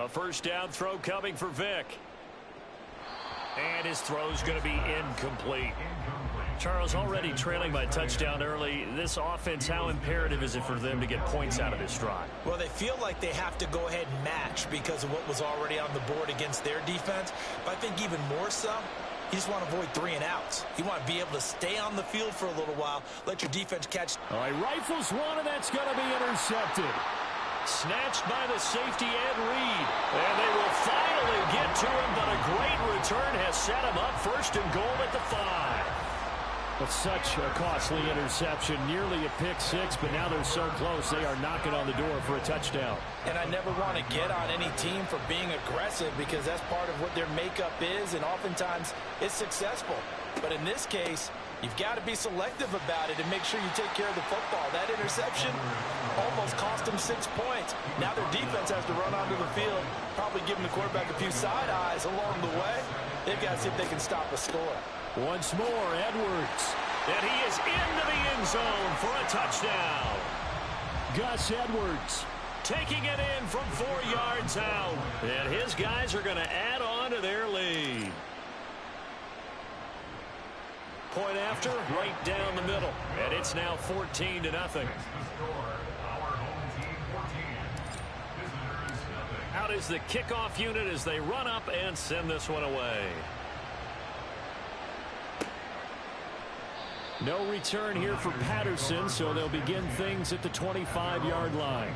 A first down throw coming for Vic. And his throw's going to be incomplete. Charles, already trailing by touchdown early. This offense, how imperative is it for them to get points out of this drive? Well, they feel like they have to go ahead and match because of what was already on the board against their defense. But I think even more so, you just want to avoid 3 and outs. You want to be able to stay on the field for a little while, let your defense catch. All right, rifles one, and that's going to be intercepted. Snatched by the safety Ed Reed. And they will finally get to him, but a great return has set him up first and goal at the 5. Well, such a costly interception, nearly a pick-6, but now they're so close they are knocking on the door for a touchdown. And I never want to get on any team for being aggressive because that's part of what their makeup is, and oftentimes it's successful. But in this case, you've got to be selective about it and make sure you take care of the football. That interception almost cost them 6 points. Now their defense has to run onto the field, probably giving the quarterback a few side eyes along the way. They've got to see if they can stop a score. Once more, Edwards. And he is into the end zone for a touchdown. Gus Edwards taking it in from 4 yards out. And his guys are going to add on to their lead. Point after, right down the middle. And it's now 14-0. Out is the kickoff unit as they run up and send this one away. No return here for Patterson, so they'll begin things at the 25-yard line.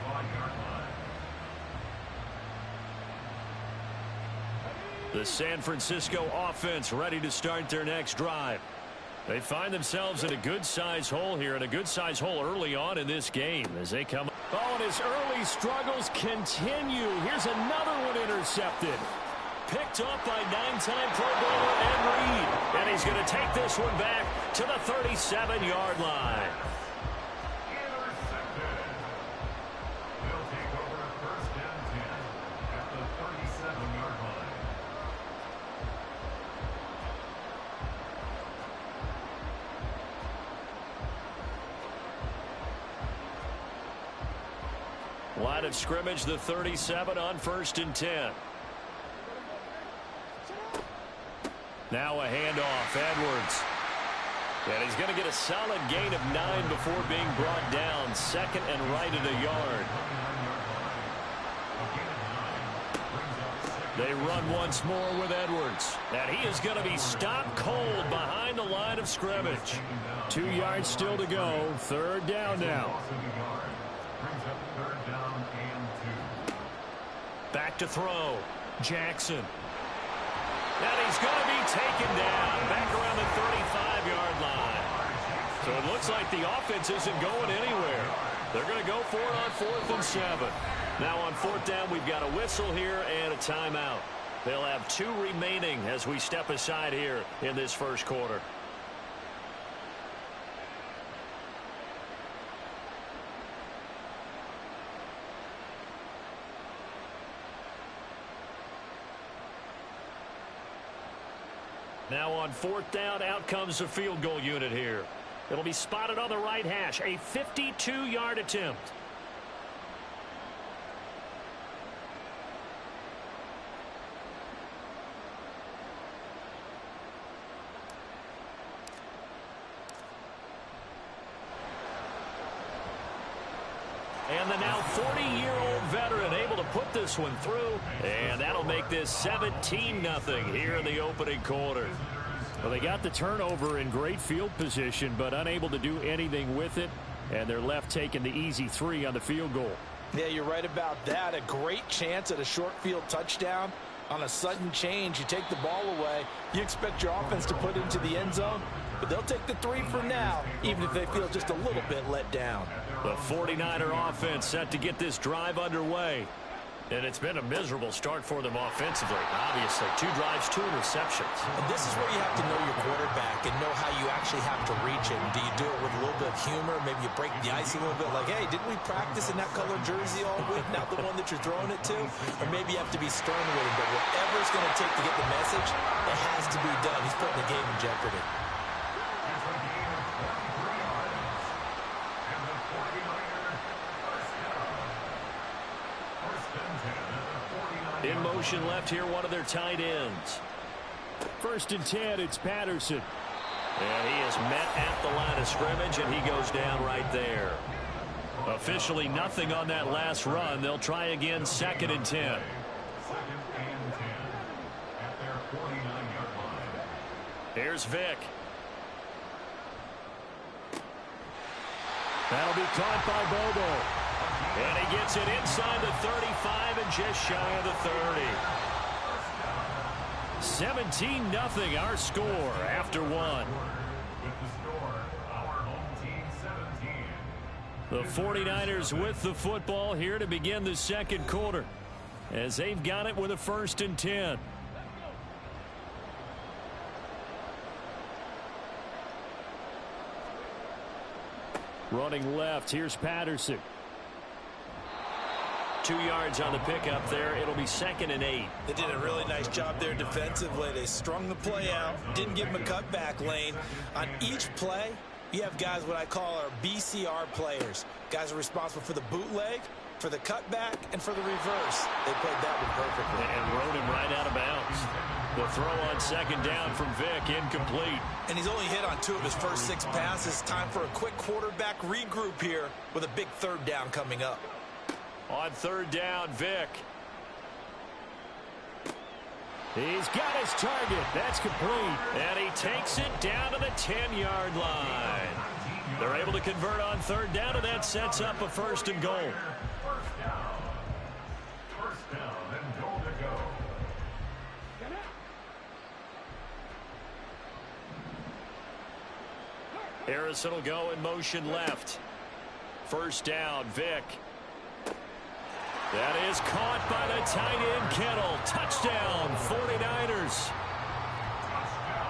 The San Francisco offense ready to start their next drive. They find themselves in a good-sized hole here, and a good-sized hole early on in this game as they come. Oh, and his early struggles continue. Here's another one intercepted. Picked up by 9-time Pro Bowler Ed Reed. And he's going to take this one back to the 37-yard line. Line of scrimmage, the 37 on 1st and 10. Now a handoff, Edwards. And he's going to get a solid gain of 9 before being brought down. 2nd and right at a yard. They run once more with Edwards. And he is going to be stopped cold behind the line of scrimmage. 2 yards still to go. 3rd down now. Back to throw. Jackson. And he's going to be taken down back around the 35-yard line. So it looks like the offense isn't going anywhere. They're going to go for it on 4th and 7. Now on 4th down, we've got a whistle here and a timeout. They'll have 2 remaining as we step aside here in this first quarter. Now on 4th down, out comes the field goal unit here. It'll be spotted on the right hash, a 52-yard attempt. And the now 40-year-old veteran able to put this one through. And that'll make this 17-0 here in the opening quarter. Well, they got the turnover in great field position, but unable to do anything with it. And they're left taking the easy 3 on the field goal. Yeah, you're right about that. A great chance at a short field touchdown. On a sudden change, you take the ball away. You expect your offense to put into the end zone. But they'll take the 3 for now, even if they feel just a little bit let down. The 49er offense set to get this drive underway. And it's been a miserable start for them offensively. Obviously, 2 drives, 2 interceptions. And this is where you have to know your quarterback and know how you actually have to reach him. Do you do it with a little bit of humor? Maybe you break the ice a little bit like, hey, didn't we practice in that color jersey all week? Not the one that you're throwing it to? Or maybe you have to be stern with him. But whatever it's going to take to get the message, it has to be done. He's putting the game in jeopardy. motion left here, one of their tight ends. 1st and 10, it's Patterson. And he is met at the line of scrimmage, and he goes down right there. Officially nothing on that last run. They'll try again, 2nd and 10. Here's Vick. That'll be caught by Bobo. And he gets it inside the 35 and just shy of the 30. 17-0 our score after one. The 49ers with the football here to begin the 2nd quarter, as they've got it with a 1st and 10. Running left, here's Patterson. 2 yards on the pickup there. It'll be 2nd and 8. They did a really nice job there defensively. They strung the play out, didn't give him a cutback lane. On each play, you have guys what I call our BCR players. Guys are responsible for the bootleg, for the cutback, and for the reverse. They played that one perfectly. And rode him right out of bounds. The throw on 2nd down from Vick, incomplete. And he's only hit on 2 of his first 6 passes. Time for a quick quarterback regroup here with a big 3rd down coming up. On 3rd down, Vick. He's got his target. That's complete. And he takes it down to the 10-yard line. They're able to convert on 3rd down, and that sets up a 1st and goal. First down and goal to go. Harrison will go in motion left. 1st down, Vick. That is caught by the tight end, Kittle. Touchdown, 49ers.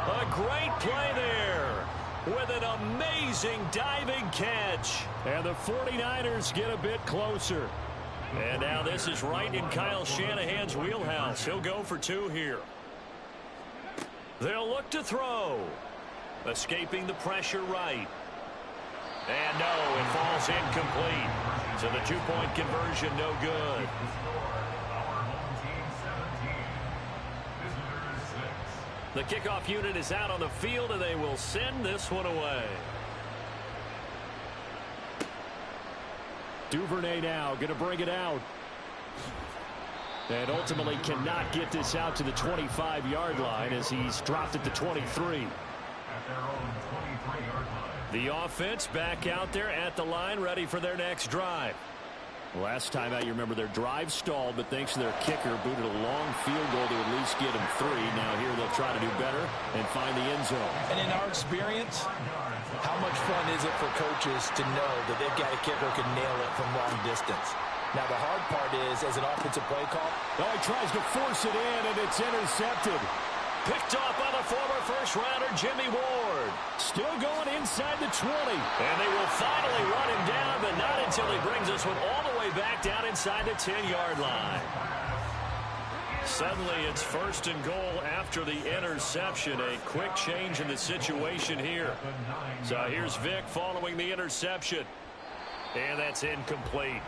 A great play there with an amazing diving catch. And the 49ers get a bit closer. And now this is right in Kyle Shanahan's wheelhouse. He'll go for 2 here. They'll look to throw. Escaping the pressure right. And no, it falls incomplete. So the 2-point conversion no good. The kickoff unit is out on the field, and they will send this one away. Duvernay now going to bring it out. And ultimately cannot get this out to the 25-yard line as he's dropped at the 23. The offense back out there at the line, ready for their next drive. Last time out, you remember their drive stalled, but thanks to their kicker, booted a long field goal to at least get them 3. Now here they'll try to do better and find the end zone. And in our experience, how much fun is it for coaches to know that they've got a kicker who can nail it from long distance? Now the hard part is, as an offensive play call, he tries to force it in, and it's intercepted. Picked off by the former first-rounder, Jimmy Ward. Still going inside the 20. And they will finally run him down, but not until he brings this one all the way back down inside the 10-yard line. Suddenly, it's 1st and goal after the interception. A quick change in the situation here. So here's Vick following the interception. And that's incomplete.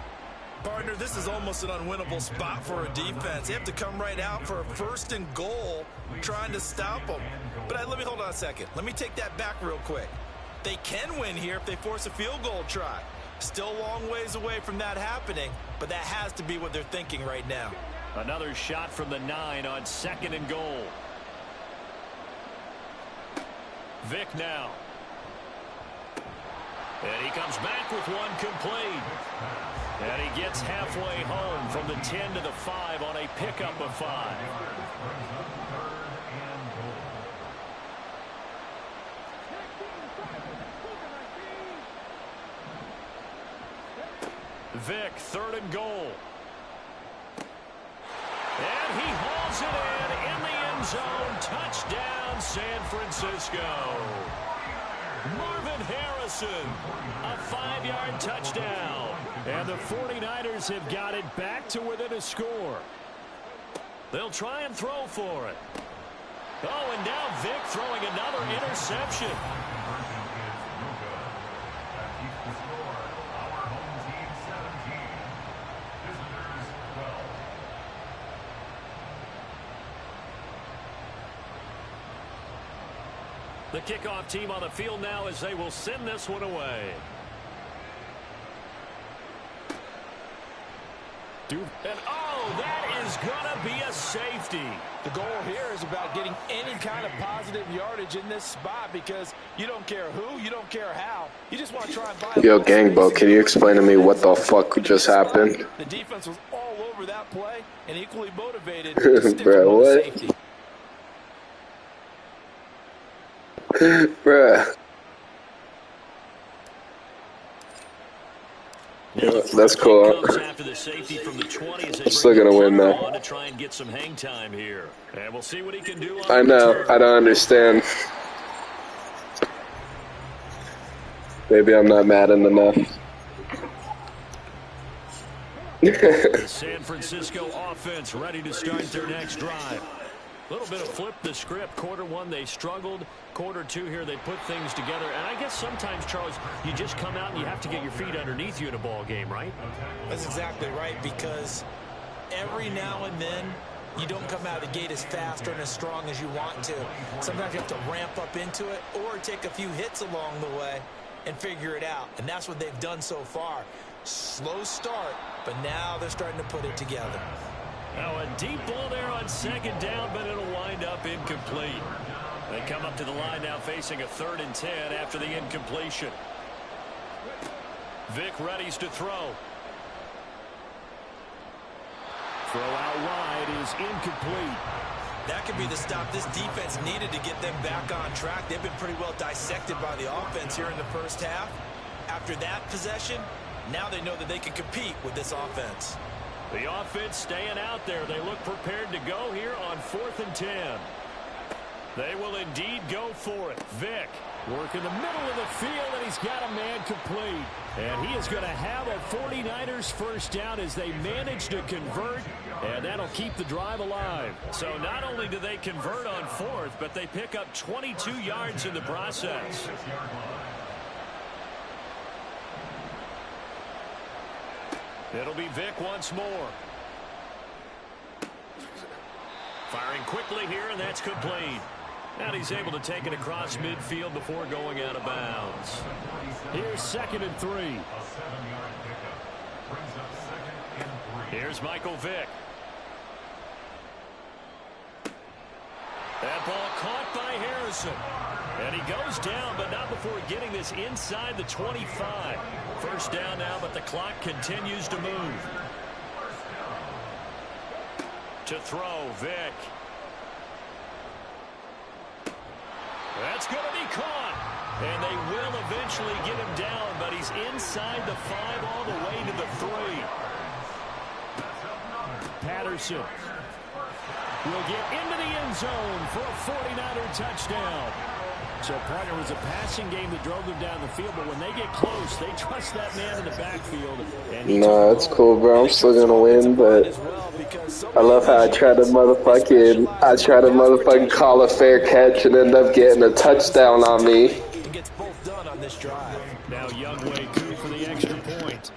Partner, this is almost an unwinnable spot for a defense. They have to come right out for a 1st and goal trying to stop them. But let me hold on a second. Let me take that back real quick. They can win here if they force a field goal try. Still a long ways away from that happening, but that has to be what they're thinking right now. Another shot from the 9 on 2nd and goal. Vick now. And he comes back with one complete. And he gets halfway home from the 10 to the 5 on a pickup of 5. Vick, 3rd and goal. And he hauls it in the end zone. Touchdown, San Francisco. Marvin Harrison, a 5-yard touchdown. And the 49ers have got it back to within a score. They'll try and throw for it. Oh, and now Vick throwing another interception. The kickoff team on the field now as they will send this one away. And oh, that is going to be a safety. The goal here is about getting any kind of positive yardage in this spot because you don't care who, you don't care how. You just want to try and buy a Yo, Gangbo, can you explain to me what the fuck just happened? The defense was all over that play and equally motivated. Bro, what? Safety. Bruh. Yeah, that's cool. I'm still gonna win, though. To try and get some hang time here. And we'll see what he can do. I know. I don't understand. Maybe I'm not Madden enough. The San Francisco offense ready to start their next drive. A little bit of flip the script. Quarter one, they struggled. Quarter two here, they put things together. And I guess sometimes, Charles, you just come out and you have to get your feet underneath you in a ball game, right? That's exactly right, because every now and then you don't come out of the gate as fast or as strong as you want to. Sometimes you have to ramp up into it or take a few hits along the way and figure it out. And that's what they've done so far. Slow start, but now they're starting to put it together. Now a deep ball there on second down, but it'll wind up incomplete. They come up to the line now facing a 3rd and 10 after the incompletion. Vic readies to throw. Throw out wide is incomplete. That could be the stop this defense needed to get them back on track. They've been pretty well dissected by the offense here in the first half. After that possession, now they know that they can compete with this offense. The offense staying out there. They look prepared to go here on 4th and 10. They will indeed go for it. Vic work in the middle of the field, and he's got a man complete. And he is going to have a 49ers first down as they manage to convert, and that'll keep the drive alive. So not only do they convert on 4th, but they pick up 22 yards in the process. It'll be Vic once more. Firing quickly here, and that's complete. And he's able to take it across midfield before going out of bounds. Here's 2nd and 3. Here's Michael Vick. That ball caught by Harrison. And he goes down, but not before getting this inside the 25. First down now, but the clock continues to move. To throw, Vick. That's going to be caught. And they will eventually get him down, but he's inside the 5 all the way to the 3. Patterson will get into the end zone for a 49er touchdown. So, partner, was a passing game that drove them down the field, but when they get close, they trust that man in the backfield. No, it's cool, bro. I'm still gonna win, but I love how I try to motherfucking call a fair catch and end up getting a touchdown on me. It gets both done on this drive. Now Younghoe Koo for the extra point.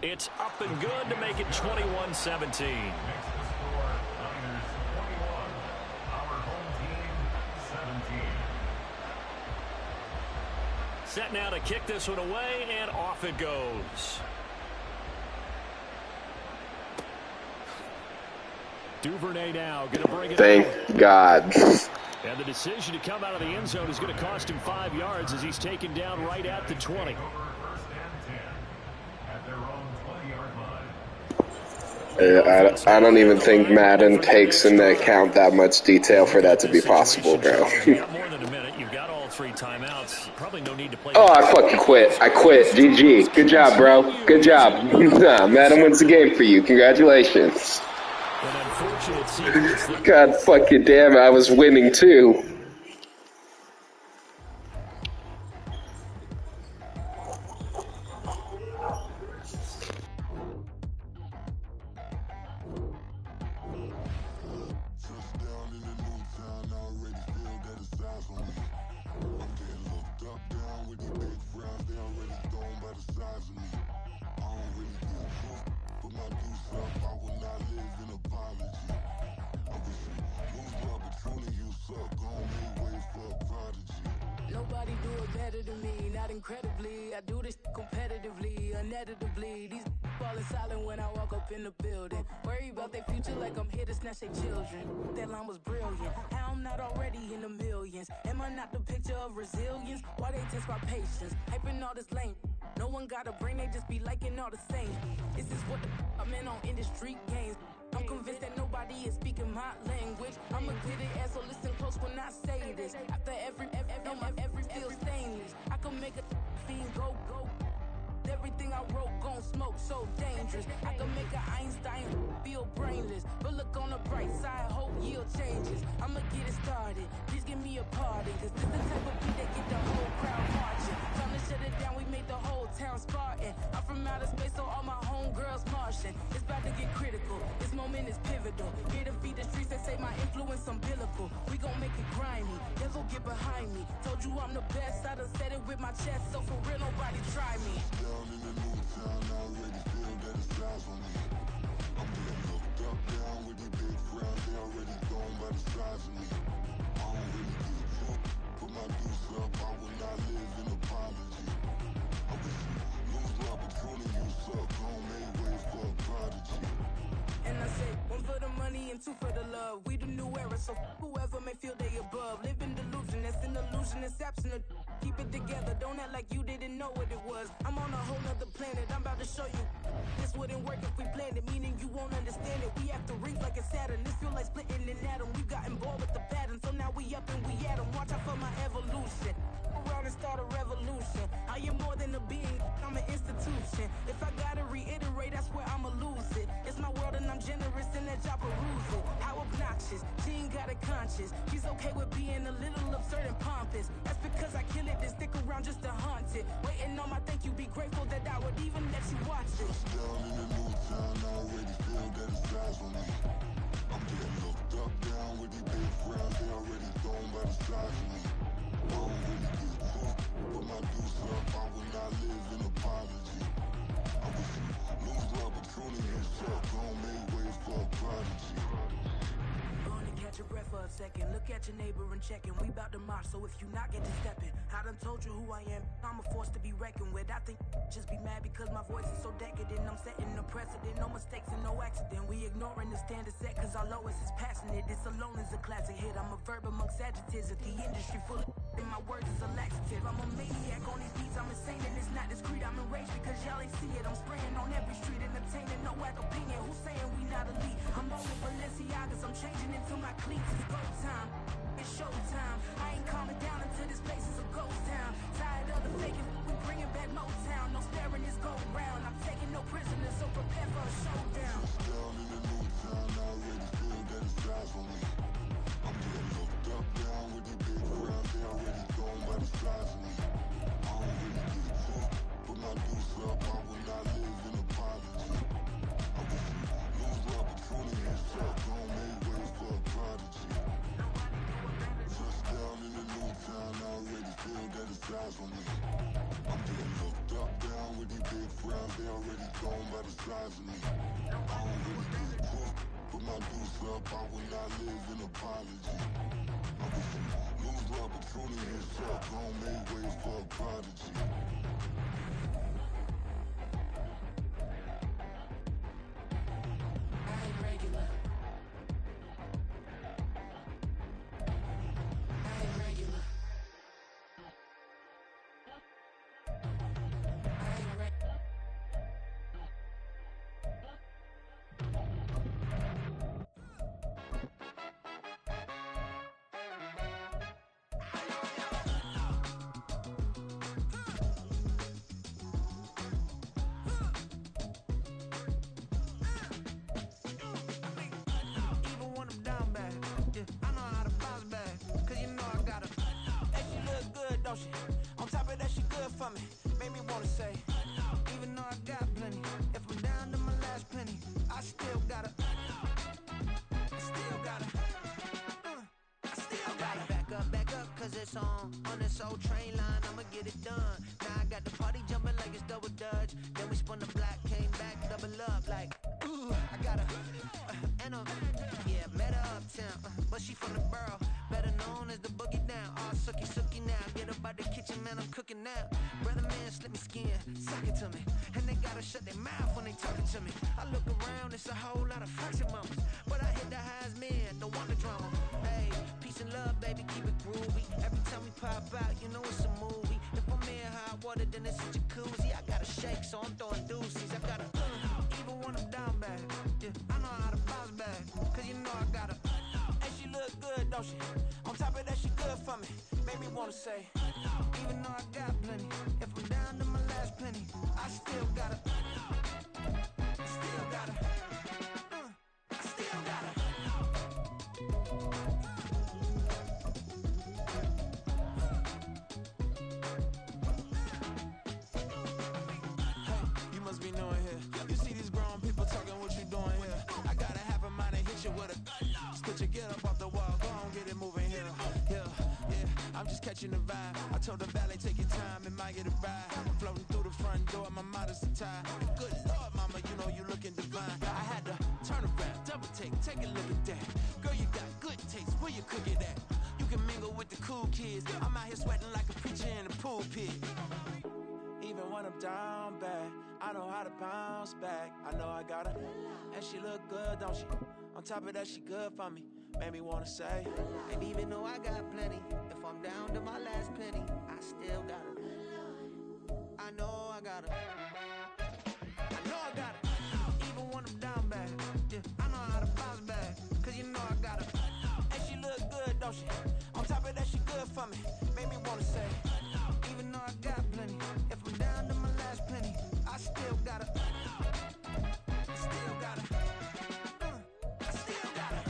It's up and good to make it 21-17. Set now to kick this one away, and off it goes. Duvernay now going to bring it Thank God. And the decision to come out of the end zone is going to cost him 5 yards as he's taken down right at the 20. I don't even think Madden takes into account that much detail for that to be possible, bro. More than a minute. You've got all 3 timeouts. Probably no need to play. Oh, I fucking quit. I quit. GG. Good job, bro. Good job. Nah, Madden wins the game for you. Congratulations. God fucking damn it. I was winning, too. I wish you lose the opportunity you not incredibly. I do this competitively, uneditably. These falling silent when I walk up in the building. Worry about their future like I'm here to snatch their children. That line was brilliant. How I'm not already in the millions? Am I not the picture of resilience? Why they test my patience? Hyping all this lame. No one got a brain, they just be liking all the same. This is what I'm in on industry games. I'm convinced that nobody is speaking my language. I'm a good ass, so listen close when I say this. After every feel stainless. I can make a fiend go. Everything I wrote gon' smoke, so dangerous. I can make an Einstein feel brainless. But look on the bright side, hope yield changes. I'ma get it started, please give me a pardon. Cause this the type of beat that get the whole crowd marching. Trying to shut it down, we made the whole town Spartan. I'm from outer space, so all my homegirls Martian. It's about to get critical, this moment is pivotal. Here to feed the streets, they say my influence umbilical. We gon' make it grimy, devil get behind me. Told you I'm the best, I done said it with my chest. So for real, nobody try me. Down in the new town, I already feel that it's eyes on me. I'm getting looked up, down with the big frowns. They already gone by the size of me. I don't really give a fuck. Put my deuce up, I will not live in apology. I wish you lose the opportunity, you suck. Home made ways for a prodigy. And I say, one for the money and two for the love. We the new era, so whoever may feel they above. Live in delusion, that's an illusion, it's absent. Keep it together, don't act like you didn't know what it was. I'm on a whole nother planet, I'm about to show you. This wouldn't work if we planned it, meaning you won't understand it. We have to rings like a Saturn, this feel like splitting an atom. We got bored with the pattern, so now we up and we at 'em. Watch out for my evolution. Around and start a revolution. I am more than a being, I'm an institution. If I gotta reiterate, that's where I'ma lose it. It's my world and I'm generous and that y'all peruse it. How obnoxious, she ain't got a conscience. She's okay with being a little absurd and pompous. That's because I kill it, then stick around just to haunt it. Waiting on my thank you, be grateful that I would even let you watch it. Down in the new town, I already feel that it's eyes on me. I'm getting looked up, down with the big frowns. They already gone by the size of me. I don't really give a fuck. Put my deuce up, I will not live in apology. I wish you lose the opportunity, you suck. Home made ways for a prodigy. Gonna catch your breath for a second. Look at your neighbor and check in. We bout to march, so if you not get to stepping. I done told you who I am. I'm a force to be reckoned with. I think just be mad because my voice is so decadent. I'm setting a precedent. No mistakes and no accident. We ignoring the standard set cause our lowest is passionate. This alone is a classic hit. I'm a verb amongst adjectives. If the industry full of and my words is a laxative. I'm a maniac on these beats. I'm insane and it's not discreet. I'm enraged because y'all ain't see it. I'm spraying on every street, entertaining no whack opinion. Who's saying we not elite? I'm rolling Balenciagas. I'm changing into my cleats. It's go time. It's show time. I ain't calming down until this place is a ghost town. Tired of the faking. We bringing back Motown. No staring this go round. I'm taking no prisoners, so prepare for a showdown. Down in the new town, I already feel that it's eyes on me. I'm getting looked up, down with the big frowns. They already gone by the size of me. I don't really give a fuck. Put my deuce up, I will not live in apology. I wish you lose the opportunity, you suck. Home made ways for a prodigy. Just down in the new town, I already feel that it's eyes on me. I'm getting looked up, down with the big frowns. They already gone by the size of me. I don't really give a fuck. Put my deuce up, I will not live in apology. I wish you lose the opportunity, you suck. Home made ways for a prodigy. Cooking now. Brother man, slip me skin, suck it to me. And they gotta shut their mouth when they talking to me. I look around, it's a whole lot of flexing mamas. But I hit the highs, man, don't want the drama. Hey, peace and love, baby, keep it groovy. Every time we pop out, you know it's a movie. If I'm in hot water, then it's a jacuzzi. I gotta shake, so I'm throwing deuces. I gotta, even when I'm down bad. Yeah, I know how to bounce back, cause you know I gotta. And she look good, don't she? On top of that, she good for me. Made me wanna say, even though I got plenty, if I'm down to my last penny, I still gotta. I still gotta. I still gotta. Hey, you must be knowing here. You see these grown people talking, what you doing here? I gotta have a mind and hit you with a. Put your get up off the wall, go on, get it moving here. I'm just catching the vibe. I told the valet, take your time, it might get a ride. Floating through the front door, my modesty tie. Good Lord, mama, you know you looking divine. I had to turn around, double take a look at that. Girl, you got good taste, where you cook it at? You can mingle with the cool kids. I'm out here sweating like a preacher in a pulpit. Even when I'm down bad, I know how to bounce back. I know I got her, and she look good, don't she? On top of that, she good for me. Made me wanna say, and even though I got plenty, if I'm down to my last penny, I still got her. I know I got her. I know I got her. Even when I'm down bad, yeah, I know how to bounce back, cause you know I got her. And she look good, don't she? On top of that, she good for me. Made me wanna say, even though I got plenty, if I'm down to my last penny, I still got her. I still got her. I still got her.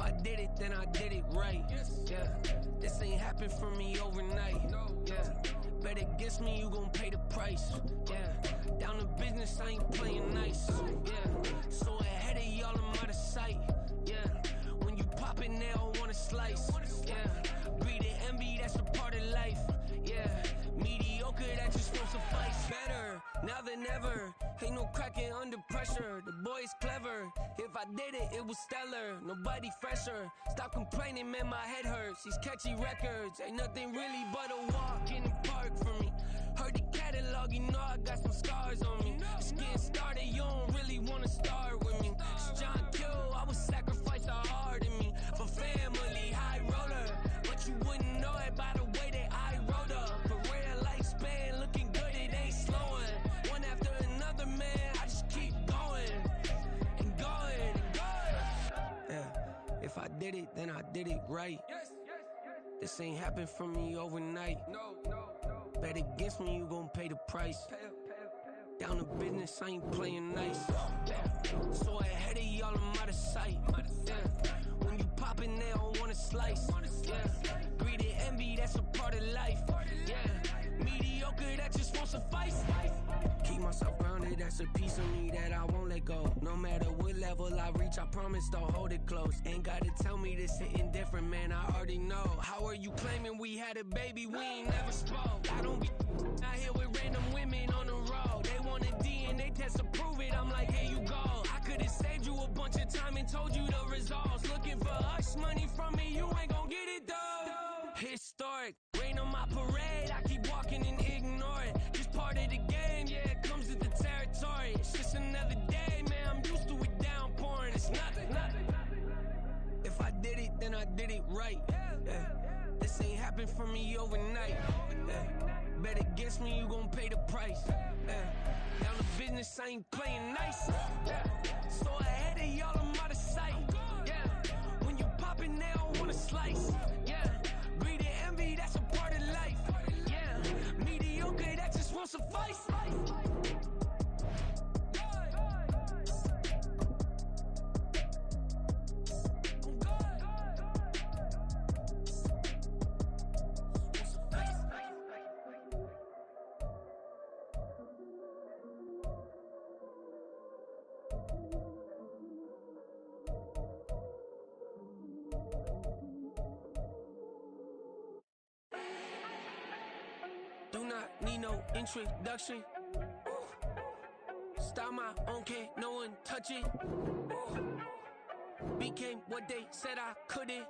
I did it, then I did it right. Yeah, this ain't happened for me overnight. Yeah, bet against me, you gon' pay the price. Yeah, down to business, I ain't playing nice. Yeah, so ahead of y'all, I'm out of sight. Yeah, when you pop it, they don't wanna slice. Yeah, breed the envy, that's a part of life. Yeah, mediocre, that just won't suffice. Better now than ever. Ain't no cracking under pressure. The boy's clever. If I did it, it was stellar. Nobody fresher. Stop complaining, man, my head hurts. These catchy records ain't nothing really but a walk in the park for me. Heard the catalog, you know I got some scars on me. It's getting started, you don't really wanna start with me. It's John Q, I would sacrifice a heart in me for family, high roller. But you wouldn't know it by the way that I wrote up. Career lifespan looking good, it ain't slowing. One after another, man, I just keep going and going and going. Yeah, if I did it, then I did it right. This ain't happened for me overnight. Bet against me, you gon' pay the price. Down to business, I ain't playing nice. Yeah. So ahead of y'all, I'm out of sight. Yeah. When you poppin', they don't wanna slice. Yeah. Greed and envy, that's a part of life. Yeah. Mediocre, that just won't suffice. Keep myself grounded, that's a piece of me that I won't let go. No matter what level I reach, I promise don't hold it close. Ain't gotta tell me this hitting different, man, I already know. How are you claiming we had a baby, we ain't never spoke? I don't be out here with random women on the road. They want a DNA test to prove it, I'm like, here you go. I could've saved you a bunch of time and told you the results. Looking for hush money from me, you ain't gon' get it though. Historic, rain on my parade, I keep walking and ignore it. Just part of the game, yeah, it comes with the territory. It's just another day, man, I'm used to it downpouring. It's nothing. If I did it, then I did it right. Yeah. This ain't happened for me overnight. Yeah. Bet against me, you gon' pay the price. Yeah. Down to business, I ain't playing nice. Yeah. So ahead of y'all, I'm out of sight. Yeah. When you poppin', they don't wanna slice. Yeah. Greed and envy, that's a part of life. Yeah. Mediocre, that just won't suffice. Do not need no introduction. Style my own, can't no one touch it. Became what they said I couldn't.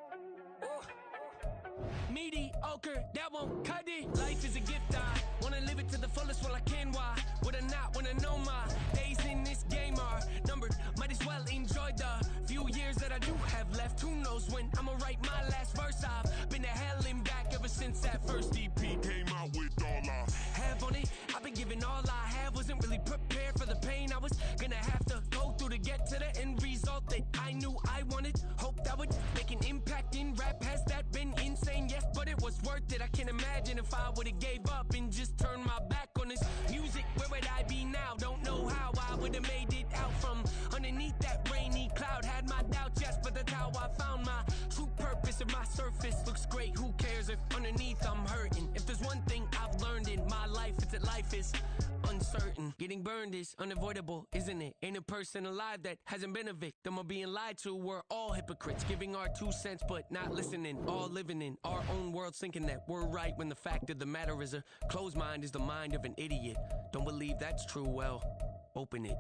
Mediocre, that won't cut it. Life is a gift, I wanna live it to the fullest while I can. Why would I not wanna know my days in this game are numbered? Might as well enjoy the few years that I do have left. Who knows when I'ma write my last verse? I've been to hell and back ever since that first EP came out with all I have on it. I've been giving all I have, wasn't really prepared for the pain I was gonna have to go through to get to the end result that I knew I wanted. Hope that would make an impact in rap. Has that been insane? Yes, but it was worth it. I can't imagine if I would've gave up and just turned my back on this music. Where would I be now? Don't know how I would've made it out from underneath that rainy cloud. Had my doubts, yes, but that's how I found my true purpose. If my surface looks great, who cares if underneath I'm hurting? If there's one thing I've learned in my life, it's that life is uncertain. Getting burned is unavoidable, isn't it? Ain't a person alive that hasn't been a victim of being lied to. We're all hypocrites, giving our 2 cents but not listening. All living in our own world, thinking that we're right when the fact of the matter is a closed mind is the mind of an idiot. Don't believe that's true? Well, open it.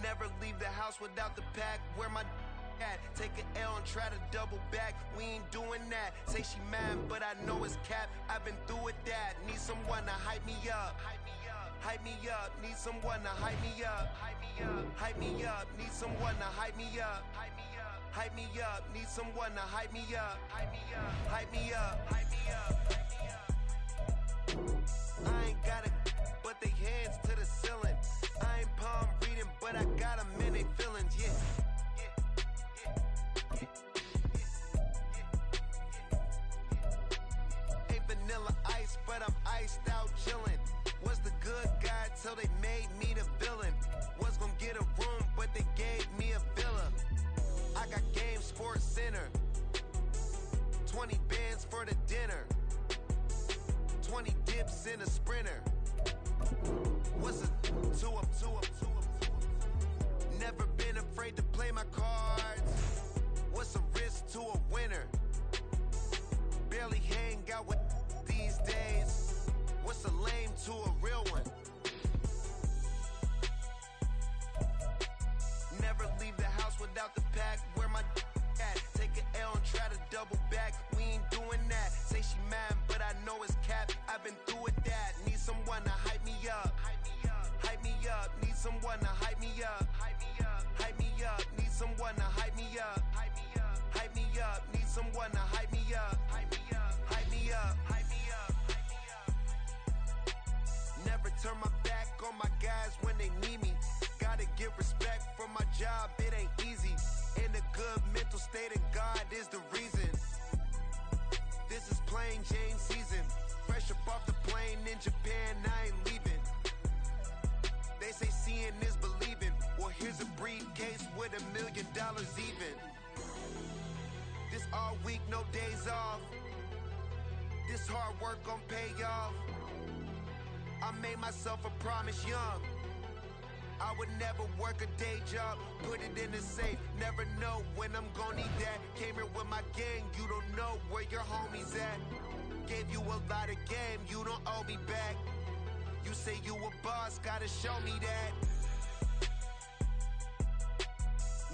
Never leave the house without the pack. Where my at? Take an L and try to double back. We ain't doing that. Say she mad, but I know it's cap. I've been through with that. Need someone to hype me up. Hype me up. Need someone to hype me up. Hype me up. Need someone to hype me up. Hype me up. Need someone to hype me up. Hype me up. I ain't got it, but they hands to the ceiling. I ain't palm reading, but I got them in they feelings, yeah. without the pack. Where my at? Take an L and try to double back. We ain't doing that. Say she mad, but I know it's cap. I've been through with that. Need someone to hype me up. Hype me up. Need someone to hype me up. Hype me up. Need someone to hype me up. Hype me up. Need someone to hype me up. Hype me up. Hype me up. Hype me up. Never turn my back on my guys when they need me. Gotta give respect for my job, it ain't easy. In a good mental state, and God is the reason. This is plain Jane season. Fresh up off the plane in Japan, I ain't leaving. They say seeing is believing. Well, here's a briefcase with $1 million even. This all week, no days off. This hard work gon' pay off. I made myself a promise young. I would never work a day job, put it in the safe. Never know when I'm gon' need that. Came here with my gang, you don't know where your homies at. Gave you a lot of game, you don't owe me back. You say you a boss, gotta show me that.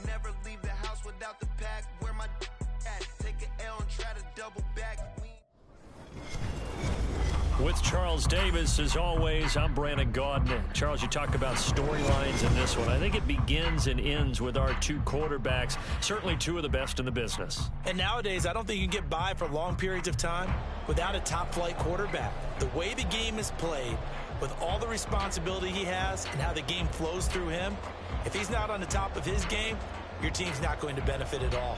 Never leave the house without the pack. Where my at? Take an L and try to double back. With Charles Davis, as always, I'm Brandon Gaudin. Charles, you talked about storylines in this one. I think it begins and ends with our two quarterbacks, certainly two of the best in the business. And nowadays, I don't think you can get by for long periods of time without a top-flight quarterback. The way the game is played, with all the responsibility he has and how the game flows through him, if he's not on the top of his game, your team's not going to benefit at all.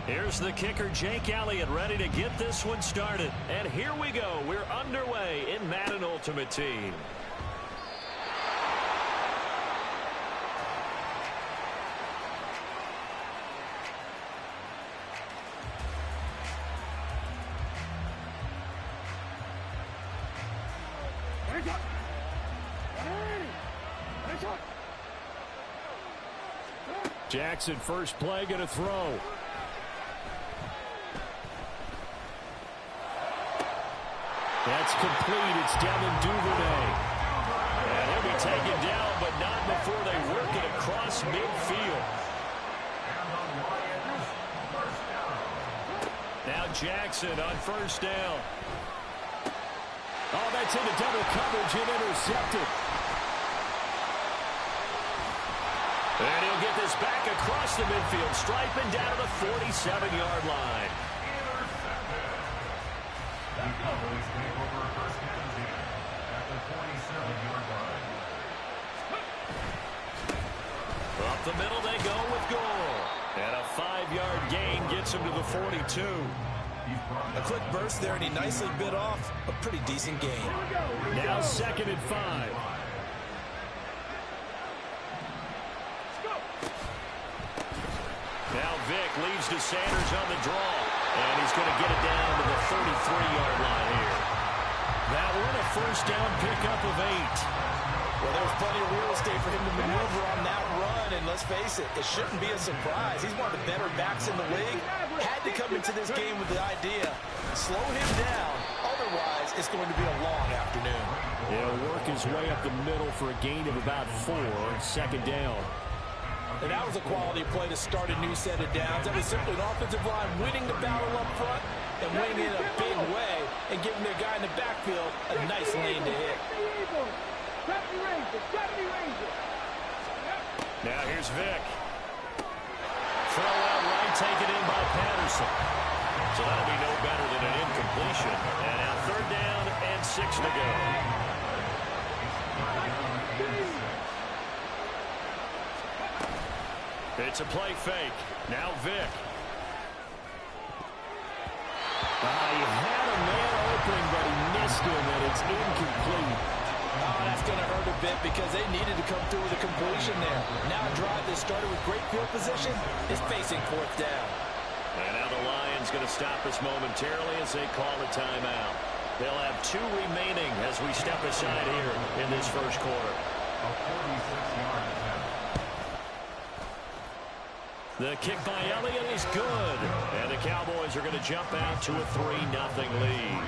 Here's the kicker, Jake Elliott, ready to get this one started. And here we go. We're underway in Madden Ultimate Team. Jackson, first play, going to throw. That's complete. It's Devin Duvernay. And he'll be taken down, but not before they work it across midfield. Now Jackson on first down. Oh, that's into double coverage and intercepted. And he'll get this back across the midfield, striping down to the 47-yard line. The Cowboys take over first down at the 47-yard line. Up the middle they go with goal. And a 5-yard gain gets him to the 42. A quick burst there, and he nicely bit off a pretty decent gain. Now 2nd and 5. Now Vick leaves to Sanders on the draw. And he's going to get it down to the 33-yard line here. That one a first down pickup of 8. Well, there's plenty of real estate for him to maneuver on that run, and let's face it, it shouldn't be a surprise. He's one of the better backs in the league. Had to come into this game with the idea, slow him down, otherwise it's going to be a long afternoon. He'll work his way up the middle for a gain of about 4 on 2nd down. And that was a quality play to start a new set of downs. That was simply an offensive line winning the battle up front and winning in a big way and giving their guy in the backfield a nice lane to hit. Now here's Vick. Throw out right, taken in by Patterson. So that'll be no better than an incompletion. And now 3rd down and 6 to go. It's a play fake. Now Vick. He had a man open, but he missed him, and it's incomplete. Oh, that's going to hurt a bit because they needed to come through with a completion there. Now a drive that started with great field position is facing 4th down. And now the Lions going to stop us momentarily as they call a timeout. They'll have 2 remaining as we step aside here in this first quarter. A 46-yard attempt. The kick by Elliott is good. And the Cowboys are going to jump out to a 3-0 lead.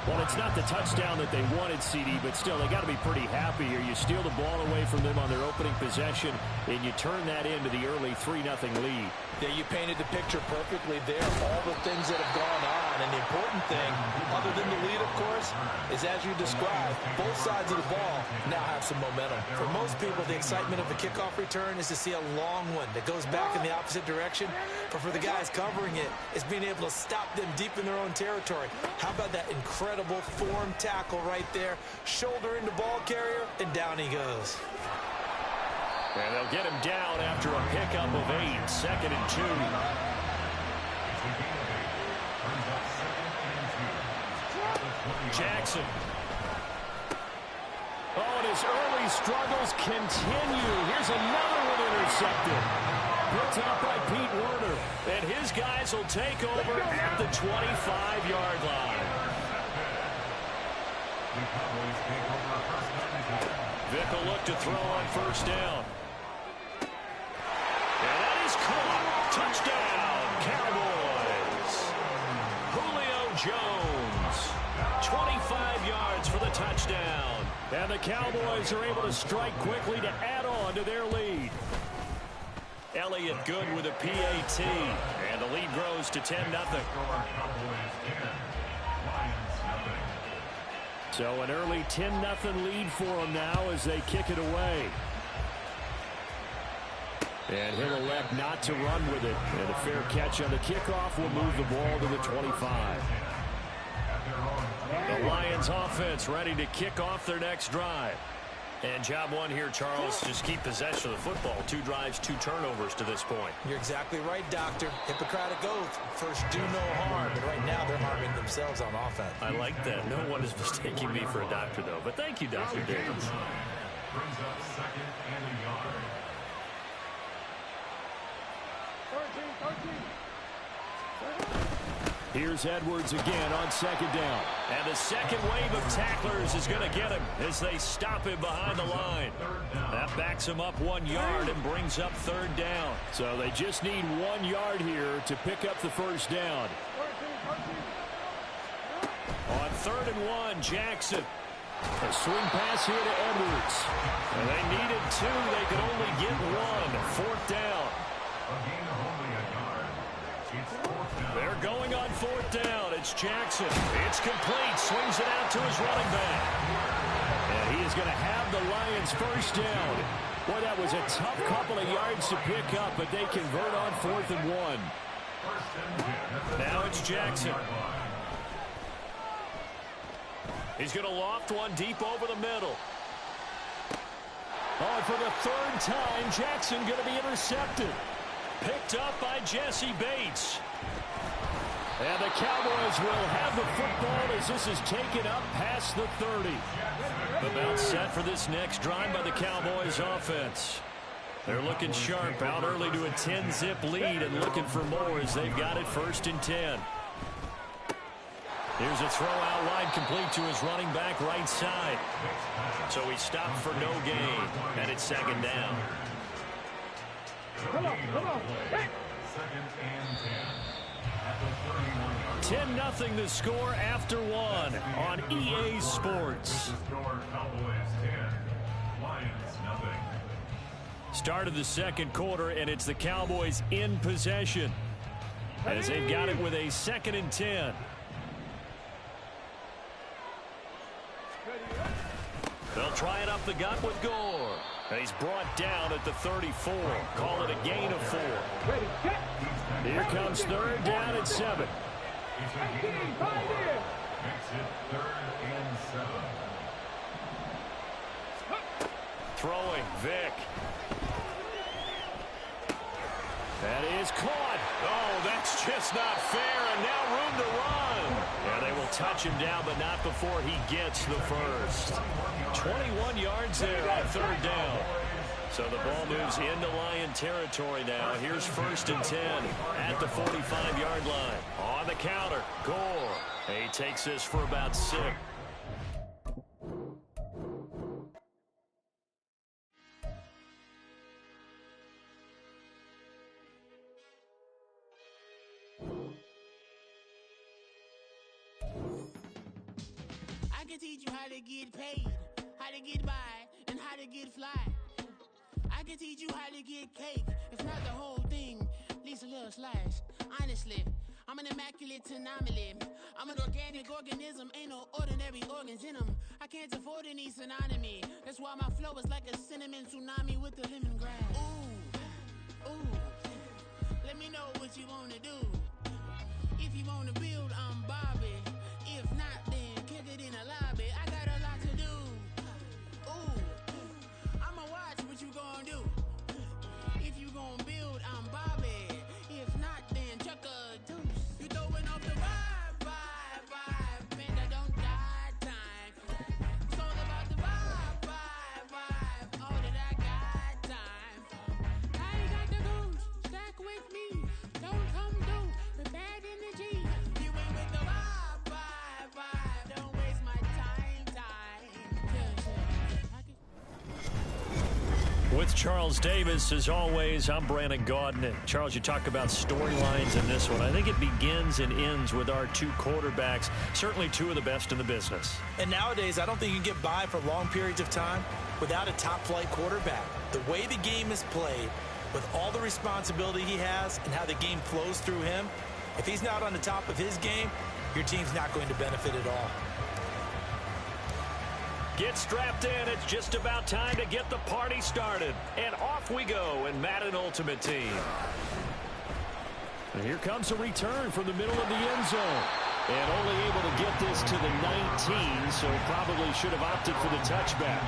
Well, it's not the touchdown that they wanted, CD, but still, they got to be pretty happy here. You steal the ball away from them on their opening possession, and you turn that into the early 3-0 lead. Yeah, you painted the picture perfectly there. All the things that have gone on, and the important thing, other than the lead, of course, is as you described, both sides of the ball now have some momentum. For most people, the excitement of the kickoff return is to see a long one that goes back in the opposite direction. But for the guys covering it, it's being able to stop them deep in their own territory. How about that incredible form tackle right there? Shoulder into ball carrier, and down he goes. And they'll get him down after a pickup of 8, 2nd and 2. Jackson. Oh, and his early struggles continue. Here's another one intercepted. Picked up by Pete Werner. And his guys will take over at the 25-yard line. Vick will look to throw on first down. And that is caught. Touchdown, Cowboys. Julio Jones. 25 yards for the touchdown. And the Cowboys are able to strike quickly to add on to their lead. Elliott good with a PAT. And the lead grows to 10-0. So an early 10-0 lead for them now as they kick it away. And he'll elect not to run with it. And a fair catch on the kickoff will move the ball to the 25. The Lions offense ready to kick off their next drive. And job one here, Charles, just keep possession of the football. 2 drives, 2 turnovers to this point. You're exactly right, Doctor. Hippocratic oath. First, do no harm. And right now, they're harming themselves on offense. I like that. No one is mistaking me for a doctor, though. But thank you, Dr. Davis. Brings up 2nd and a yard. 13. Here's Edwards again on 2nd down. And the second wave of tacklers is going to get him as they stop him behind the line. That backs him up 1 yard and brings up 3rd down. So they just need 1 yard here to pick up the first down. On 3rd and 1, Jackson. A swing pass here to Edwards. And they needed 2. They could only get 1. 4th down. They're going on 4th down. It's Jackson. It's complete. Swings it out to his running back. And he is going to have the Lions first down. Boy, that was a tough couple of yards to pick up, but they convert on 4th and 1. Now it's Jackson. He's going to loft one deep over the middle. Oh, and for the 3rd time, Jackson going to be intercepted. Picked up by Jesse Bates. And the Cowboys will have the football as this is taken up past the 30. About set for this next drive by the Cowboys offense. They're looking sharp, out early to a 10-zip lead and looking for more as they've got it 1st and 10. Here's a throw out wide complete to his running back right side. So he stopped for no gain, and it's 2nd down. Come on. 2nd and 10. 10-0 the score after 1 on EA Sports. Start of the 2nd quarter, and it's the Cowboys in possession as they've got it with a 2nd and 10. They'll try it up the gut with Gore. And he's brought down at the 34. Call it a gain of 4. Here comes 3rd down at 7. Makes it 3rd and 7. Throwing, Vick. That is caught. Oh, that's just not fair, and now room to run. Yeah, they will touch him down, but not before he gets the first. 21 yards there on 3rd down. So the ball moves into Lion territory now. Here's 1st and 10 at the 45-yard line. On the counter, Gore. He takes this for about 6. I can teach you how to get paid, how to get by, and how to get fly. I can teach you how to get cake, if not the whole thing, at least a little slice. Honestly, I'm an immaculate anomaly. I'm an organic organism, ain't no ordinary organs in them. I can't afford any synonymy. That's why my flow is like a cinnamon tsunami with the lemongrass. Ooh, ooh, let me know what you wanna do. If you wanna build, I'm Bobby. If not, then kick it in the lobby. I got a lot to do. Ooh, I'ma watch what you gonna do. If you gonna build, I'm Bobby. If not, then chuck a deuce. You throwing off the vibe, man, I don't die time. It's all about the vibe, all that I got time. I ain't got the goose, stack with me. Don't come through with bad energy. You ain't with the vibe, don't waste my time. With Charles Davis, as always, I'm Brandon Gaudin. And Charles, you talk about storylines in this one. I think it begins and ends with our two quarterbacks, certainly two of the best in the business. And nowadays, I don't think you can get by for long periods of time without a top-flight quarterback. The way the game is played, with all the responsibility he has and how the game flows through him, if he's not on the top of his game, your team's not going to benefit at all. Get strapped in. It's just about time to get the party started. And off we go in Madden Ultimate Team. And here comes a return from the middle of the end zone. And only able to get this to the 19, so probably should have opted for the touchback.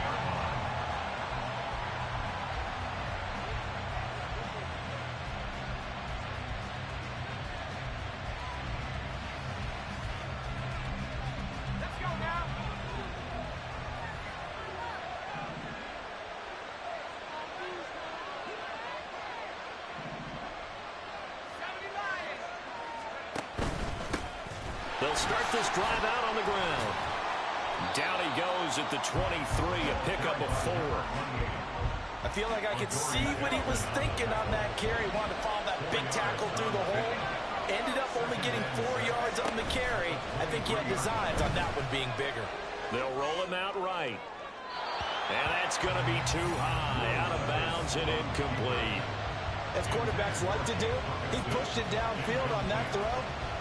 They'll start this drive out on the ground. Down he goes at the 23, a pickup of 4. I feel like I could see what he was thinking on that carry. Wanted to follow that big tackle through the hole. Ended up only getting 4 yards on the carry. I think he had designs on that one being bigger. They'll roll him out right. And that's going to be too high. Out of bounds and incomplete. As quarterbacks like to do, he pushed it downfield on that throw.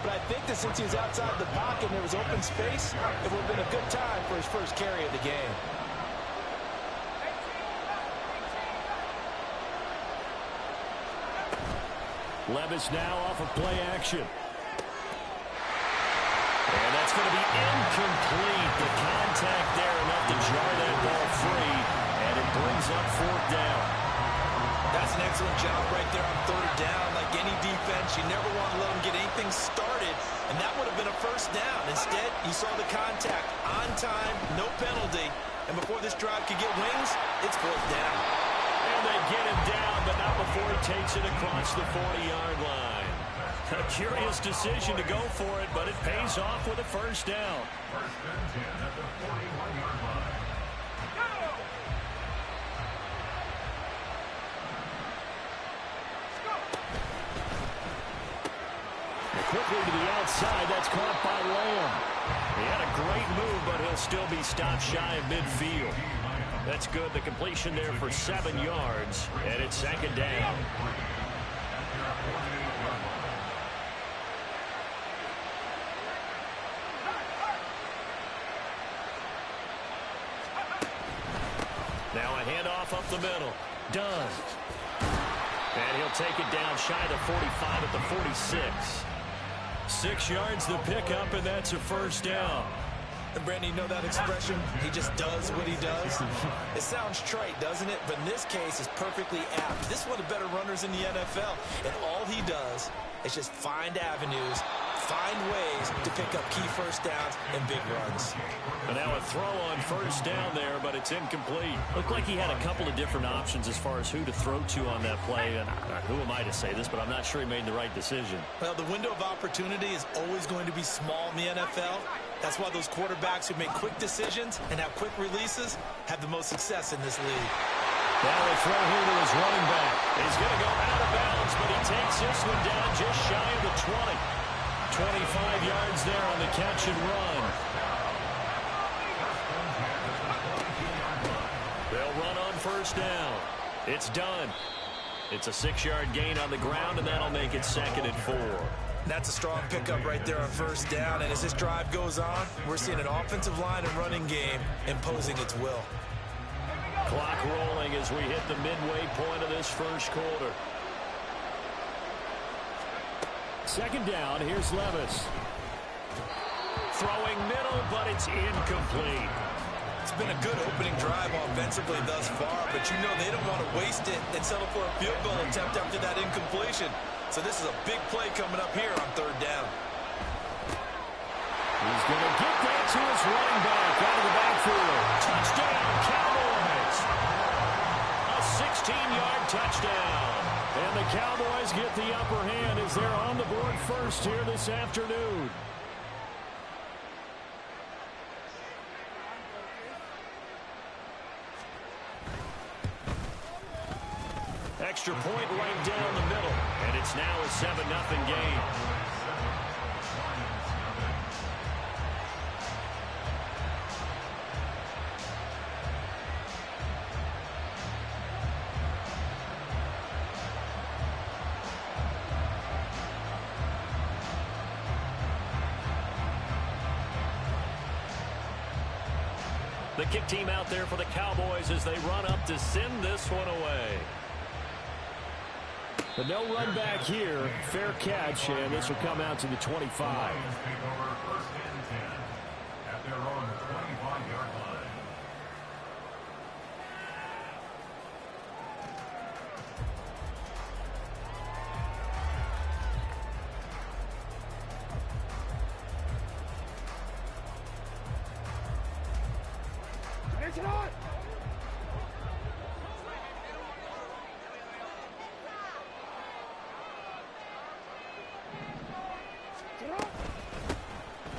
But I think that since he was outside the pocket and there was open space, it would have been a good time for his first carry of the game. Levis now off of play action. And that's going to be incomplete. The contact there enough to jar that ball free. And it brings up 4th down. That's an excellent job right there on 3rd down. Like any defense, you never want to let them get anything started, and that would have been a 1st down. Instead, you saw the contact on time, no penalty, and before this drive could get wings, it's 4th down. And they get him down, but not before he takes it across the 40-yard line. A curious decision to go for it, but it pays off with a 1st down. 1st and 10 at the 41-yard line. Quickly to the outside. That's caught by Lamb. He had a great move, but he'll still be stopped shy of midfield. That's good. The completion there for 7 yards, and it's 2nd down. Now a handoff up the middle. Does. And he'll take it down shy of the 45 at the 46. 6 yards the pickup, and that's a 1st down. And Brandon, you know that expression? He just does what he does. It sounds trite, doesn't it? But in this case, it's perfectly apt. This is one of the better runners in the NFL. And all he does is just find avenues, find ways to pick up key 1st downs and big runs. And now a throw on 1st down there, but it's incomplete. Looked like he had a couple of different options as far as who to throw to on that play. And who am I to say this, but I'm not sure he made the right decision. Well, the window of opportunity is always going to be small in the NFL. That's why those quarterbacks who make quick decisions and have quick releases have the most success in this league. Now a throw here to his running back. He's going to go out of bounds, but he takes this one down just shy of the 20. 25 yards there on the catch and run. first down. It's done. It's a 6-yard gain on the ground, and that'll make it 2nd and 4. That's a strong pickup right there on first down. And as this drive goes on, we're seeing an offensive line and running game imposing its will. Clock rolling as we hit the midway point of this first quarter. 2nd down. Here's Levis. Throwing middle, but it's incomplete. It's been a good opening drive offensively thus far, but you know they don't want to waste it and settle for a field goal attempt after that incompletion. So this is a big play coming up here on 3rd down. He's going to get that to his running back out of the backfield. Touchdown, Cowboys. A 16-yard touchdown. And the Cowboys get the upper hand as they're on the board first here this afternoon. Extra point right down the middle, and it's now a 7-0 game. The kick team out there for the Cowboys as they run up to send this one away. But no run back here. Fair catch, and this will come out to the 25. Take over 1st and 10 at their own 25-yard line.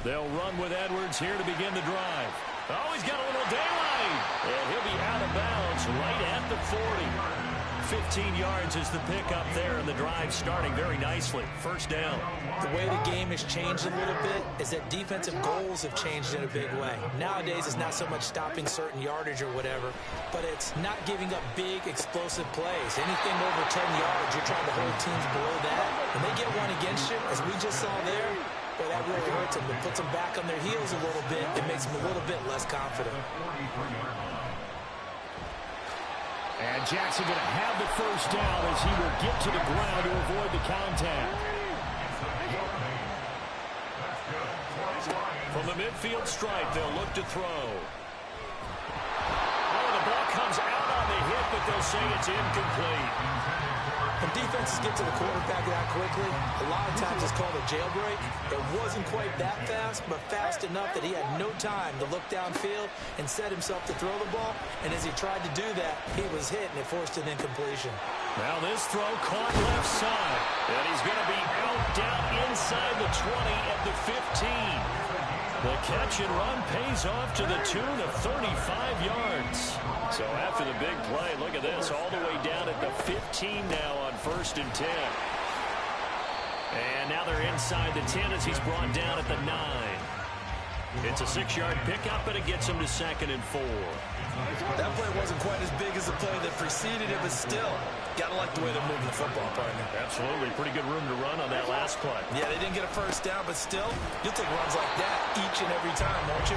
They'll run with Edwards here to begin the drive. Oh, he's got a little daylight. And he'll be out of bounds right at the 40. 15 yards is the pickup there, and the drive starting very nicely. First down. The way the game has changed a little bit is that defensive goals have changed in a big way. Nowadays, it's not so much stopping certain yardage or whatever, but it's not giving up big, explosive plays. Anything over 10 yards, you're trying to hold teams below that. When they get one against you, as we just saw there, well, that really hurts them. It puts them back on their heels a little bit. It makes them a little bit less confident. And Jackson going to have the first down as he will get to the ground to avoid the contact. From the midfield stripe, they'll look to throw. Oh, the ball comes out on the hit, but they'll say it's incomplete. When defenses get to the quarterback that quickly, a lot of times it's called a jailbreak. It wasn't quite that fast, but fast enough that he had no time to look downfield and set himself to throw the ball. And as he tried to do that, he was hit, and it forced an incompletion. Now this throw caught left side. And he's going to be out down inside the 20 at the 15. The catch and run pays off to the tune of 35 yards. So after the big play, look at this, all the way down at the 15 now on 1st and 10. And now they're inside the 10 as he's brought down at the 9. It's a 6-yard pickup, but it gets him to 2nd and 4. That play wasn't quite as big as the play that preceded it, but still, gotta like the way they're moving the football, partner. Absolutely. Pretty good room to run on that last play. Yeah, they didn't get a first down, but still, you'll take runs like that each and every time, won't you?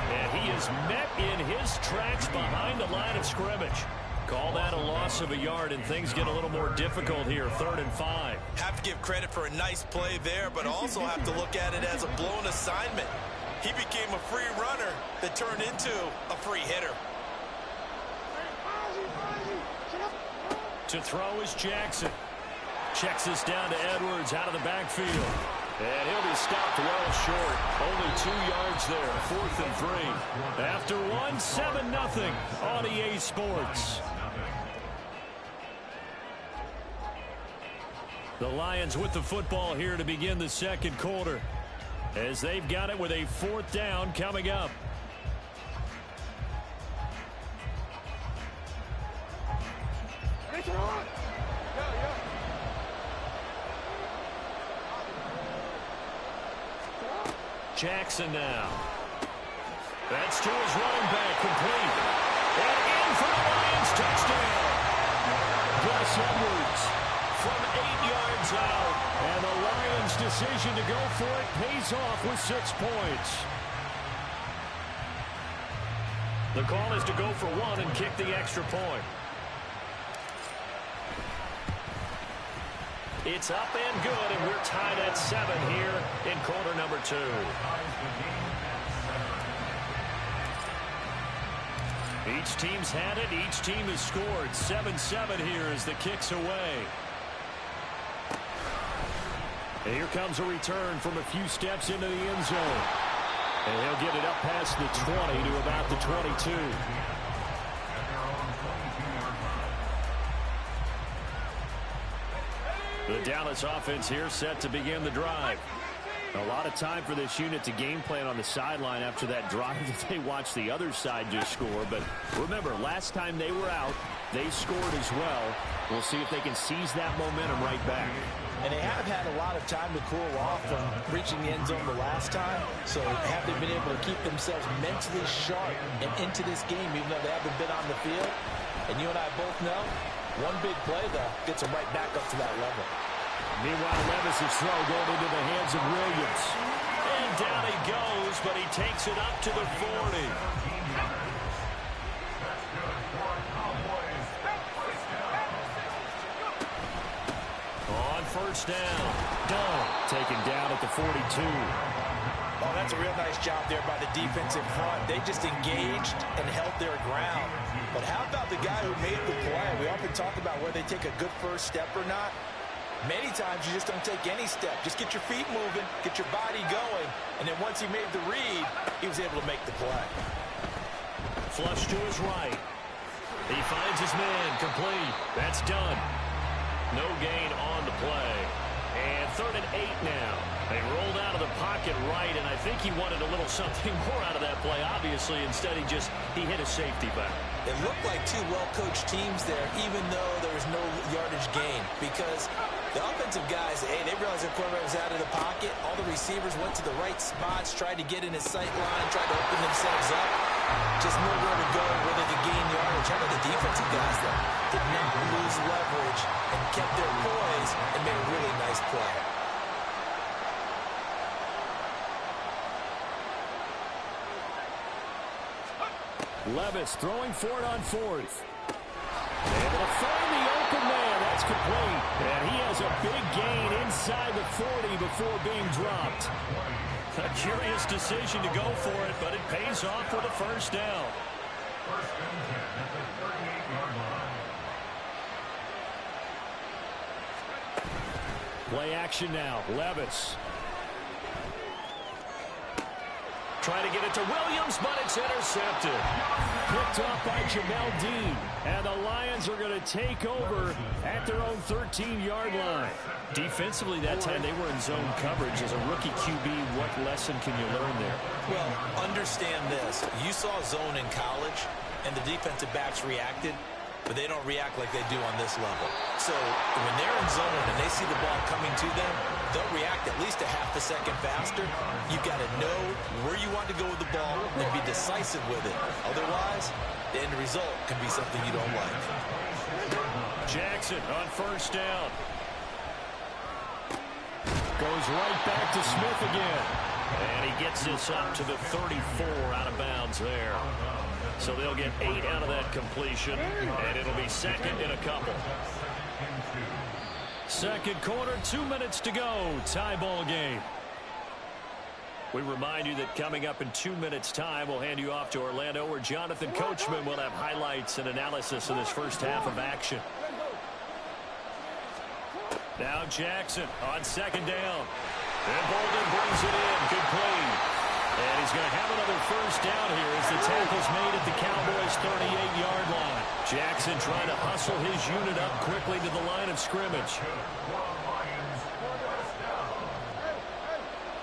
And he is met in his tracks behind the line of scrimmage. Call that a loss of a yard, and things get a little more difficult here. 3rd and 5. Have to give credit for a nice play there, but also have to look at it as a blown assignment. He became a free runner that turned into a free hitter. To throw is Jackson. Checks this down to Edwards out of the backfield. And he'll be stopped well short. Only 2 yards there. 4th and 3. After 1, 7-0 on EA Sports. The Lions with the football here to begin the 2nd quarter, as they've got it with a 4th down coming up. Jackson now. That's to his running back, complete. And in for the Lions decision to go for it pays off with 6 points. The call is to go for one and kick the extra point. It's up and good, and we're tied at 7 here in quarter number 2. Each team's had it. Each team has scored. 7-7 here as the kick's away. And here comes a return from a few steps into the end zone. And he'll get it up past the 20 to about the 22. The Dallas offense here set to begin the drive. A lot of time for this unit to game plan on the sideline after that drive that they watched the other side just score. But remember, last time they were out, they scored as well. We'll see if they can seize that momentum right back. And they have had a lot of time to cool off from reaching the end zone the last time. So have they been able to keep themselves mentally sharp and into this game, even though they haven't been on the field? And you and I both know, one big play, though, gets them right back up to that level. Meanwhile, Levis's throw going into the hands of Williams. And down he goes, but he takes it up to the 40. On first down, Dunn taken down at the 42. Oh, that's a real nice job there by the defense in front. They just engaged and held their ground. But how about the guy who made the play? We often talk about whether they take a good first step or not. Many times you just don't take any step. Just get your feet moving, get your body going, and then once he made the read, he was able to make the play. Flush to his right. He finds his man, complete. That's done. No gain on the play. And 3rd and 8 now. They rolled out of the pocket right, and I think he wanted a little something more out of that play, obviously. Instead, he hit a safety back. It looked like two well-coached teams there, even though there was no yardage gain, because the offensive guys, they realized their quarterback was out of the pocket. All the receivers went to the right spots, tried to get in his sight line, tried to open themselves up. Just nowhere to go where they could gain yardage. How about the defensive guys, though? Did not lose leverage and kept their poise and made a really nice play. Levis throwing for it on 4th. Able to find the open man. That's complete. And he has a big gain inside the 40 before being dropped. A curious decision to go for it, but it pays off with a first down. First and 10 at the 38-yard line. Play action now. Levis. Trying to get it to Williams, but it's intercepted. Picked off by Jamel Dean. And the Lions are going to take over at their own 13-yard line. Defensively that time, they were in zone coverage. As a rookie QB, what lesson can you learn there? Well, understand this. You saw zone in college, and the defensive backs reacted, but they don't react like they do on this level. So when they're in zone and they see the ball coming to them, they'll react at least a half a second faster. You've got to know where you want to go with the ball and be decisive with it. Otherwise, the end result can be something you don't like. Jackson on first down. Goes right back to Smith again. And he gets this up to the 34 out of bounds there. So they'll get 8 out of that completion, and it'll be second in a couple. Second quarter, 2 minutes to go. Tie ball game. We remind you that coming up in 2 minutes' time, we'll hand you off to Orlando, where Jonathan Coachman will have highlights and analysis of this first half of action. Now Jackson on second down. And Bolden brings it in, complete. And he's going to have another first down here as the tackle's made at the Cowboys' 38-yard line. Jackson trying to hustle his unit up quickly to the line of scrimmage.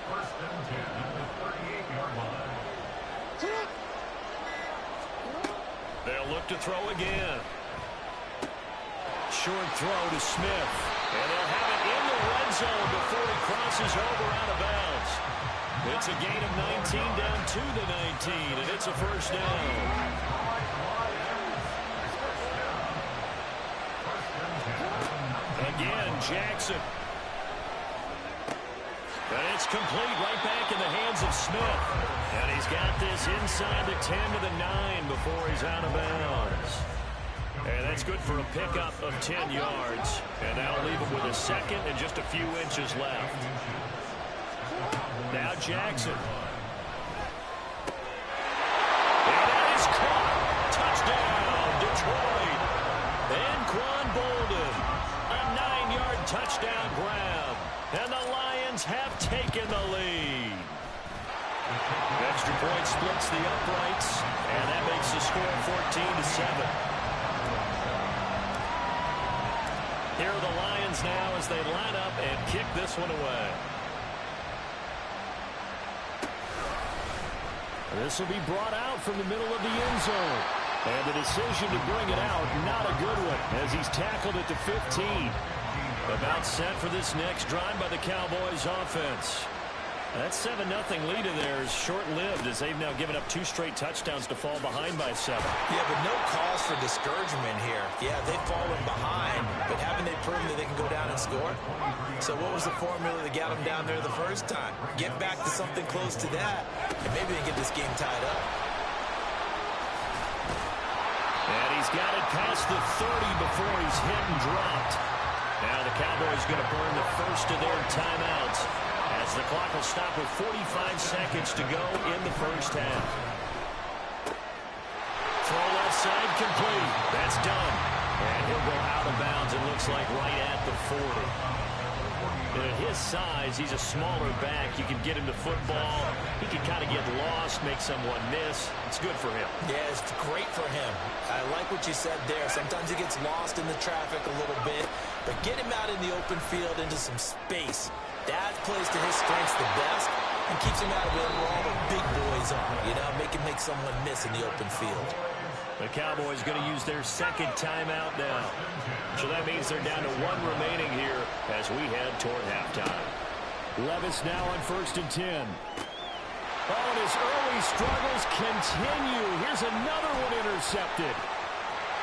First and 10 at the 38-yard line. They'll look to throw again. Short throw to Smith. And they'll have it in the red zone before he crosses over out of bounds. It's a gain of 19 down to the 19, and it's a first down. Again, Jackson. And it's complete right back in the hands of Smith. And he's got this inside the 10 to the 9 before he's out of bounds. And that's good for a pickup of 10 yards. And that'll leave him with a second and just a few inches left. Now Jackson. And that is caught. Touchdown, Detroit. And Quan Bolden. A 9-yard touchdown grab. And the Lions have taken the lead. Extra point splits the uprights. And that makes the score 14-7. Here are the Lions now as they line up and kick this one away. This will be brought out from the middle of the end zone. And the decision to bring it out, not a good one, as he's tackled at the 15. About set for this next drive by the Cowboys offense. That 7-0 lead of theirs short-lived as they've now given up 2 straight touchdowns to fall behind by 7. Yeah, but no cause for discouragement here. Yeah, they've fallen behind, but haven't they proven that they can go down and score? So what was the formula that got them down there the first time? Get back to something close to that, and maybe they get this game tied up. And he's got it past the 30 before he's hit and dropped. Now the Cowboys going to burn the first of their timeouts, as the clock will stop with 45 seconds to go in the first half. Throw left side complete. That's done. And he'll go out of bounds, it looks like, right at the 40. At his size, he's a smaller back. You can get him to football. He can kind of get lost, make someone miss. It's good for him. Yeah, it's great for him. I like what you said there. Sometimes he gets lost in the traffic a little bit, but get him out in the open field into some space. That plays to his strengths the best and keeps him out of it where all the big boys are. You know, make someone miss in the open field. The Cowboys going to use their second timeout now. So that means they're down to 1 remaining here as we head toward halftime. Levis now on 1st and 10. Oh, and his early struggles continue. Here's another one intercepted.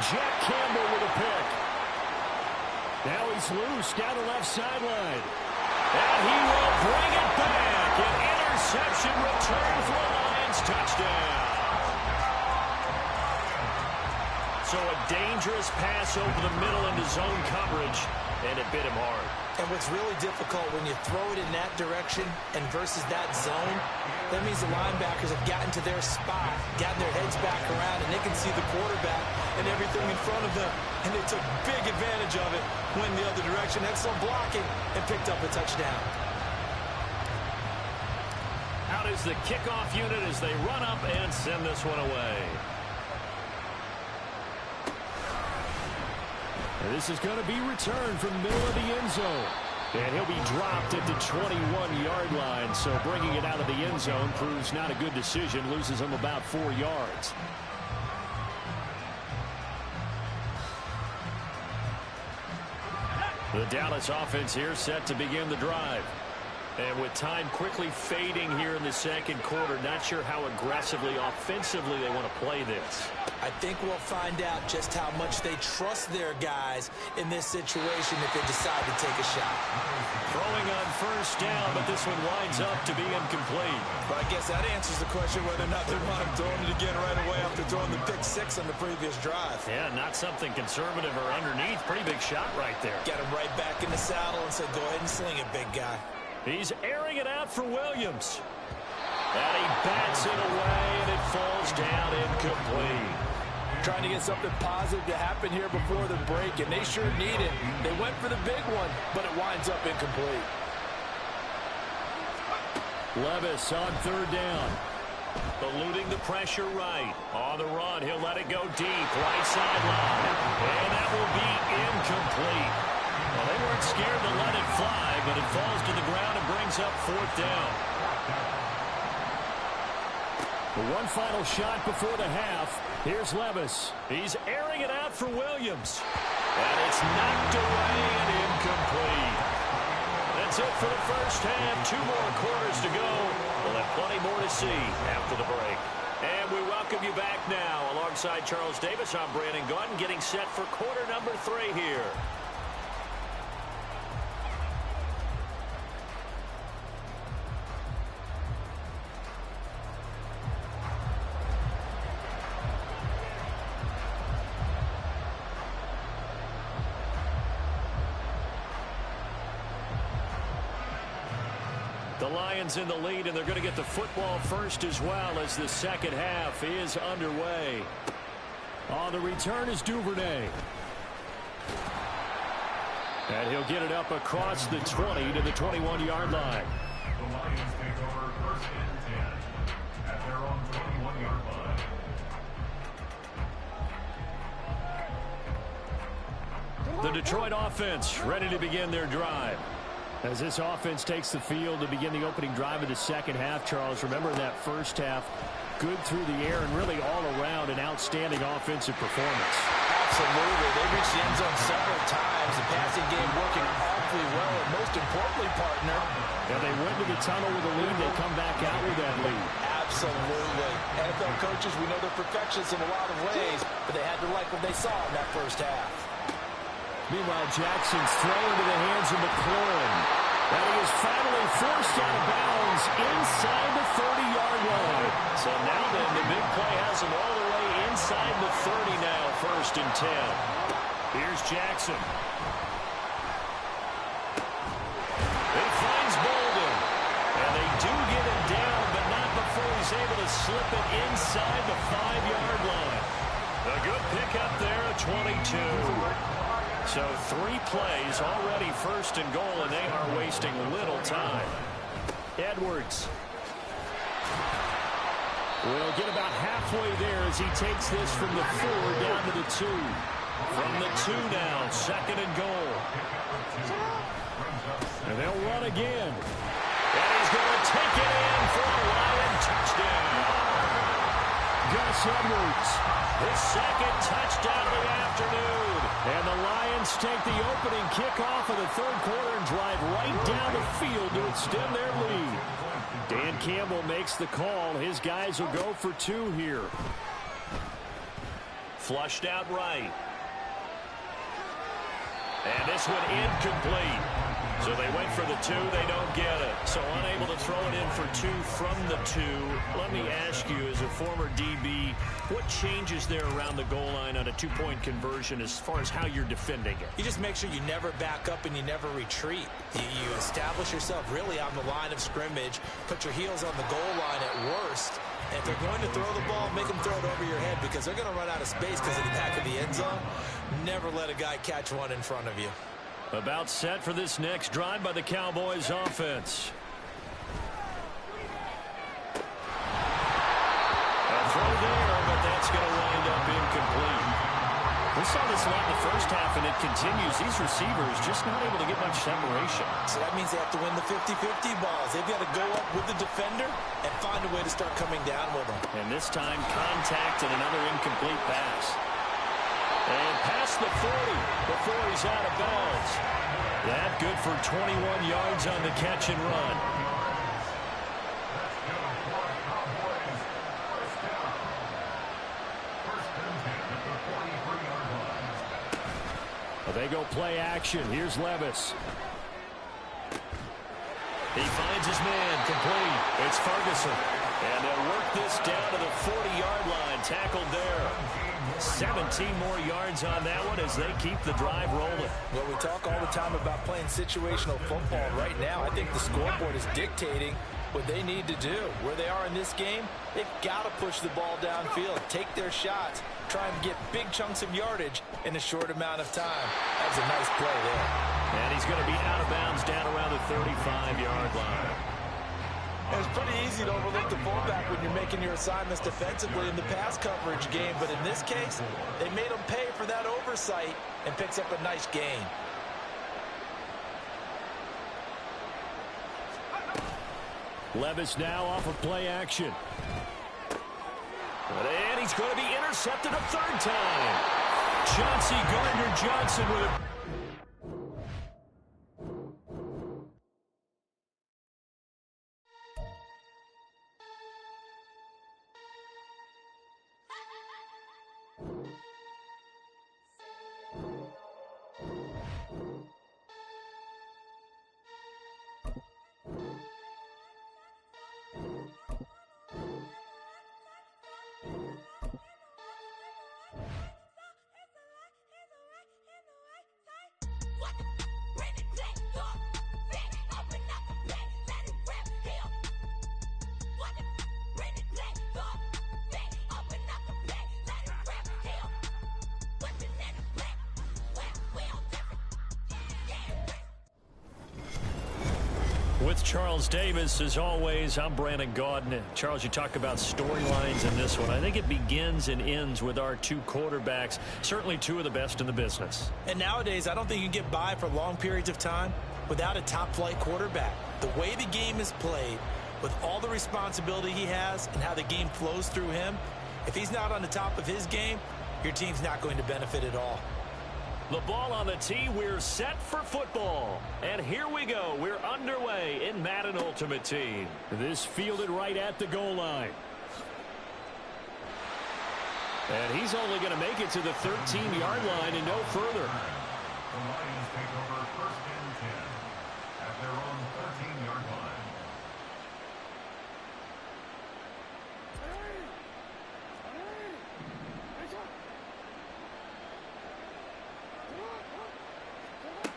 Jack Campbell with a pick. Now he's loose down the left sideline. And he will bring it back. An interception return for the Lions. Touchdown. So a dangerous pass over the middle into zone coverage, and it bit him hard. And what's really difficult when you throw it in that direction and versus that zone, that means the linebackers have gotten to their spot, gotten their heads back around, and they can see the quarterback and everything in front of them. And they took big advantage of it, went the other direction, had some blocking, and picked up a touchdown. Out is the kickoff unit as they run up and send this one away. And this is going to be returned from the middle of the end zone. And he'll be dropped at the 21-yard line. So bringing it out of the end zone proves not a good decision. Loses him about 4 yards. The Dallas offense here set to begin the drive. And with time quickly fading here in the second quarter, not sure how aggressively, offensively they want to play this. I think we'll find out just how much they trust their guys in this situation if they decide to take a shot. Throwing on 1st down, but this one winds up to be incomplete. But I guess that answers the question whether or not they want him throwing it again right away after throwing the pick 6 on the previous drive. Yeah, not something conservative or underneath. Pretty big shot right there. Got him right back in the saddle and said, go ahead and sling it, big guy. He's airing it out for Williams. And he bats it away, and it falls down incomplete. Trying to get something positive to happen here before the break, and they sure need it. They went for the big one, but it winds up incomplete. Levis on 3rd down. Eluding the pressure right. On the run, he'll let it go deep. Right sideline. And that will be incomplete. Well, they weren't scared to let it fly, but it falls to the ground and brings up 4th down. The one final shot before the half. Here's Levis. He's airing it out for Williams. And it's knocked away and incomplete. That's it for the first half. 2 more quarters to go. We'll have plenty more to see after the break. And we welcome you back now. Alongside Charles Davis, I'm Brandon Gaudin, getting set for quarter number 3 here. The Lions in the lead, and they're going to get the football first as well as the second half is underway. On the return is Duvernay. And he'll get it up across the 20 to the 21-yard line. The Lions take over first and 10 at their own 21-yard line. The Detroit offense ready to begin their drive. As this offense takes the field to begin the opening drive of the second half, Charles, remember that first half, good through the air and really all around an outstanding offensive performance. Absolutely. They reached the end zone several times. The passing game working awfully well, and most importantly, partner. Yeah, they went to the tunnel with a lead. They come back out with that lead. Absolutely. NFL coaches, we know they're perfectionists in a lot of ways, but they had to like what they saw in that first half. Meanwhile, Jackson's thrown into the hands of McLaurin. And he is finally forced out of bounds inside the 30-yard line. So now then, the big play has him all the way inside the 30 now, first and 10. Here's Jackson. He finds Bolden. And they do get him down, but not before he's able to slip it inside the 5-yard line. A good pickup there at 22. So 3 plays already first and goal, and they are wasting little time. Edwards will get about halfway there as he takes this from the 4 down to the 2. From the 2 now, second and goal. And they'll run again. And he's going to take it in for a Lion touchdown. Gus Edwards, his second touchdown of the afternoon. And the Lions take the opening kickoff of the third quarter and drive right down the field to extend their lead. Dan Campbell makes the call. His guys will go for 2 here. Flushed out right. And this one incomplete. So they went for the 2. They don't get it. So unable to throw it in for 2 from the 2. Let me ask you, as a former DB, what changes there around the goal line on a 2-point conversion as far as how you're defending it? You just make sure you never back up and you never retreat. You establish yourself really on the line of scrimmage, put your heels on the goal line at worst. And if they're going to throw the ball, make them throw it over your head because they're going to run out of space because of the back of the end zone. Never let a guy catch one in front of you. About set for this next drive by the Cowboys offense. A throw there, but that's going to wind up incomplete. We saw this a lot in the first half, and it continues. These receivers just not able to get much separation. So that means they have to win the 50-50 balls. They've got to go up with the defender and find a way to start coming down with them. And this time, contact and another incomplete pass. And past the 40 before he's out of bounds. That good for 21 yards on the catch and run. Well, they go play action. Here's Levis. He finds his man complete. It's Ferguson. And they'll work this down to the 40-yard line. Tackled there. 17 more yards on that one as they keep the drive rolling. Well, we talk all the time about playing situational football. Right now, I think the scoreboard is dictating what they need to do. Where they are in this game, they've got to push the ball downfield, take their shots, try and get big chunks of yardage in a short amount of time. That's a nice play there. And he's going to be out of bounds down around the 35-yard line. It's pretty easy to overlook the fullback when you're making your assignments defensively in the pass coverage game, but in this case, they made him pay for that oversight and picks up a nice gain. Levis now off of play action. And he's going to be intercepted a third time. Chauncey Gardner-Johnson with it. With Charles Davis, as always, I'm Brandon Gaudin. Charles, you talk about storylines in this one. I think it begins and ends with our two quarterbacks, certainly two of the best in the business. And nowadays, I don't think you can get by for long periods of time without a top-flight quarterback. The way the game is played, with all the responsibility he has and how the game flows through him, if he's not on the top of his game, your team's not going to benefit at all. The ball on the tee, we're set for football. And here we go. We're underway in Madden Ultimate Team. This fielded right at the goal line. And he's only going to make it to the 13-yard line and no further. The Lions take over first and 10 at their own 13-yard line.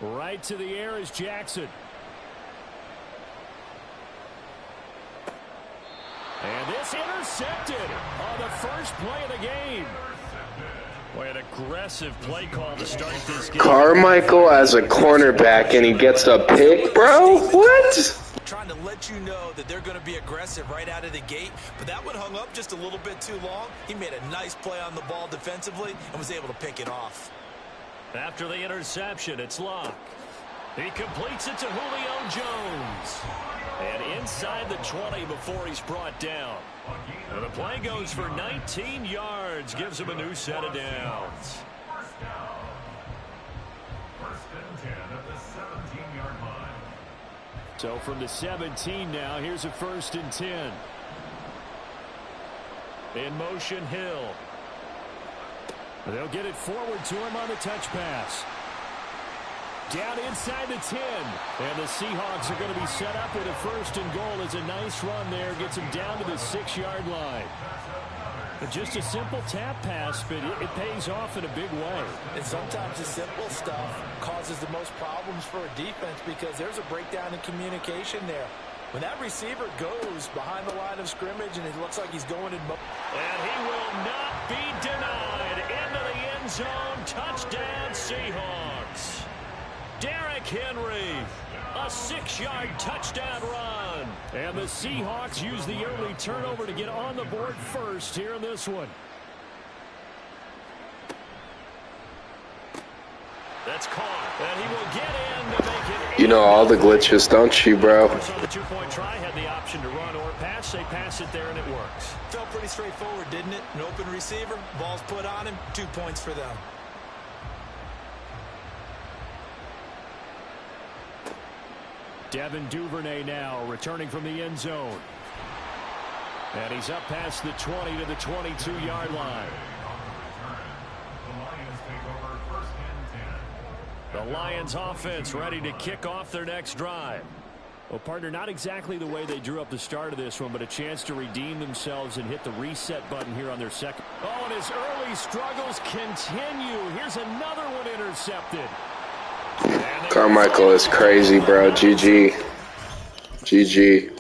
Right to the air is Jackson. And this intercepted on the first play of the game. Boy, an aggressive play call to start this game. Carmichael as a cornerback and he gets a pick, bro? What? Trying to let you know that they're going to be aggressive right out of the gate, but that one hung up just a little bit too long. He made a nice play on the ball defensively and was able to pick it off. After the interception, it's Locke. He completes it to Julio Jones. And inside the 20 before he's brought down. And the play goes for 19 yards, gives him a new set of downs. First down. First and 10 at the 17-yard line. So from the 17 now, here's a first and 10. In motion, Hill. They'll get it forward to him on the touch pass. Down inside the 10. And the Seahawks are going to be set up with a first and goal. It's a nice run there. Gets him down to the 6-yard line. But just a simple tap pass, but it pays off in a big way. And sometimes the simple stuff causes the most problems for a defense because there's a breakdown in communication there. When that receiver goes behind the line of scrimmage and it looks like he's going in motion. And he will not be denied. Into the end zone. Touchdown, Seahawks. Derrick Henry, a 6-yard touchdown run. And the Seahawks use the early turnover to get on the board first here in this one. That's caught. And he will get in to make it. You know all the glitches, don't you, bro? So the two-point try had the option to run or pass. They pass it there, and it works. Felt pretty straightforward, didn't it? An open receiver, ball's put on him, 2 points for them. Devin Duvernay now returning from the end zone. And he's up past the 20 to the 22-yard line. The Lions offense ready to kick off their next drive. Well, partner, not exactly the way they drew up the start of this one, but a chance to redeem themselves and hit the reset button here on their second. Oh, and his early struggles continue. Here's another one intercepted. Carmichael is crazy, bro. GG. GG.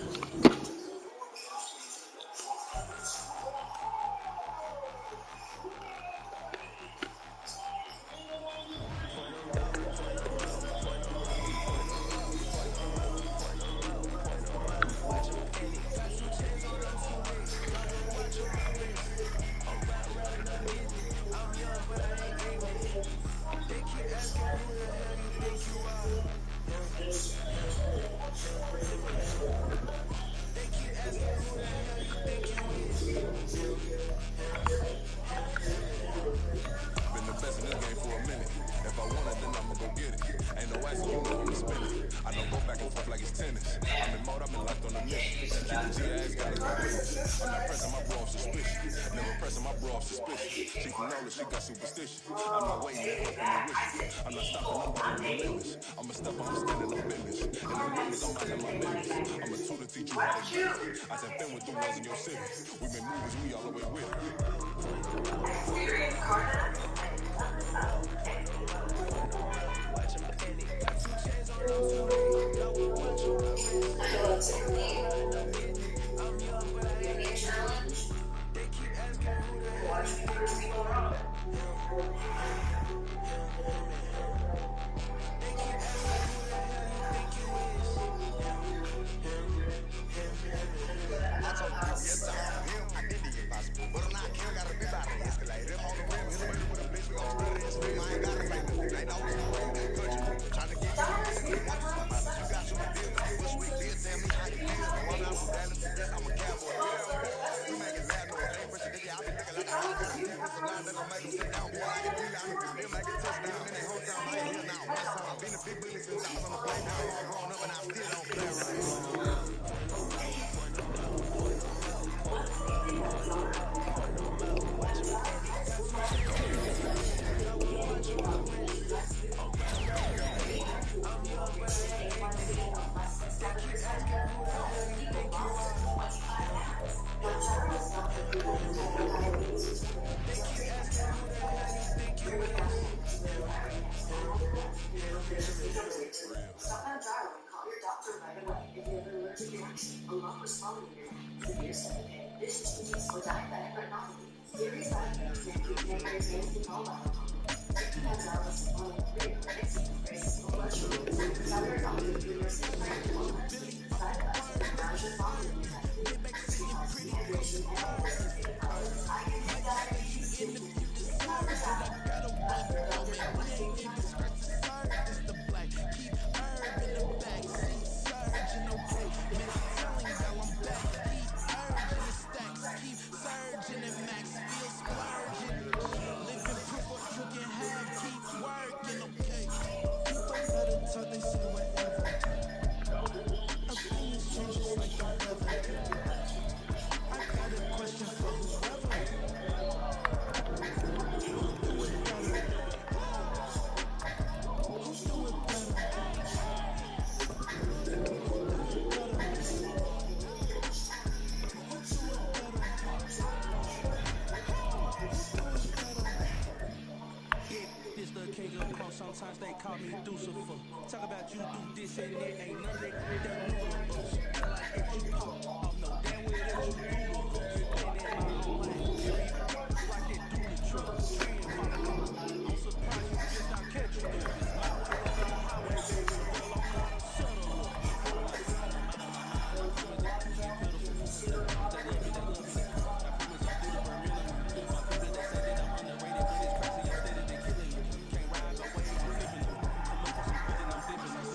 Big bullets and thoughts on the plate. Now I'm all grown up and I still don't play right. Got some chains on my wrist. I wanna watch my wrist. I'm young, but I ain't 18. They keep asking who the hell you think you are. They keep asking who the hell you think you is. Stop that dial and call your doctor right away if you have an allergic reaction, a lump or swelling in your hand, severe stomach pain, vision changes, or diabetic retinopathy. Serious side effects may include pancreas and gallbladder problem. Taking that dial is one of the three critics and raises blood sugar. Tell your doctor if you're nursing a friend or side effects that around your family in your head. Dehydration and oversensitive colors. I can see diabetes In the you deserve it. I got a rough go, man. We ain't even scratched the surface. The black keep herb in the back seat, surging. Okay, man, I'm telling y'all I'm back. Keep urging the stacks, keep surging and max feel splurging. Living proof of you can have, keep working. Okay, people love to talk, they say whatever. Opinions change just like the weather. I got a question for whoever. Who do it better? Who do it better? Who do it better? Who do it better? Who do it better? Yeah, this the king of punk. Sometimes they call me Lucifer. Talk about you do this and it ain't none that new to us. Feel like that you pop off, no damn way that you do the verse. Been in my own lane, tree like that dually truck. Tree and follow car. I'm surprised you just not catching up. It's my way or the highway, baby. Girl, I'm gonna settle up. I got a mind on my mind. I promise that you be pitiful. They love me, they love me. I promise I'm through the burning of me. My people they say that I'm underrated, but it's crazy. I'm steady they killing you. Can't ride my way, I'm flipping them. Come up with some quick and I'm dipping them.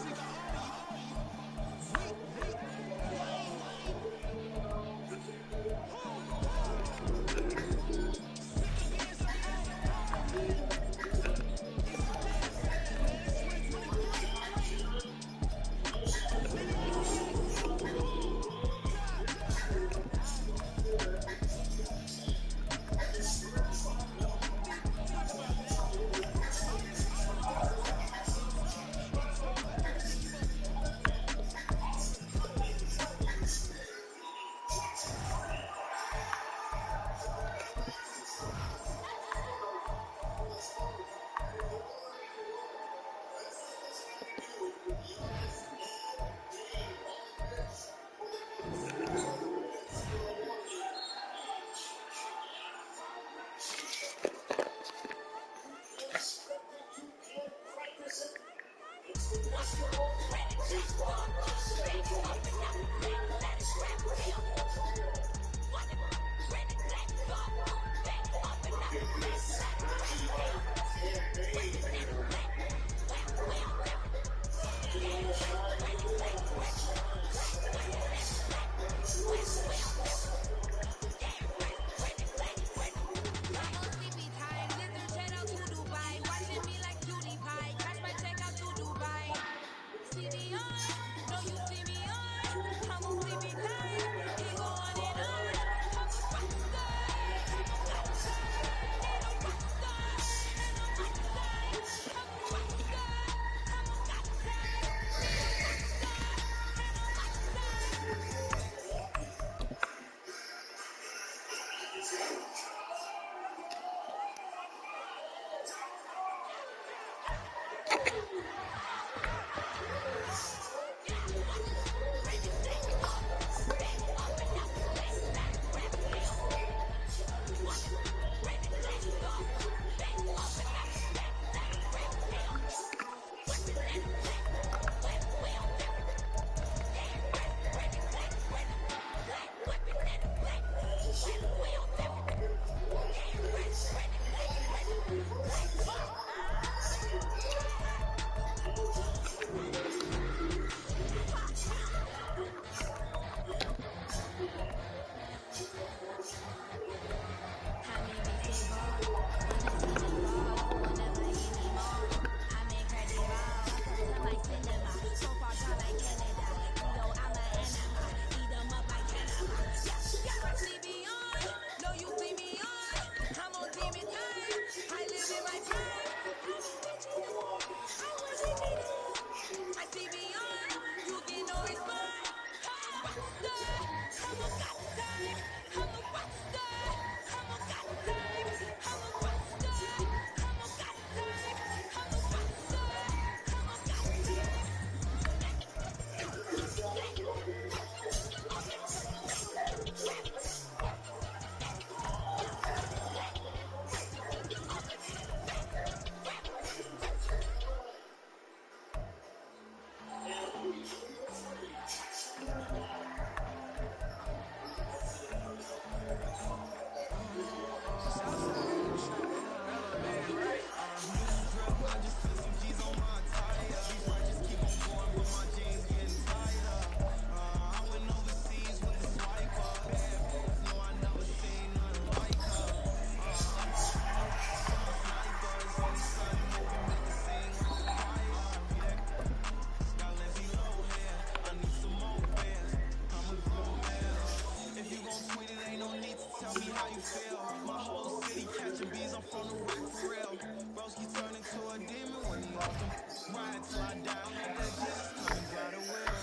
lost them. Ride till I die. Let that Jesus come and drive the wheel.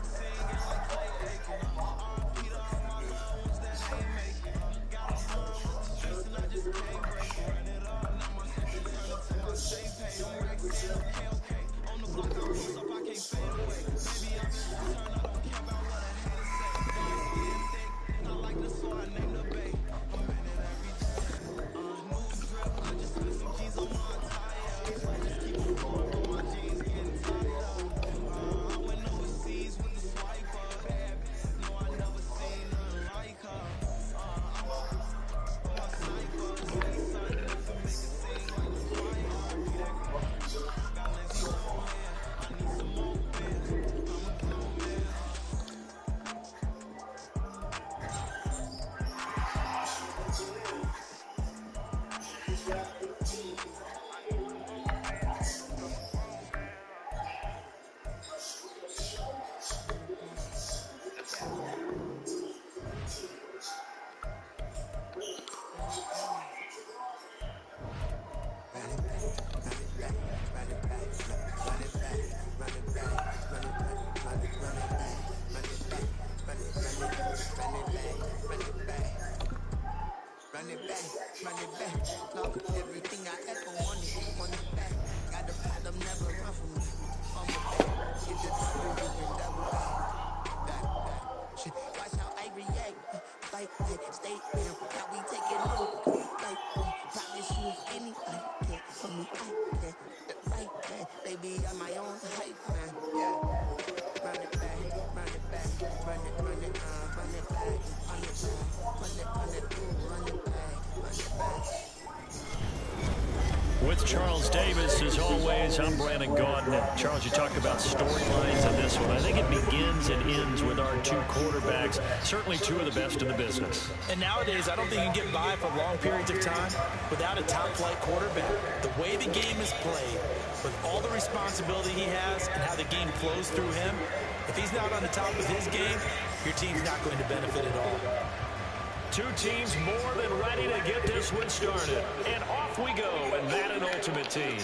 Singing like Clay Aiken. RP to all my loved ones that ain't make it. Got a bond with the streets and I just can't break it. Run it up, now my second turn into my safe haven. Racks in, okay. On the block I post up, I can't fade away. Baby, I've been so turned, I don't care about what a hater say. Bands getting thick, I like the so I named the bay. I'm in it every day. New drip, I just spent some G's on my tires. I just keep on going, but my jeans getting tighter. I went overseas with the swiper. Bad, no, I never seen nothing like her. I'm a my sniper. Say something if it make it seem like the choir. Be that got lazy long hair. I need some more bands. I'm a grown man. Run it back. Love everything I ever want it back. Got a problem, never run from me. On my back, get the double, you can double back. Shit, watch how I react. Like that, stay down. Now we take it low. Like that, promise you if anybody can for me, I can. Like that, baby, I'm my own hype man. Yeah. Run it back, run it back, run it back, run it back, run it, ooh, run it back, run it back. With Charles Davis, as always, I'm Brandon Gaudin. And Charles, you talk about storylines in this one. I think it begins and ends with our two quarterbacks, certainly two of the best in the business. And nowadays, I don't think you can get by for long periods of time without a top-flight quarterback. The way the game is played, with all the responsibility he has and how the game flows through him, if he's not on the top of his game, your team's not going to benefit at all. Two teams more than ready to get this one started. And off we go in Madden Ultimate Team.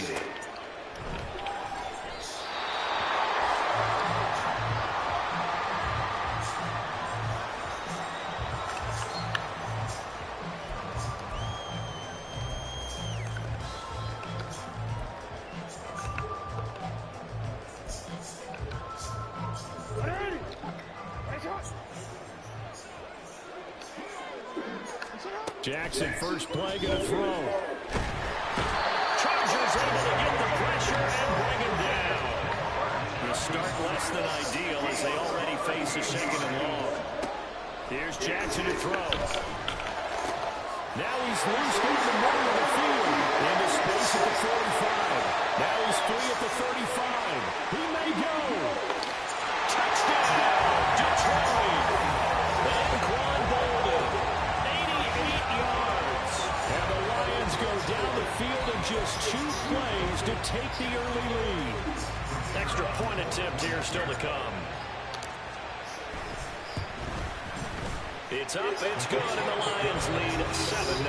Jackson, first play, going to throw. Chargers able to get the pressure and bring him down. The start less than ideal as they already face a second and long. Here's Jackson to throw. Now he's loose in the middle of the field. Into space at the 45. Now he's free at the 35. He may go. Touchdown, Detroit. Anquan Bolden. 88 yards. And the Lions go down the field in just 2 plays to take the early lead. Extra point attempt here still to come. It's up, it's good, and the Lions lead 7-0.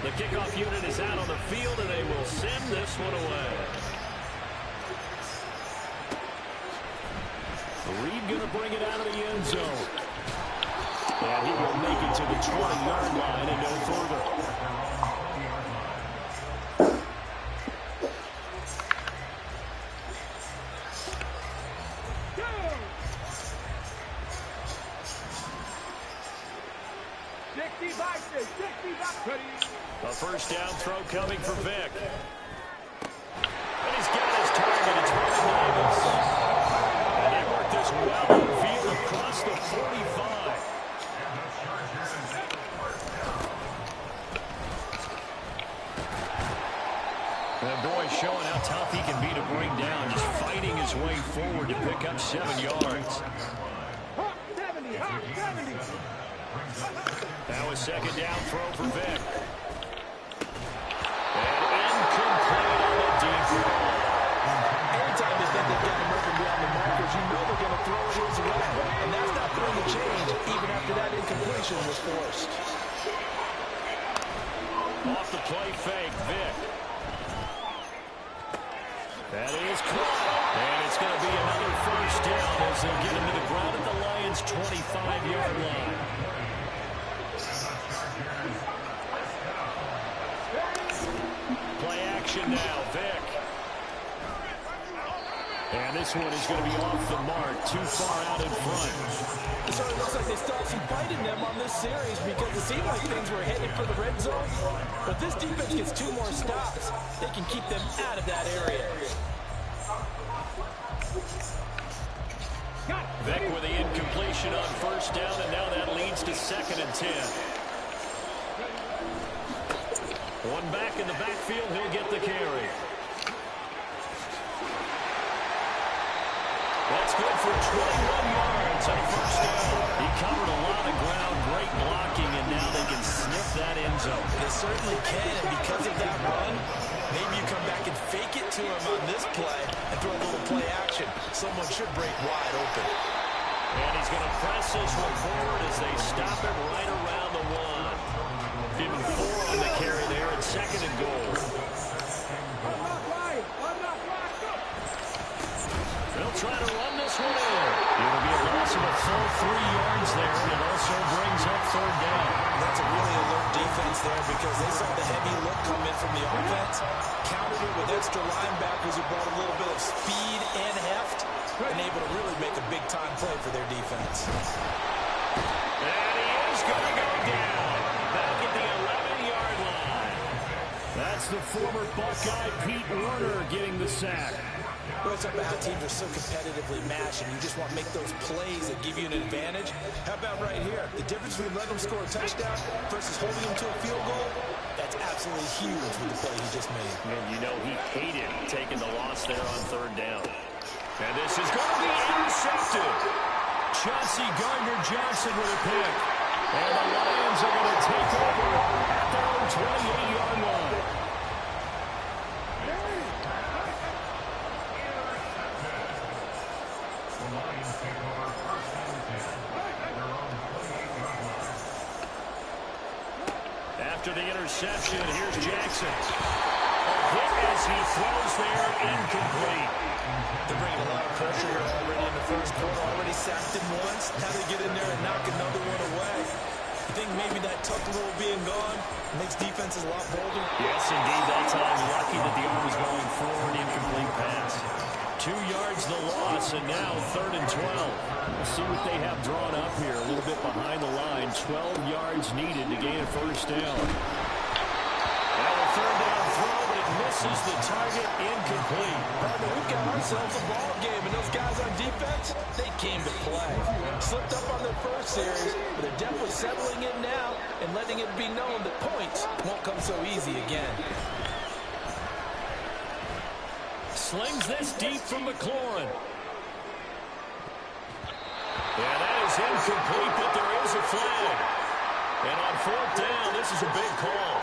The kickoff unit is out on the field, and they will send this one away. Reed going to bring it out of the end zone. And he will make it to the 20-yard line and no further. A first down throw coming for Vic. And he's got his target. It's Martin Davis. And they work this well on field across the 45. And boy, showing how tough he can be to bring down, just fighting his way forward to pick up 7 yards. Now a second down throw for Vic. And incomplete on the deep ball. Anytime they think they've got him open beyond the markers, you know they're going to throw it his way. And that's not going to change even after that incompletion was forced. Off the play fake, Vick. That is caught. And it's going to be another first down as they get him to the ground at the Lions' 25-yard line. Play action now, Vick. And this one is going to be off the mark, too far out in front. It sort of looks like they still have some fight in them on this series because it seemed like things were headed for the red zone. But this defense gets 2 more stops. They can keep them out of that area. Vick with the incompletion on first down, and now that leads to 2nd and 10. One back in the backfield, he'll get the carry. That's good for 21 yards on first down. He covered a lot of ground, great blocking, and now they can sniff that end zone. They certainly can, and because of that run, maybe you come back and fake it to him on this play and throw a little play action. Someone should break wide open. And he's going to press this one forward as they stop it right around the 1. Give him 4 on the carry there at 2nd and goal. They'll try to run this one in. It'll be a loss of a full 3 yards there, and it also brings up 3rd down. That's a really alert defense there because they saw the heavy look come in from the offense, countered it with extra linebackers who brought a little bit of speed and heft, and able to really make a big-time play for their defense. And he is going to go down back at the 11-yard line. That's the former Buckeye Pete Werner getting the sack. Well, it's about how teams are so competitively matched, and you just want to make those plays that give you an advantage. How about right here? The difference between letting them score a touchdown versus holding them to a field goal, that's absolutely huge with the play he just made. And you know he hated taking the loss there on 3rd down. And this is going to be intercepted. Chauncey Gardner-Johnson with a pick. And the Lions are going to take over at their own 28-yard line. After the interception, here's Jackson. A hit as he throws there, incomplete. They're bringing a lot of pressure here already in the first quarter. Already sacked him once. Now they get in there and knock another one away. You think maybe that tuck rule being gone makes defenses a lot bolder? Yes, indeed. That time, lucky that the arm was going forward, incomplete pass. 2 yards the loss, and now 3rd and 12. We'll see what they have drawn up here. A little bit behind the line. 12 yards needed to gain a first down. Now a 3rd down throw, but it misses the target, incomplete. Partner, we've got ourselves a ball game, and those guys on defense, they came to play. Slipped up on their first series, but they're definitely settling in now and letting it be known that points won't come so easy again. Slings this deep from McLaurin. Yeah, that is incomplete, but there is a flag. And on 4th down, this is a big call.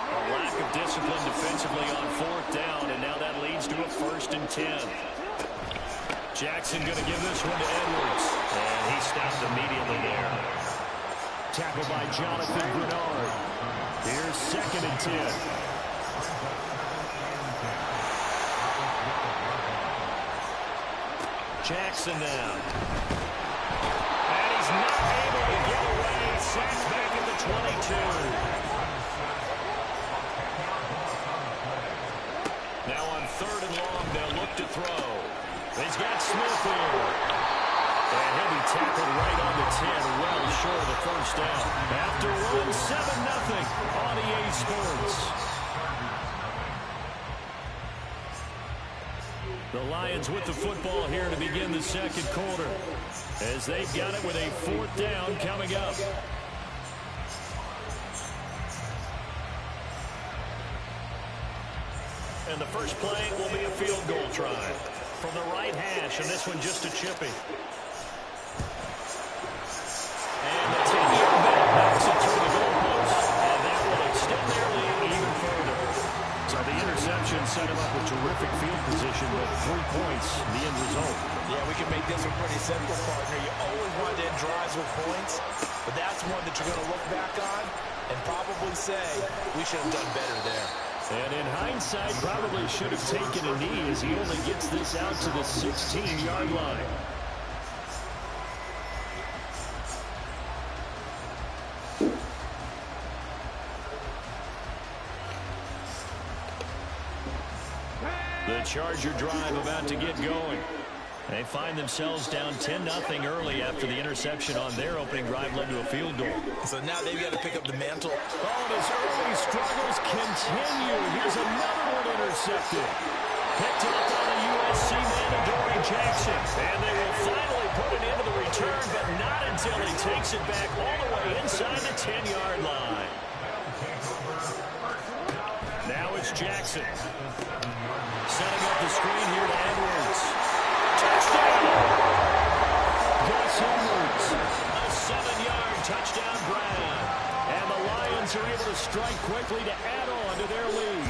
A lack of discipline defensively on 4th down, and now that leads to a 1st and 10. Jackson going to give this one to Edwards. And he stopped immediately there. Tackled by Jonathan Bernard. Here's 2nd and 10. Jackson now. And he's not able to get away. Sacked back at the 22. Now on 3rd and long, they'll look to throw. He's got Smith here. And he'll be tackled right on the 10, well short of the first down. After one, 7-0 on EA Sports. The Lions with the football here to begin the 2nd quarter, as they've got it with a 4th down coming up. And the first play will be a field goal try from the right hash, and this one just a chippy. And the 10-yard back knocks it through the goalpost, and that will extend their lead even further. So the interception set him up with terrific field position, but 3 points, the end result. Yeah, we can make this one pretty simple, partner. You always want to end drives with points, but that's one that you're going to look back on and probably say we should have done better there. And in hindsight, probably should have taken a knee as he only gets this out to the 16-yard line. The Charger drive about to get going. They find themselves down 10-0 early after the interception on their opening drive led to a field goal. So now they've got to pick up the mantle. Oh, and his early struggles continue. Here's another one intercepted. Picked up on the USC man, Adoree Jackson. And they will finally put an end to the return, but not until he takes it back all the way inside the 10-yard line. Now it's Jackson. Setting up the screen here to Edwards. Touchdown! Gus Edwards. A 7-yard touchdown grab. And the Lions are able to strike quickly to add on to their lead.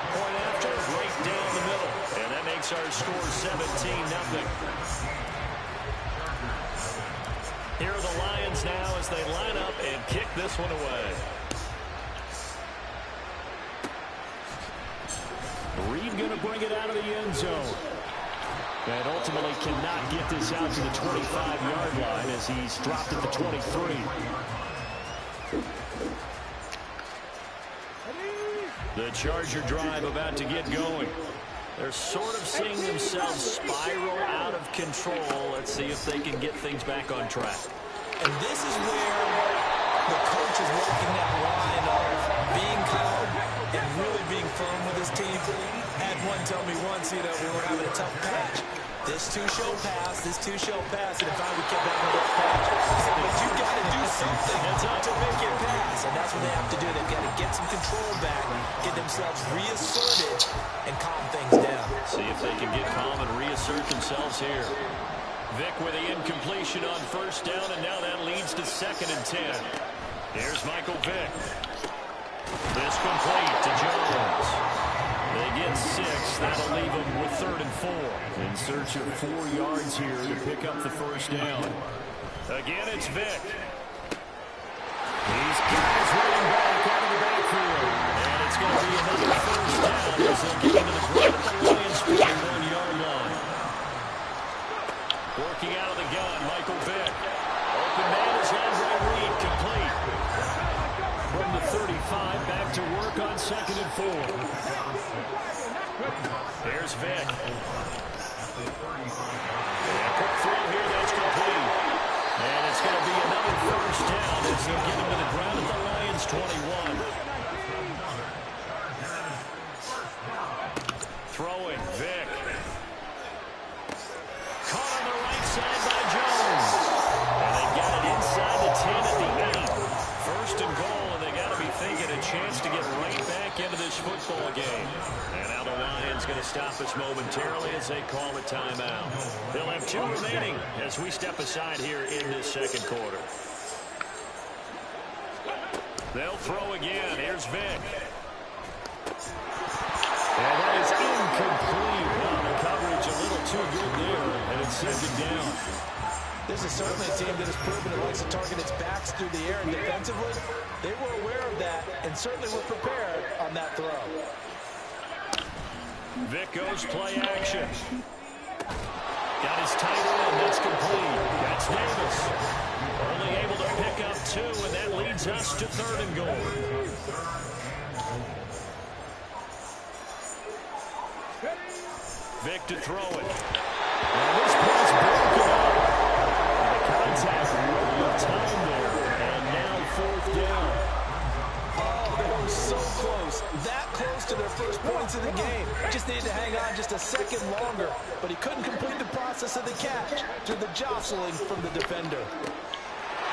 Point after, right down the middle. And that makes our score 17-0. Here are the Lions now as they line up and kick this one away. Reed going to bring it out of the end zone. And ultimately cannot get this out to the 25-yard line as he's dropped at the 23. The Charger drive about to get going. They're sort of seeing themselves spiral out of control. Let's see if they can get things back on track. And this is where the coach is walking that line of being calm and really being firm with his team. Had one tell me once, we were having a tough patch. This two shall pass, and if I would keep having a rough patch. He said, but you got to do something to make it pass. And that's what they have to do. They've got to get some control back, get themselves reasserted, and calm things down. See if they can get calm and reassert themselves here. Vick with the incompletion on first down, and now that leads to 2nd and 10. Here's Michael Vick. This complete to Jones. They get 6. That'll leave them with 3rd and 4. In search of 4 yards here to pick up the first down. Again, it's Vick. He's got his running back out of the backfield. And it's going to be another first down as they get into the ground at the Lions' 41-yard line. Working out of the gun, Michael Vick. Open man is Andre Reed, complete. From the 35, back to work on 2nd and 4. There's Vick. Quick throw here, that's complete. And it's going to be another first down as they get him to the ground at the Lions' 21. Throwing, Vick. Caught on the right side by Jones. And they got it inside the 10 at the 8. 1st and goal, and they got to be thinking a chance to get right back into this football game. And now the Lions going to stop us momentarily as they call a timeout. They'll have 2 remaining as we step aside here in this 2nd quarter. They'll throw again. Here's Vick. And that is incomplete. Well, the coverage a little too good there, and it's 2nd down. This is certainly a team that has proven it likes to target its backs through the air, and defensively, they were aware of that and certainly were prepared on that throw. Vick goes play action. Got his tight end. That's complete. That's Davis. Only able to pick up 2, and that leads us to 3rd and goal. Vick to throw it. And this pass broken up. The contact right of time there. And now 4th down. Oh, they were so close. That close to their first points of the game. Just needed to hang on just a second longer. But he couldn't complete the process of the catch through the jostling from the defender.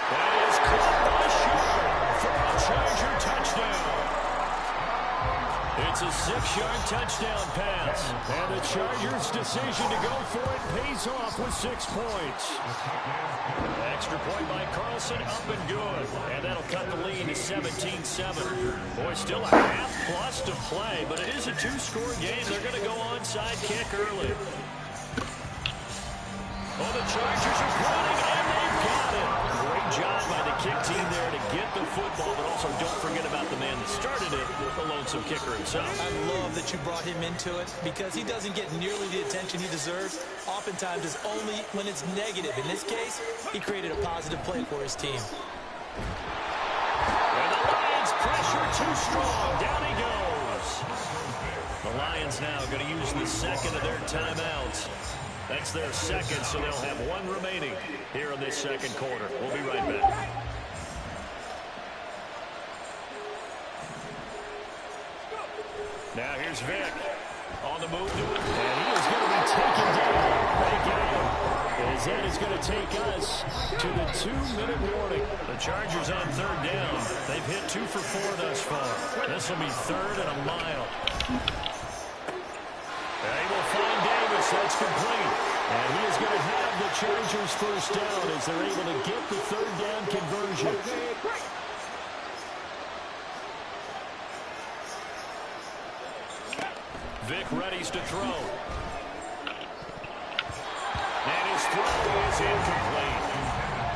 That is caught by Shaw for a Charger touchdown. It's a 6-yard touchdown pass. And the Chargers' decision to go for it pays off with 6 points. Extra point by Carlson, up and good. And that'll cut the lead to 17-7. Boy, still a half-plus to play, but it is a 2-score game. They're going to go onside kick early. Oh, the Chargers are running, and they've got it. Great job by the kick team Also, don't forget about the man that started it, the lonesome kicker himself. I love that you brought him into it because he doesn't get nearly the attention he deserves. Oftentimes, it's only when it's negative. In this case, he created a positive play for his team. And the Lions pressure too strong. Down he goes. The Lions now going to use the second of their timeouts. That's their second, so they'll have one remaining here in this second quarter. We'll be right back. Now here's Vic on the move to it, and he is going to be taken down. They get him. As that is going to take us to the 2-minute warning. The Chargers on third down. They've hit 2 for 4 thus far. This will be third and a mile. They will find Davis. That's complete. And he is going to have the Chargers first down as they're able to get the third down conversion. Vic readies to throw. And his throw is incomplete.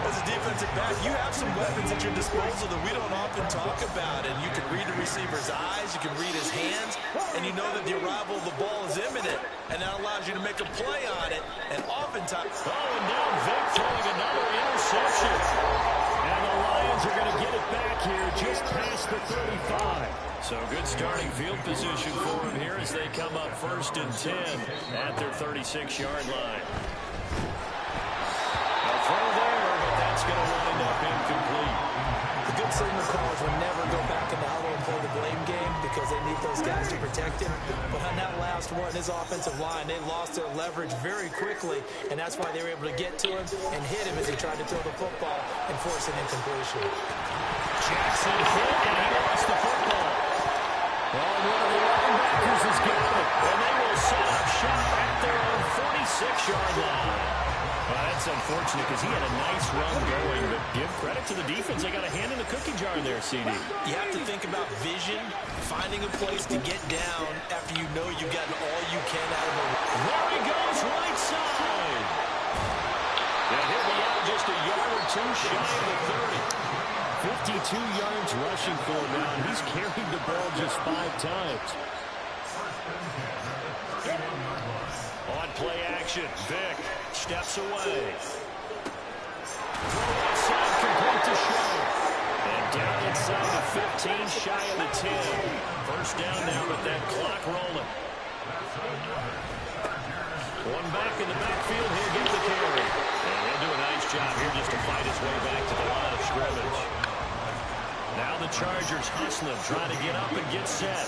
As a defensive back, you have some weapons at your disposal that we don't often talk about. And you can read the receiver's eyes, you can read his hands, and you know that the arrival of the ball is imminent. And that allows you to make a play on it. And oftentimes... Oh, and now Vic throwing another interception. And the Lions are going to get it back here just past the 35. So good starting field position for him here as they come up 1st and 10 at their 36-yard line. A throw there, but that's going to wind up incomplete. The good signal calls will never go back in the huddle and play the blame game because they need those guys to protect him. But on that last one, his offensive line, they lost their leverage very quickly, and that's why they were able to get to him and hit him as he tried to throw the football and force an incompletion. Jackson hit, and he lost the football. Well, one of the linebackers has got it, and they will set up shop at their own 46-yard line. Well, that's unfortunate because he had a nice run going, but give credit to the defense. They got a hand in the cookie jar there, CD. You have to think about vision, finding a place to get down after you know you've gotten all you can out of it. There he goes, right side. And he'll be out just a yard or two shy of the 30. 52 yards rushing for him now. He's carried the ball just 5 times. On play action, Vic steps away. Throw outside, complete to Shaw. And down inside the 15, shy of the 10. First down now with that clock rolling. One back in the backfield, he'll get the carry. And he'll do a nice job here just to fight his way back to the line of scrimmage. Now the Chargers hustling, trying to get up and get set.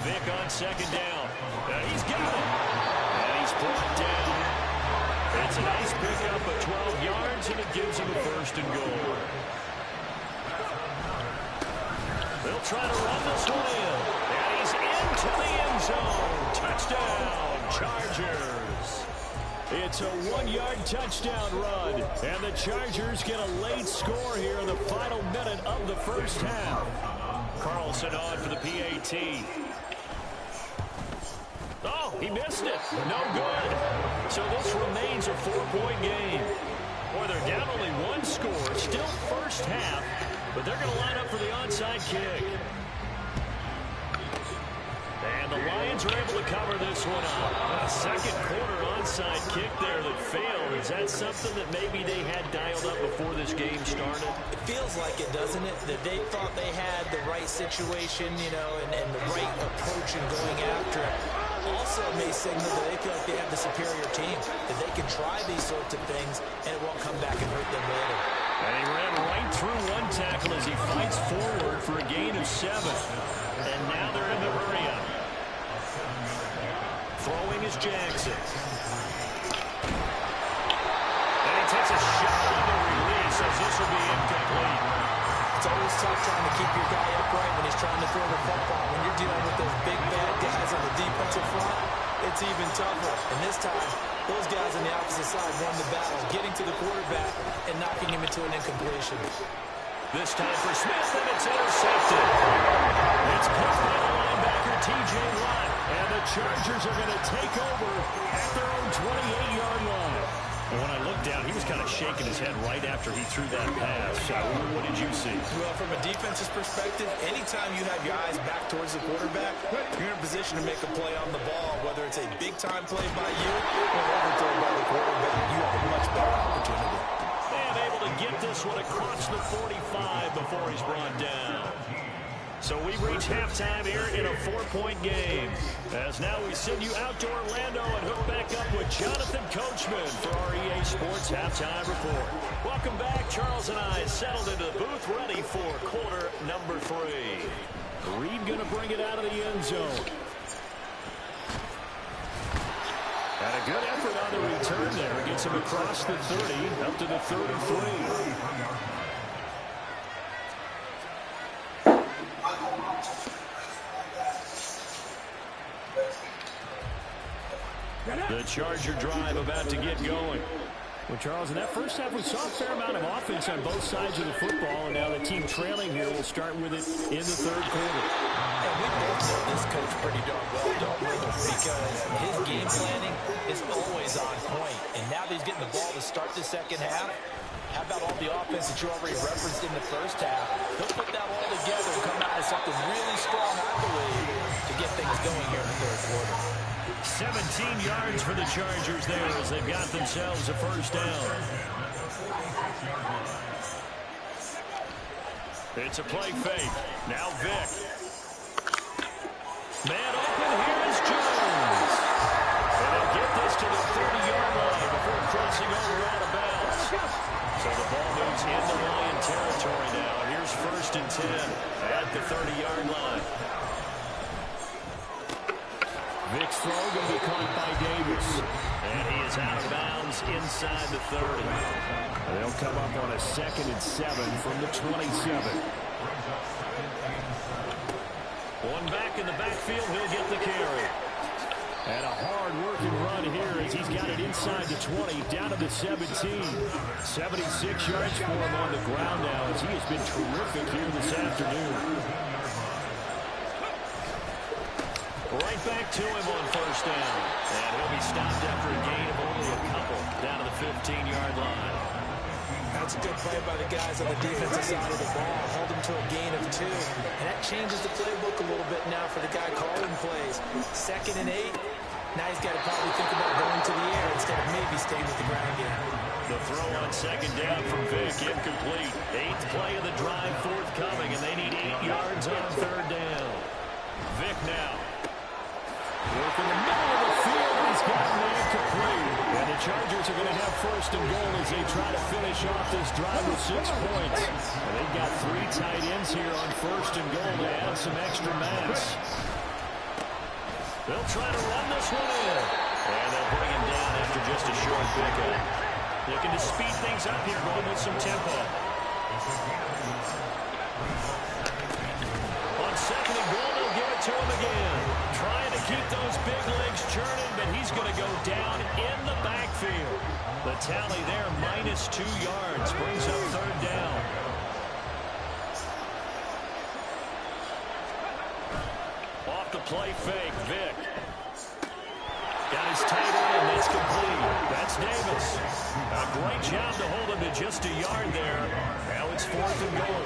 Vic on second down. And he's got it. And he's brought down. It's a nice pickup of 12 yards, and it gives him a first and goal. They'll try to run this one in. And he's into the end zone. Touchdown, Chargers. It's a 1-yard touchdown run, and the Chargers get a late score here in the final minute of the first half. Carlson on for the PAT. Oh, he missed it. No good. So this remains a 4-point game. Boy, they're down only 1 score. Still first half, but they're going to line up for the onside kick. And the Lions are able to cover this one up. A second quarter onside kick there that failed. Is that something that maybe they had dialed up before this game started? It feels like it, doesn't it? That they thought they had the right situation, you know, and the right approach in going after it. Also may signal that they feel like they have the superior team, that they can try these sorts of things, and it won't come back and hurt them later. And he ran right through one tackle as he fights forward for a gain of 7. And now they're in the hurry-up. Throwing is Jackson. And he takes a shot on the release as this will be incomplete. It's always tough trying to keep your guy upright when he's trying to throw the football. When you're dealing with those big, bad guys on the defensive front, it's even tougher. And this time, those guys on the opposite side won the battle, getting to the quarterback and knocking him into an incompletion. This time for Smith, and it's intercepted. It's caught by the linebacker, T.J. Watt. And the Chargers are going to take over at their own 28-yard line. And when I looked down, he was kind of shaking his head right after he threw that pass. What did you see? Well, from a defense's perspective, anytime you have your eyes back towards the quarterback, you're in a position to make a play on the ball, whether it's a big-time play by you or overthrow by the quarterback. You have a much better opportunity. And able to get this one across the 45 before he's brought down. So we reach halftime here in a 4-point game. As now we send you out to Orlando and hook back up with Jonathan Coachman for our EA Sports Halftime Report. Welcome back. Charles and I settled into the booth ready for quarter number 3. Reed going to bring it out of the end zone. And a good effort on the return there. Gets him across the 30 up to the 33. The Charger drive about to get going. Well, Charles, in that first half, we saw a fair amount of offense on both sides of the football, and now the team trailing here will start with it in the third quarter. And we both know this coach pretty darn well, don't we? Because his game planning is always on point. And now that he's getting the ball to start the second half, how about all the offense that you already referenced in the first half? He'll put that all together and come out with something really strong, I believe, to get things going here in the third quarter. 17 yards for the Chargers there as they've got themselves a first down. It's a play fake. Now Vick. Man open, here is Jones. And they'll get this to the 30-yard line before crossing over out of bounds. So the ball moves into Lion territory now. Here's 1st and 10 at the 30-yard line. Vick's throw going to be caught by Davis. And he is out of bounds inside the 30. They'll come up on a 2nd and 7 from the 27. One back in the backfield, he'll get the carry. And a hard-working run here as he's got it inside the 20, down to the 17. 76 yards for him on the ground now as he has been terrific here this afternoon. Right back to him on first down. And he'll be stopped after a gain of only a couple down to the 15-yard line. That's a good play by the guys on the defensive side of the ball. Held him to a gain of 2. And that changes the playbook a little bit now for the guy calling plays. 2nd and 8. Now he's got to probably think about going to the air instead of maybe staying with the ground game. The throw on 2nd down from Vick, incomplete. 8th play of the drive forthcoming, and they need 8 yards on 3rd down. Vick now. Work in the middle of the field, he's got an incomplete. And the Chargers are going to have 1st and goal as they try to finish off this drive with 6 points. And they've got 3 tight ends here on 1st and goal to add some extra mass. They'll try to run this one in. And they'll bring him down after just a short pickup. Looking to speed things up here, going with some tempo. On 2nd and goal, they'll give it to him again. Trying to keep those big legs churning, but he's going to go down in the backfield. The tally there, -2 yards, brings up 3rd down. Off the play fake, Vick. Got his tight end, that's complete. That's Davis. A great job to hold him to just a yard there. Now it's 4th and goal.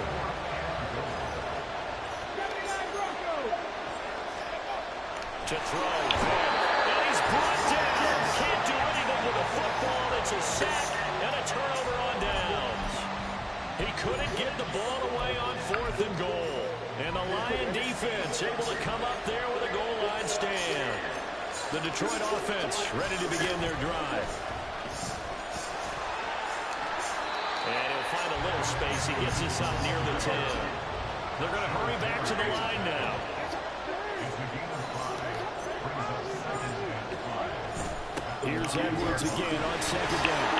To throw, and he's brought down. Can't do anything with a football. It's a sack and a turnover on downs. He couldn't get the ball away on 4th and goal. And the Lion defense able to come up there with a goal line stand. The Detroit offense ready to begin their drive. And he'll find a little space. He gets us up near the 10. They're going to hurry back to the line now. Here's Edwards again on 2nd down.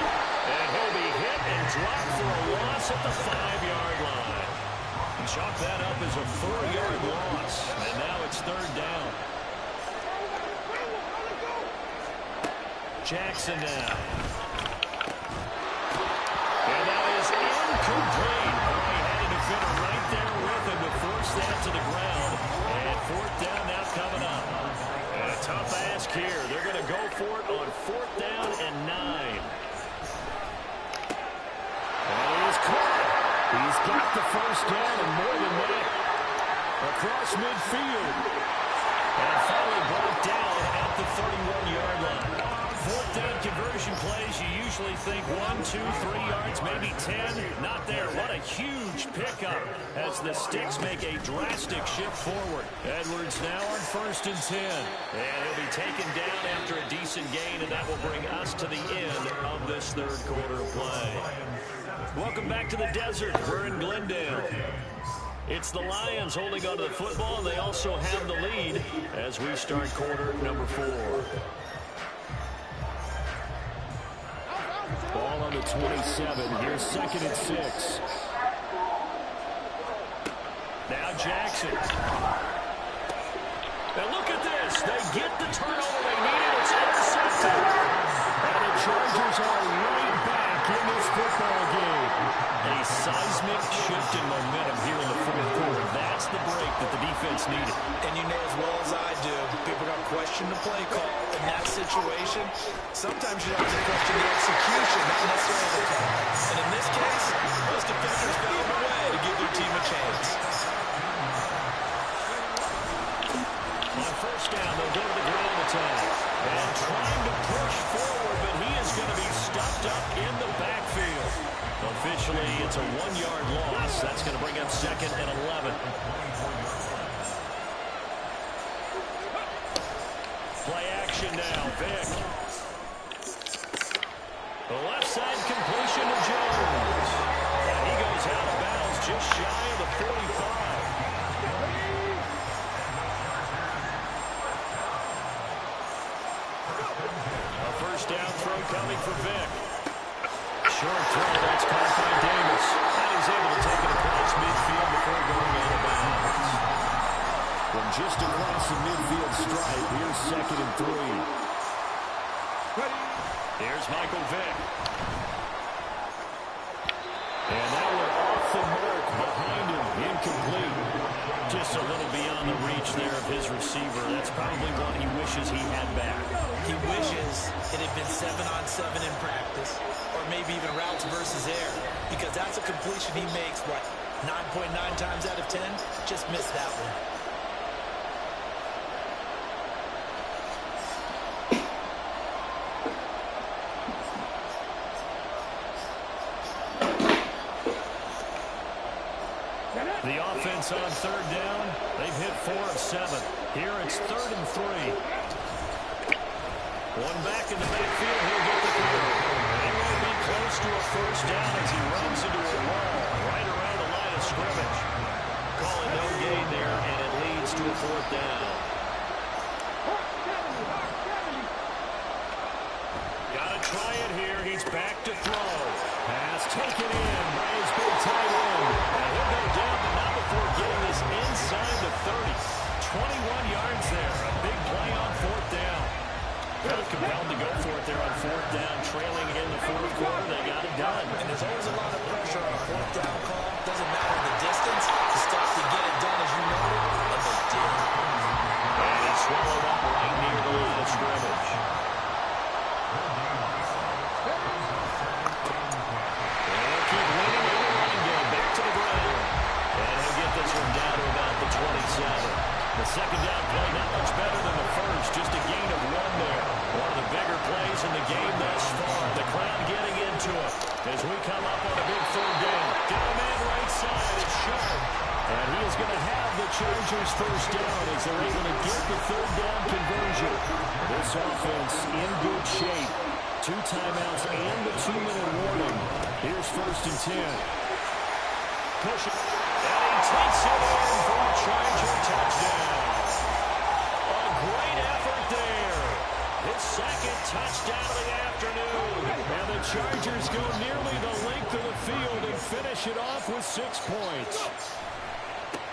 And he'll be hit and dropped for a loss at the 5-yard line. Chalk that up as a 4-yard loss. And now it's 3rd down. Jackson now. And that is incomplete. He had a defender right there with him to force that to the ground. And 4th down now coming up. And a tough ask here. They're going to go for it on 4th down and 9. He's got the first down and more than that. Across midfield. And finally brought down at the 31-yard line. Fourth down conversion plays, you usually think 1, 2, 3 yards, maybe 10. Not there. What a huge pickup as the Sticks make a drastic shift forward. Edwards now on 1st and 10. And he'll be taken down after a decent gain, and that will bring us to the end of this third quarter of play. Welcome back to the desert. We're in Glendale. It's the Lions holding onto the football, and they also have the lead as we start quarter number 4. Ball on the 27. Here's 2nd and 6. Now Jackson. Now look at this. They get the turnover they needed. It's intercepted. And the Chargers are right back in this football game. A seismic shift in momentum here in the fourth quarter. That's the break that the defense needed. And you know as well as I do, people are going to question the play call in that situation. Sometimes you have to question the execution, not necessarily the call. And in this case, those defenders found a way to give their team a chance. On first down, they'll go to the ground attack. And trying to push forward, but he is going to be stuffed up in the backfield. Officially, it's a 1-yard loss. That's going to bring up 2nd and 11. Play action now, Vick. The left side completion to Jones. And he goes out of bounds just shy of the 45. A first down throw coming for Vick. Short throw, that's caught by Davis. And he's able to take it across midfield before going out of bounds. From just across the midfield stripe, here's 2nd and 3. Here's Michael Vick. And that one off the mark behind him, incomplete. Just a little beyond the reach there of his receiver. That's probably one he wishes he had back. He wishes it had been 7-on-7 in practice, or maybe even routes versus air, because that's a completion he makes, what, 9.9 times out of 10? Just missed that one. The offense on third down, they've hit 4 of 7. Here it's 3rd and 3. One back in the backfield, he'll get the cover. And will be close to a first down as he runs into a wall right around the line of scrimmage. Calling no gain there, and it leads to a 4th down. Gotta try it here. He's back to throw. Pass taken in by his big tight end. And he'll go down, but not before getting this inside the 30. 21 yards there. A big play on 4th down. Felt compelled to go for it there on 4th down. Trailing in the fourth quarter, they got it done. And there's always a lot of pressure on a 4th down call. Doesn't matter the distance. You stop to get it done as you noted, and they did. And he swallowed up right near the line of scrimmage. They'll keep winning in the run game. Back to the ground. And he'll get this one down to about the 27. The second down play not much better than the first. Just a gain of 1 there. One of the bigger plays in the game thus far. The crowd getting into it as we come up on a big 3rd down. Got a man right side. It's Sharp. And he is going to have the Chargers first down as they're able to get the 3rd down conversion. This offense in good shape. 2 timeouts and the 2-minute warning. Here's 1st and 10. Push it. And he takes it in for a Charger touchdown. A great effort there. His 2nd touchdown of the afternoon. And the Chargers go nearly the length of the field and finish it off with 6 points.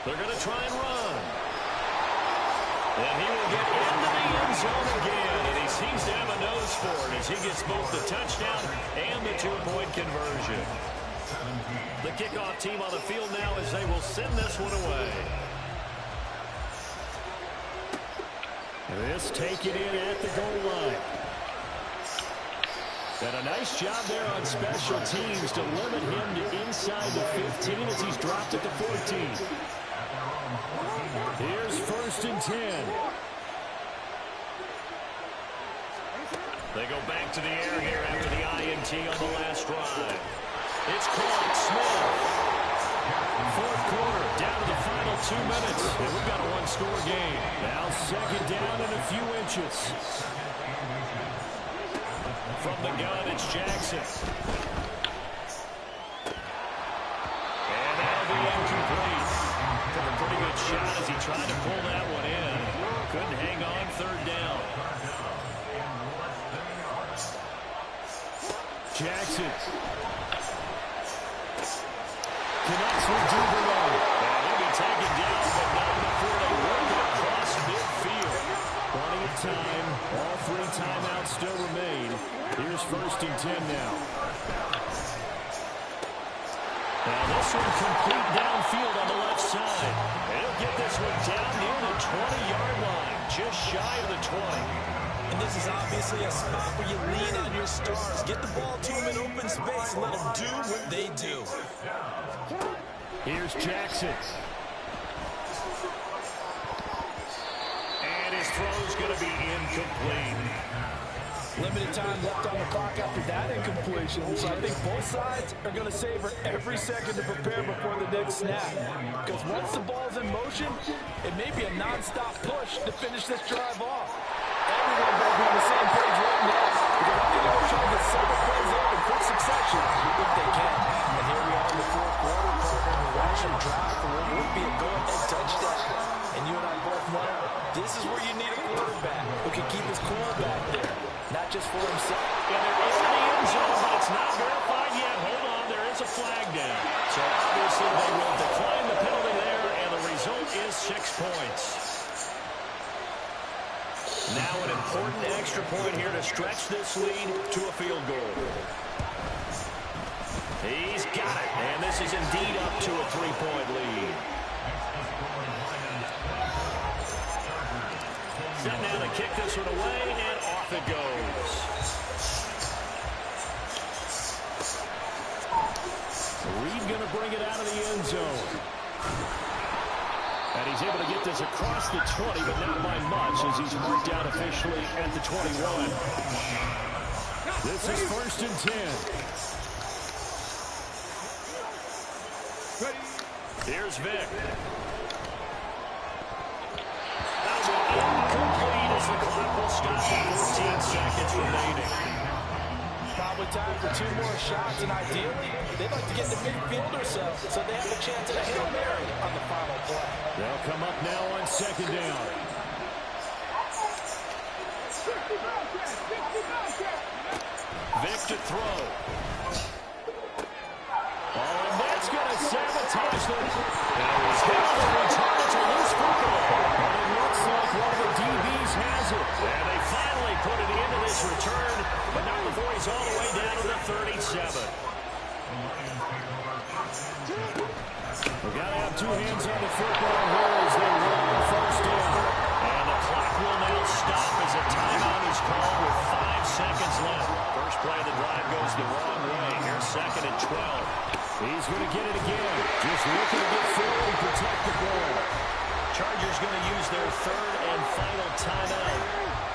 They're going to try and run. And he will get into the end zone again. And he seems to have a nose for it as he gets both the touchdown and the 2-point conversion. The kickoff team on the field now as they will send this one away. This taken in at the goal line. And a nice job there on special teams to limit him to inside the 15 as he's dropped at the 14. Here's 1st and 10. They go back to the air here after the INT on the last drive. It's caught. Smith. 4th quarter, down to the final 2 minutes. And we've got a one-score game. Now 2nd down and a few inches. From the gun, it's Jackson. And that'll be incomplete. Took a pretty good shot as he tried to pull that one in. Couldn't hang on 3rd down. Jackson. Connects with Duvernay. And he'll be taken down, but not before they work it across midfield. Plenty of time. All 3 timeouts still remain. Here's 1st and 10 now. Now this one complete downfield on the left side. He'll get this one down near the 20-yard line. Just shy of the 20. And this is obviously a spot where you lean on your stars. Get the ball to them in open space. Let them do what they do. Here's Jackson. And his throw's going to be incomplete. Limited time left on the clock after that incompletion. So I think both sides are going to savor every second to prepare before the next snap. Because once the ball's in motion, it may be a non-stop push to finish this drive off. Everyone better be on the same page right now. Because I think they'll try to get several plays up in quick succession if they can. And here we are in the 4th quarter, partner in the rushing drive for what would be a go-ahead touchdown. And you and I both know this is where you need a quarterback who can keep his cool back there. Not just for himself. And they're in the end zone, but it's not verified yet. Hold on, there is a flag down. So obviously they will decline the penalty there, and the result is 6 points. Now an important extra point here to stretch this lead to a field goal. He's got it, and this is indeed up to a 3-point lead. Set now to kick this one away, and off it goes. Reed going to bring it out of the end zone. And he's able to get this across the 20, but not by much as he's marked out officially at the 21. This is 1st and 10. Here's Vic. Incomplete as the clock will stop at 14 seconds remaining. Probably time for 2 more shots, and ideally, they'd like to get to midfield or so they have a chance at a Hail Mary on the final play. They'll come up now on 2nd down. Vic to throw. Oh, and that's going to sabotage them. And it was held and returned to loose football. And it looks like one of the DBs has it. And they finally put it into this return, but not before he's all the way down to the 37. We've got to have 2 hands on the football here as they roll the 1st down. And the clock will now stop as a timeout is called with 5 seconds left. First play of the drive goes the wrong way. Here's 2nd and 12. He's going to get it again. Just looking to get forward and protect the ball. Chargers going to use their 3rd and final timeout.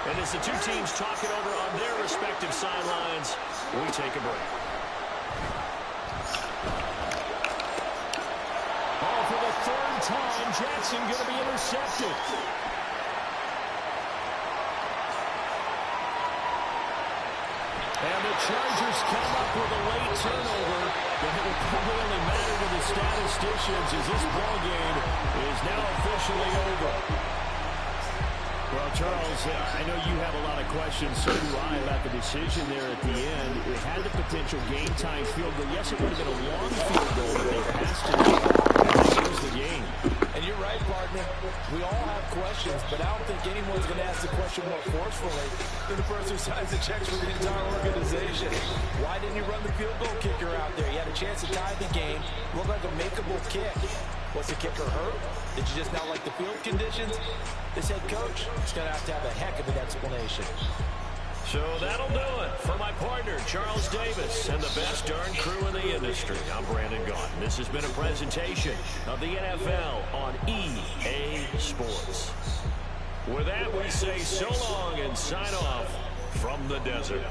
And as the 2 teams talk it over on their respective sidelines, we take a break. Oh, for the 3rd time, Jackson going to be intercepted. And the Chargers come up with a late turnover, but it will probably only matter to the statisticians as this ball game is now officially over. Well, Charles, I know you have a lot of questions, so do I, about the decision there at the end. It had the potential game-time field goal. Yes, it would have been a long field goal, but they passed it and lose the game. And you're right, partner. We all have questions, but I don't think anyone's going to ask the question more forcefully than the person who signs the checks for the entire organization. Why didn't you run the field goal kicker out there? You had a chance to tie the game. Looked like a makeable kick. Was the kicker hurt? Did you just not like the field conditions? This head coach is going to have a heck of an explanation. So that'll do it for my partner, Charles Davis, and the best darn crew in the industry. I'm Brandon Gaudin. This has been a presentation of the NFL on EA Sports. With that, we say so long and sign off from the desert.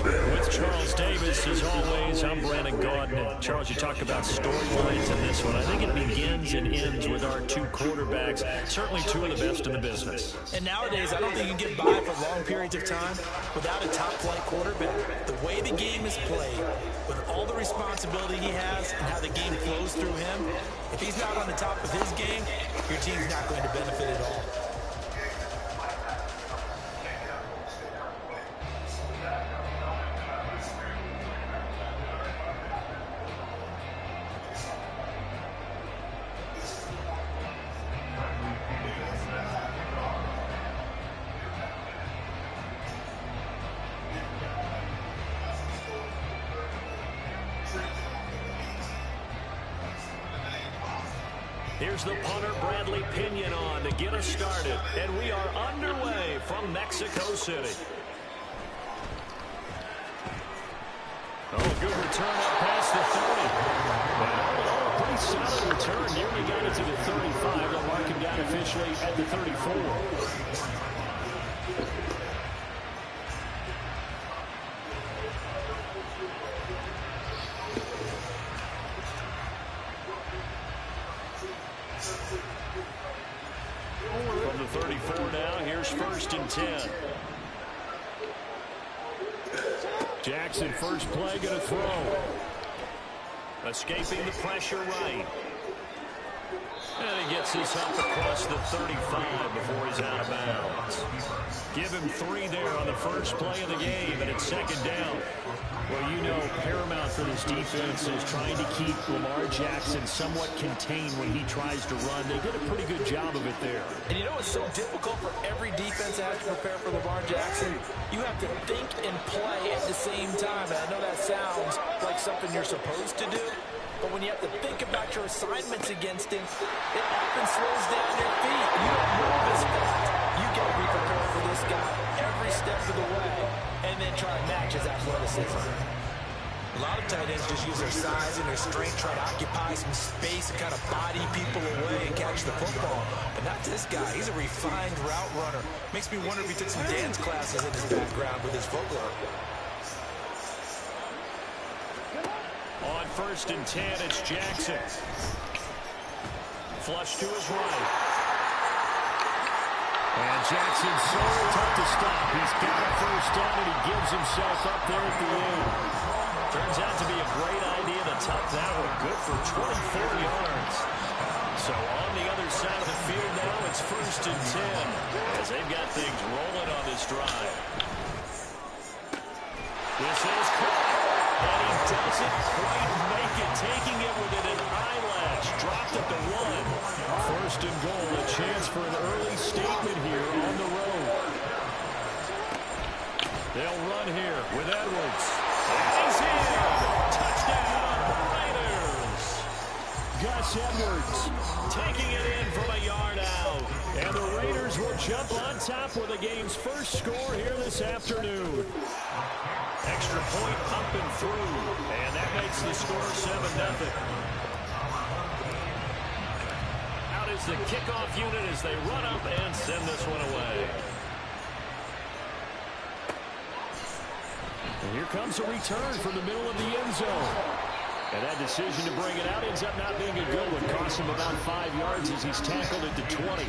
With Charles Davis, as always, I'm Brandon Gaudin. Charles, you talk about storylines in this one. I think it begins and ends with our two quarterbacks, certainly two of the best in the business. And nowadays, I don't think you can get by for long periods of time without a top-flight quarterback. The way the game is played, with all the responsibility he has and how the game flows through him, if he's not on the top of his game, your team's not going to benefit at all. Here's the punter, Bradley Pinion, on to get us started. And we are underway from Mexico City. Oh, good return up past the 30. And all in all, a pretty solid return. Nearly got it to the 35. They'll mark him down officially at the 34. From the 34 now, here's 1st and 10. Jackson, first play, going to throw. Escaping the pressure right. And he gets this up across the 35 before he's out of bounds. Give him 3 there on the first play of the game, and it's second down. Well, you know, paramount for this defense is trying to keep Lamar Jackson somewhat contained when he tries to run. They did a pretty good job of it there. And you know it's so difficult for every defense that has to prepare for Lamar Jackson? You have to think and play at the same time. And I know that sounds like something you're supposed to do, but when you have to think about your assignments against him, it often slows down your feet. You don't know this fact. You got to be prepared for this guy every step of the way and then try to match his athleticism. A lot of tight ends just use their size and their strength, try to occupy some space and kind of body people away and catch the football. But not this guy. He's a refined route runner. Makes me wonder if he took some dance classes in his background with his footwork. On 1st and 10, it's Jackson. Flush to his right. And Jackson's so tough to stop. He's got a first down, and he gives himself up there at the end. Turns out to be a great idea to tuck that one. Good for 24 yards. So on the other side of the field now, it's 1st and 10 as they've got things rolling on this drive. This is caught, and he doesn't quite make it, taking it within an eyelash. Dropped at the 1. 1st and goal, a chance for an early statement here on the road. They'll run here with Edwards. And he's in! Touchdown, Raiders! Gus Edwards taking it in from a yard out. And the Raiders will jump on top with the game's first score here this afternoon. Extra point up and through. And that makes the score 7-0. Out is the kickoff unit as they run up and send this one away. And here comes a return from the middle of the end zone. And that decision to bring it out ends up not being a good one. Cost him about 5 yards as he's tackled at the 20.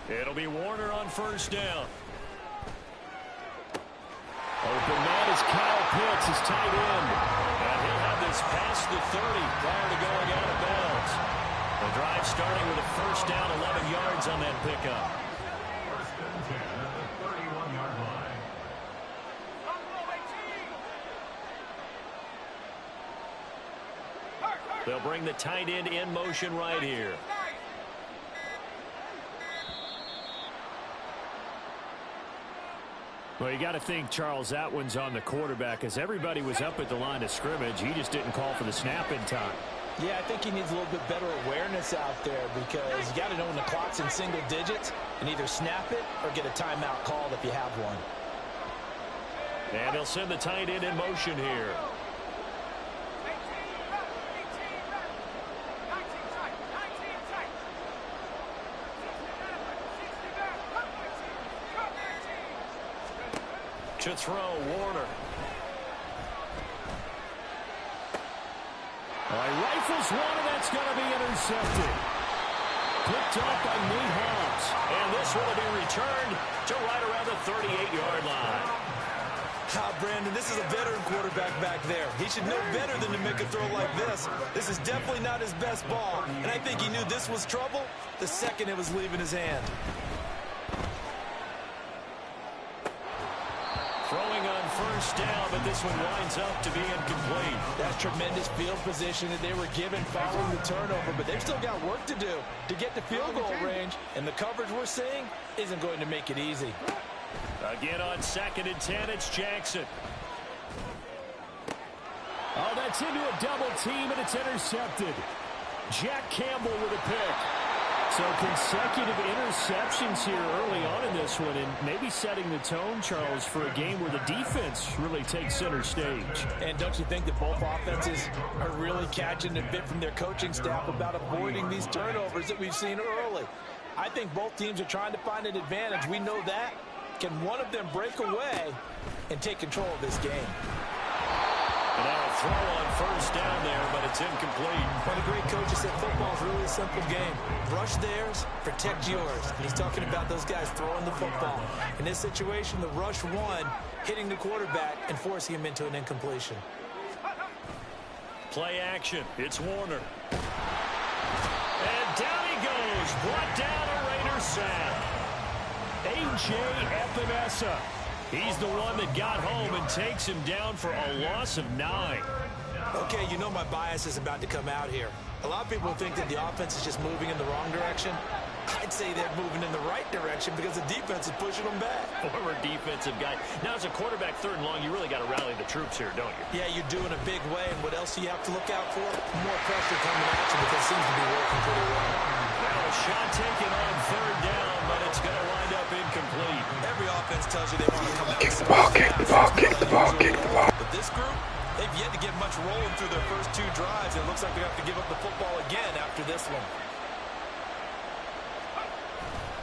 It'll be Warner on 1st down. Open man is Kyle Pitts, his tight end. And he'll have this past the 30 prior to going out of bounds. The drive starting with a 1st down, 11 yards on that pickup. 1st and 10 at the 31-yard line. They'll bring the tight end in motion right here. Well, you got to think, Charles, that one's on the quarterback as everybody was up at the line of scrimmage. He just didn't call for the snap in time. Yeah, I think he needs a little bit better awareness out there because you got to know when the clock's in single digits and either snap it or get a timeout called if you have one. And they'll send the tight end in motion here. To throw, Warner. All right, rifles one, and that's going to be intercepted. Picked up by Nate Hobbs. And this will be returned to right around the 38-yard line. Brandon, this is a veteran quarterback back there. He should know better than to make a throw like this. This is definitely not his best ball, and I think he knew this was trouble the second it was leaving his hand. Throwing on 1st down, but this one winds up to be incomplete. That's tremendous field position that they were given following the turnover, but they've still got work to do to get to field goal range, and the coverage we're seeing isn't going to make it easy. Again on 2nd and 10, it's Jackson. Oh, that's into a double team, and it's intercepted. Jack Campbell with a pick. So consecutive interceptions here early on in this one, and maybe setting the tone, Charles, for a game where the defense really takes center stage. And don't you think that both offenses are really catching a bit from their coaching staff about avoiding these turnovers that we've seen early? I think both teams are trying to find an advantage. We know that. Can one of them break away and take control of this game? And now a throw on first down there, but it's incomplete. One of the great coaches said football is really a simple game. Rush theirs, protect yours. And he's talking about those guys throwing the football. In this situation, the rush one, hitting the quarterback and forcing him into an incompletion. Play action. It's Warner. And down he goes. Brought down a Raider sack. A.J. Epinesa. He's the one that got home and takes him down for a loss of 9. Okay, you know my bias is about to come out here. A lot of people think that the offense is just moving in the wrong direction. I'd say they're moving in the right direction because the defense is pushing them back. Former defensive guy. Now, as a quarterback, 3rd and long, you really got to rally the troops here, don't you? Yeah, you do in a big way. And what else do you have to look out for? More pressure coming at you because it seems to be working pretty well. Now a shot taken on 3rd down, but it's going to wind up incomplete. Every offense tells you they want to come out. Kick the ball, kick the ball, kick the ball, kick the ball. But this group, they've yet to get much rolling through their first 2 drives. It looks like they have to give up the football again after this one.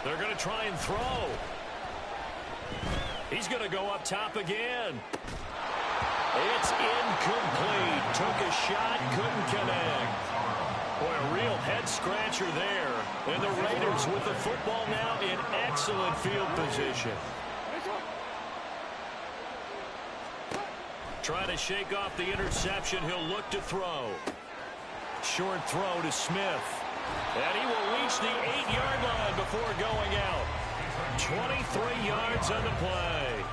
They're going to try and throw. He's going to go up top again. It's incomplete. Took a shot, couldn't connect. Boy, a real head-scratcher there. And the Raiders with the football now in excellent field position. Trying to shake off the interception. He'll look to throw. Short throw to Smith. And he will reach the 8-yard line before going out. 23 yards on the play.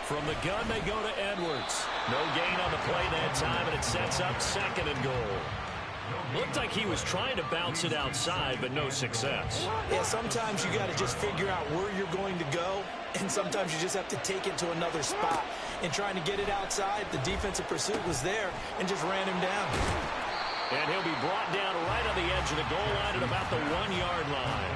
From the gun, they go to Edwards. No gain on the play that time, and it sets up 2nd and goal. Looked like he was trying to bounce it outside, but no success. Yeah, sometimes you got to just figure out where you're going to go, and sometimes you just have to take it to another spot. And trying to get it outside, the defensive pursuit was there and just ran him down. And he'll be brought down right on the edge of the goal line at about the 1-yard line.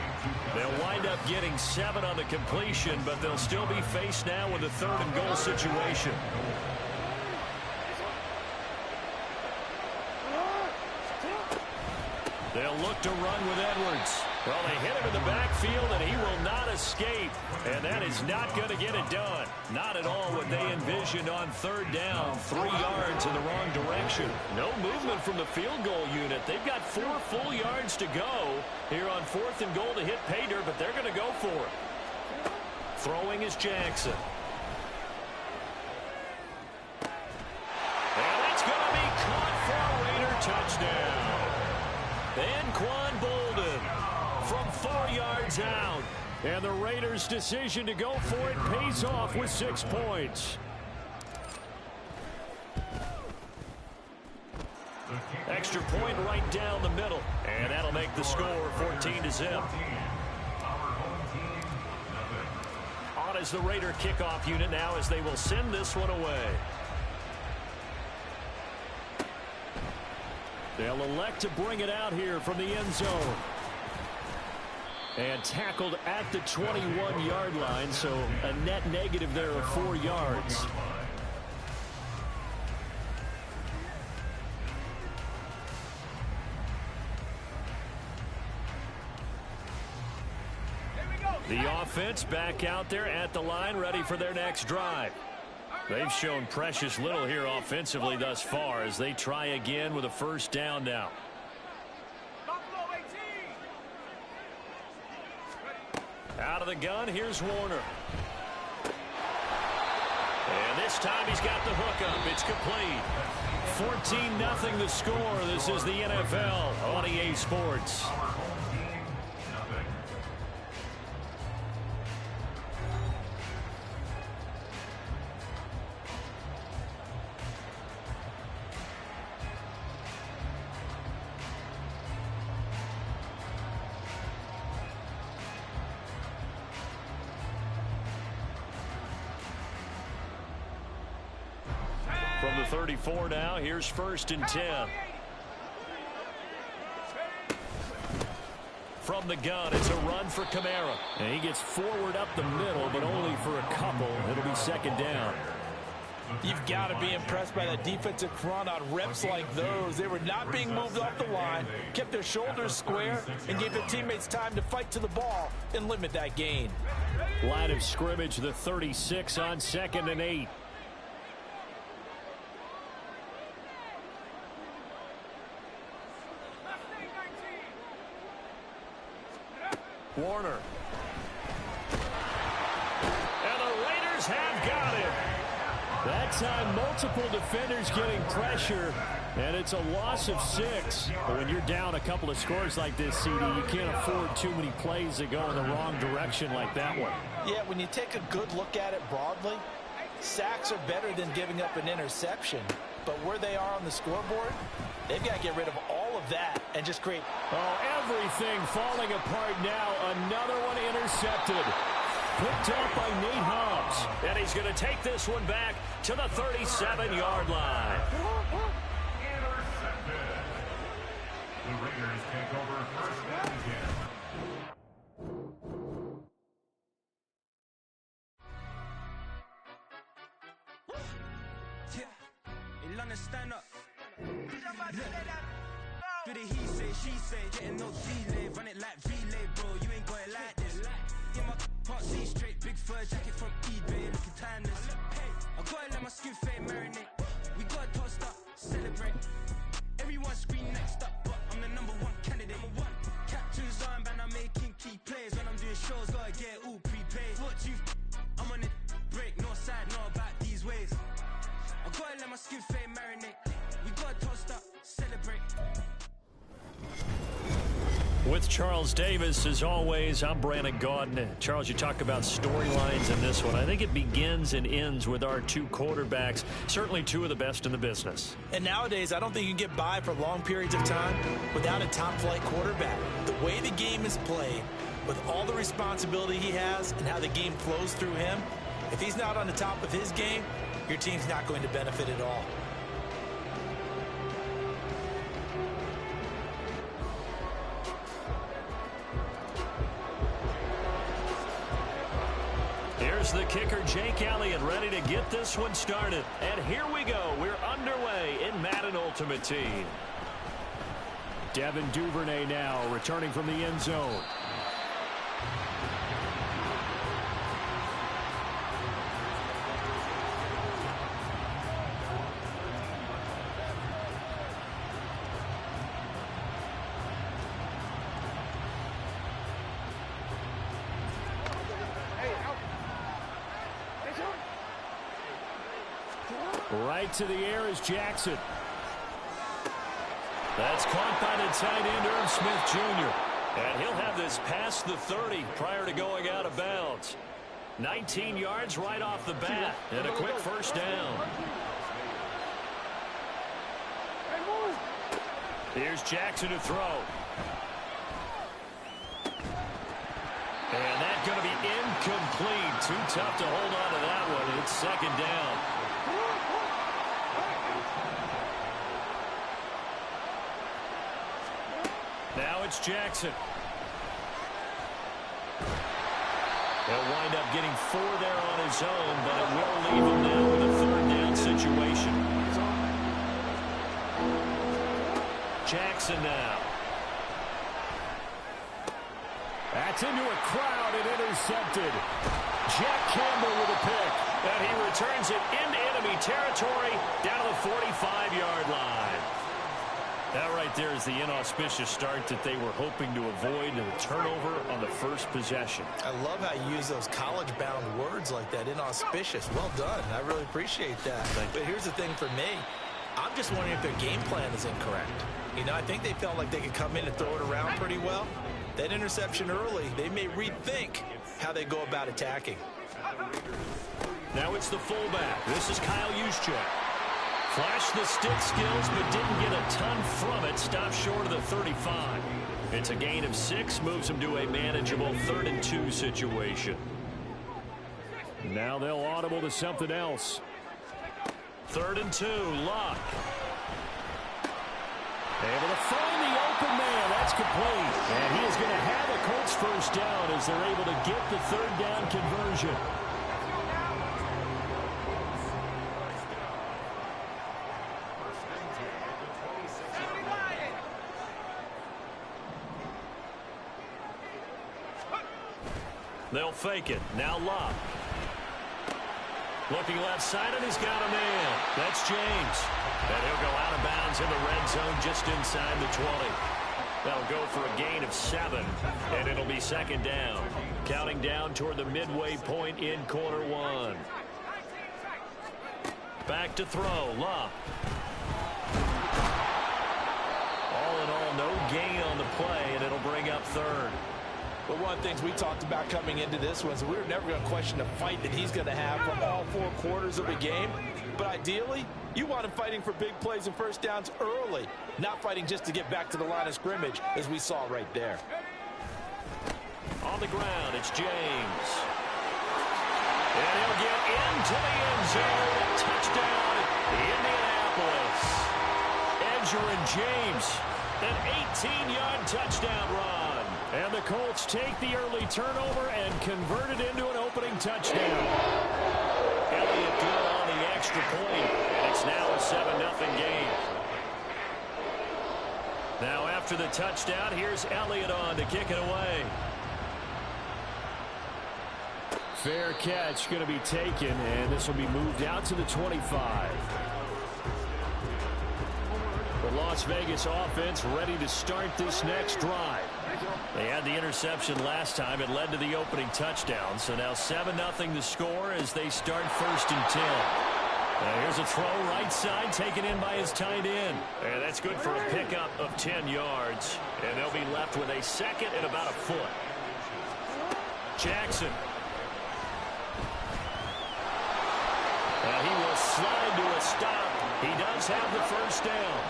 They'll wind up getting 7 on the completion, but they'll still be faced now with a 3rd and goal situation. They'll look to run with Edwards. Well, they hit him in the backfield, and he will not escape. And that is not going to get it done. Not at all what they envisioned on 3rd down. 3 yards in the wrong direction. No movement from the field goal unit. They've got 4 full yards to go here on 4th and goal to hit pay dirt, but they're going to go for it. Throwing is Jackson. And it's going to be caught for a Raider touchdown. And Quan Bolden from 4 yards out. And the Raiders' decision to go for it pays off with 6 points. Extra point right down the middle. And that'll make the score 14-0. On is the Raider kickoff unit now as they will send this one away. They'll elect to bring it out here from the end zone. And tackled at the 21-yard line, so a net negative there of 4 yards. The offense back out there at the line, ready for their next drive. They've shown precious little here offensively thus far as they try again with a 1st down now. Out of the gun, here's Warner. And this time he's got the hook up. It's complete. 14-0 the score. This is the NFL on EA Sports. From the 34 now, here's 1st and 10. From the gun, it's a run for Kamara. And he gets forward up the middle, but only for a couple. It'll be 2nd down. You've got to be impressed by the defensive front on reps like those. They were not being moved off the line, kept their shoulders square, and gave their teammates time to fight to the ball and limit that gain. Line of scrimmage, the 36 on 2nd and 8. Warner. And the Raiders have got him. That time, multiple defenders getting pressure, and it's a loss of 6. But when you're down a couple of scores like this, CD, you can't afford too many plays that go in the wrong direction like that one. Yeah, when you take a good look at it broadly, sacks are better than giving up an interception. But where they are on the scoreboard, they've got to get rid of all of that and just create. Oh, everything falling apart now. Another one intercepted. Picked up by Nate Hobbs. And he's going to take this one back to the 37-yard line. Intercepted. The Raiders take over 1st and 10. In London, stand up. Do the he say, she say, getting no delay, run it like relay, bro. You ain't got it like this. In my can't see straight, big fur jacket from eBay, looking timeless. I gotta let my skin fade marinate. We gotta toast up, celebrate. Everyone scream next up, but I'm the #1 candidate. Captain's armband, I'm making key plays. When I'm doing shows, gotta get it all prepaid. What you? I'm on it, break, no side, know about these ways. I gotta let my skin fade marinate. We gotta toast up, celebrate. With Charles Davis, as always, I'm Brandon Gaudin. Charles, you talk about storylines in this one. I think it begins and ends with our 2 quarterbacks, certainly 2 of the best in the business. And nowadays, I don't think you can get by for long periods of time without a top-flight quarterback. The way the game is played, with all the responsibility he has and how the game flows through him, if he's not on the top of his game, your team's not going to benefit at all. Here's the kicker, Jake Elliott, ready to get this one started. And here we go. We're underway in Madden Ultimate Team. Devin Duvernay now returning from the end zone. Right to the air is Jackson. That's caught by the tight end, Irv Smith Jr. And he'll have this past the 30 prior to going out of bounds. 19 yards right off the bat, and a quick 1st down. Here's Jackson to throw. And that's going to be incomplete. Too tough to hold on to that one. It's 2nd down. Now it's Jackson. He'll wind up getting 4 there on his own, but it will leave him now with a 3rd down situation. Jackson now. That's into a crowd and intercepted. Jack Campbell with a pick. And he returns it into enemy territory down to the 45-yard line. That right there is the inauspicious start that they were hoping to avoid, and a turnover on the first possession. I love how you use those college-bound words like that, inauspicious. Well done. I really appreciate that. But here's the thing for me. I'm just wondering if their game plan is incorrect. You know, I think they felt like they could come in and throw it around pretty well. That interception early, they may rethink how they go about attacking. Now it's the fullback. This is Kyle Juszczyk. Flashed the stick skills, but didn't get a ton from it. Stopped short of the 35. It's a gain of 6, moves him to a manageable 3rd and 2 situation. Now they'll audible to something else. 3rd and 2, Luck. Able to find the open man. That's complete. And he is going to have a Colts first down as they're able to get the 3rd down conversion. They'll fake it. Now Luck. Looking left side, and he's got a man. That's James. And he'll go out of bounds in the red zone just inside the 20. That'll go for a gain of 7, and it'll be 2nd down. Counting down toward the midway point in quarter 1. Back to throw. Luck. All in all, no gain on the play, and it'll bring up 3rd. But one of the things we talked about coming into this was we were never going to question the fight that he's going to have for all 4 quarters of a game. But ideally, you want him fighting for big plays and first downs early, not fighting just to get back to the line of scrimmage, as we saw right there. On the ground, it's James. And he'll get into the end zone. Touchdown, Indianapolis. Edger and James, an 18-yard touchdown run. And the Colts take the early turnover and convert it into an opening touchdown. Elliott good on the extra point, and it's now a 7-0 game. Now after the touchdown, here's Elliott on to kick it away. Fair catch going to be taken, and this will be moved out to the 25. The Las Vegas offense ready to start this next drive. They had the interception last time. It led to the opening touchdown. So now 7-0 the score as they start 1st and 10. Now here's a throw right side taken in by his tight end. And that's good for a pickup of 10 yards. And they'll be left with a 2nd and about a foot. Jackson. Now he will slide to a stop. He does have the first down.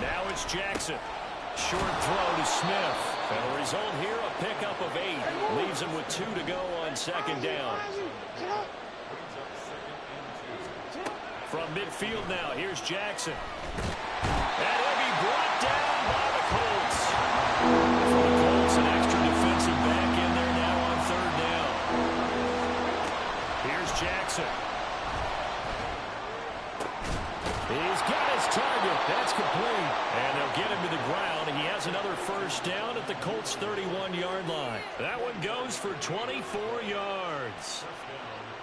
Now it's Jackson. Short throw to Smith. And the result here, a pickup of 8. Leaves him with 2 to go on 2nd down. From midfield now, here's Jackson. And he'll be brought down by the Colts. For the Colts, an extra defensive back in there now on 3rd down. Here's Jackson. He's got his target. That's complete. And they'll get him to the ground. He has another first down at the Colts' 31-yard line. That one goes for 24 yards.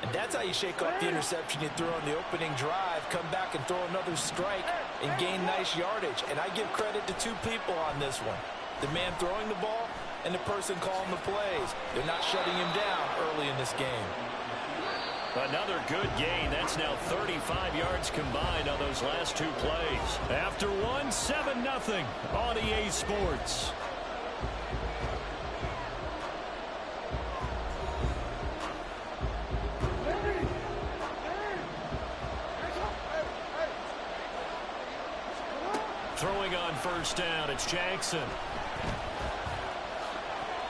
And that's how you shake off the interception you threw on the opening drive, come back and throw another strike and gain nice yardage. And I give credit to 2 people on this one. The man throwing the ball and the person calling the plays. They're not shutting him down early in this game. Another good gain. That's now 35 yards combined on those last 2 plays. After one, 7-0 on EA Sports. Throwing on first down, it's Jackson.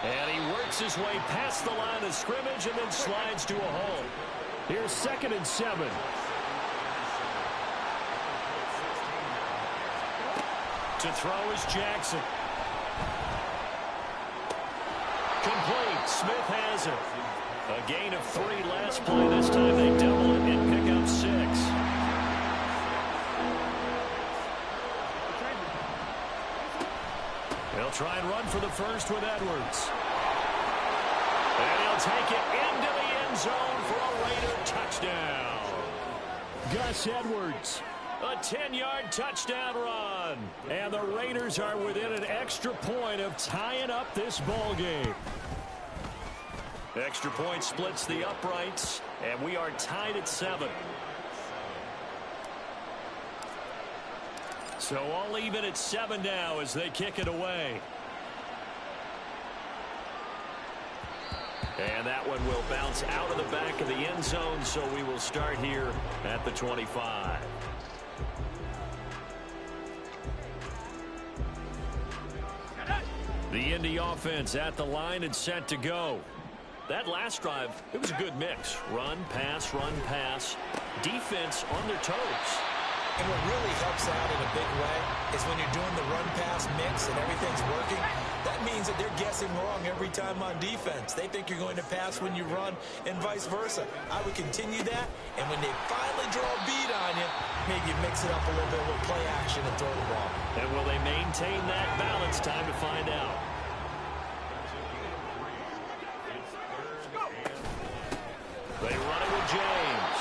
And he works his way past the line of scrimmage and then slides to a hole. Here's 2nd and 7. To throw is Jackson. Complete. Smith has it. A gain of 3 last play. This time they double it and pick up 6. They'll try and run for the first with Edwards. And he'll take it into the end zone for a Raider touchdown. Gus Edwards, a 10-yard touchdown run. And the Raiders are within an extra point of tying up this ball game. Extra point splits the uprights, and we are tied at 7. So all even at 7 now as they kick it away. And that one will bounce out of the back of the end zone, so we will start here at the 25. The Indy offense at the line and set to go. that last drive, it was a good mix. Run, pass, defense on their toes. And what really helps out in a big way is when you're doing the run-pass mix and everything's working, that means that they're guessing wrong every time on defense. They think you're going to pass when you run and vice versa. I would continue that, and when they finally draw a beat on you, maybe mix it up a little bit with play action and throw the ball. And will they maintain that balance? Time to find out. They run it with James.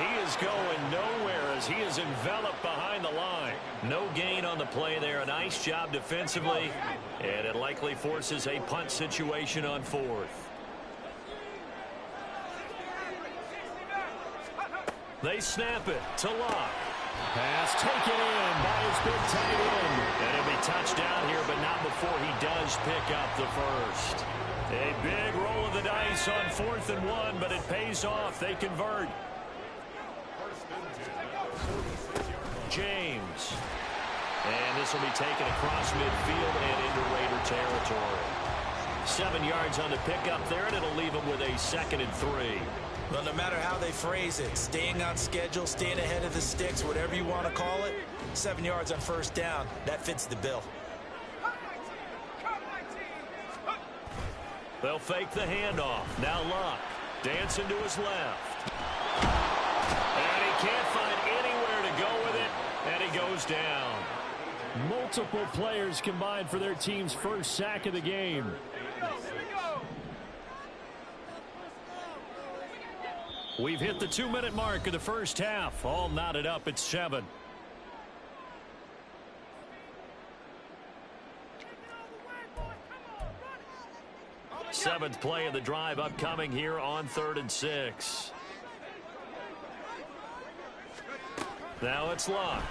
He is going nowhere as he is enveloped behind the line. No gain on the play there. A nice job defensively, and it likely forces a punt situation on 4th. They snap it to Locke. Pass taken in by his big tight end. And it'll be touchdown here, but not before he does pick up the first. A big roll of the dice on 4th and 1, but it pays off. They convert. James. And this will be taken across midfield and into Raider territory. 7 yards on the pickup there, and it'll leave them with a 2nd and 3. Well, no matter how they phrase it, staying on schedule, staying ahead of the sticks, whatever you want to call it, 7 yards on 1st down, that fits the bill. They'll fake the handoff. Now Locke dancing to his left. And he can't find anywhere to go with it, and he goes down. Multiple players combined for their team's first sack of the game. We've hit the 2-minute mark of the first half. All knotted up at 7. Seventh play of the drive upcoming here on 3rd and 6. Now it's Locke.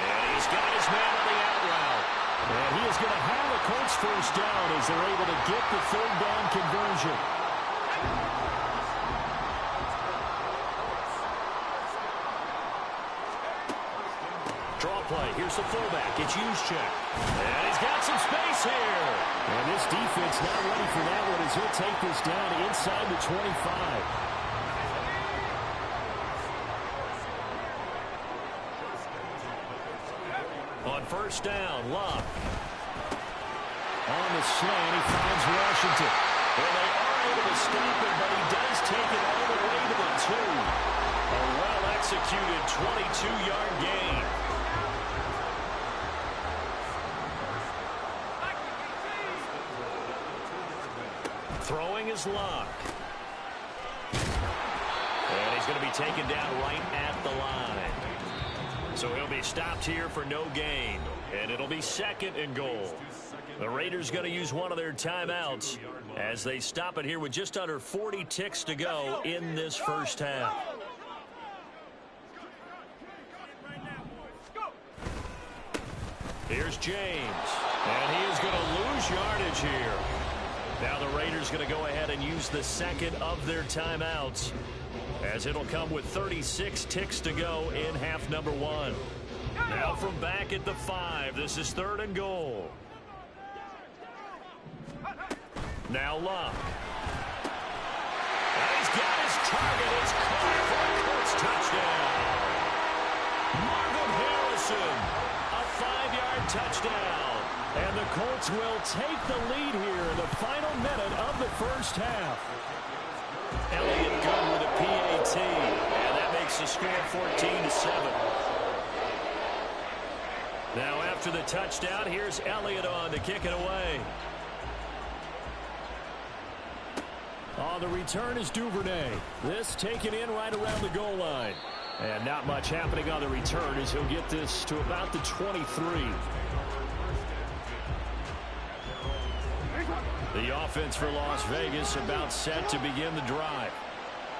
And he's got his man on the out route. And he is going to have a Colts first down as they're able to get the 3rd down conversion. Draw play. Here's the fullback. It's Juszczyk. And he's got some space here. And this defense not ready for that one as he'll take this down inside the 25. On 1st down, Locke. On the slant, he finds Washington. Well, they are able to stop him, but he does take it all the way to the 2. A well-executed 22-yard gain. Throwing is Locke. And he's going to be taken down right at the line. So he'll be stopped here for no gain. And it'll be 2nd and goal. The Raiders going to use one of their timeouts as they stop it here with just under 40 ticks to go in this first half. Here's James. And he is going to lose yardage here. Now the Raiders going to go ahead and use the 2nd of their timeouts, as it'll come with 36 ticks to go in half number 1. Now from back at the 5, this is 3rd and goal. Now Locke. And he's got his target. It's caught for a Colts touchdown. Marvin Harrison, a 5-yard touchdown. And the Colts will take the lead here in the final minute of the first half. Elliott good with a PAT, and that makes the score 14-7. Now after the touchdown, here's Elliott on to kick it away. On the return is Duvernay. This taken in right around the goal line. And not much happening on the return as he'll get this to about the 23. The offense for Las Vegas about set to begin the drive.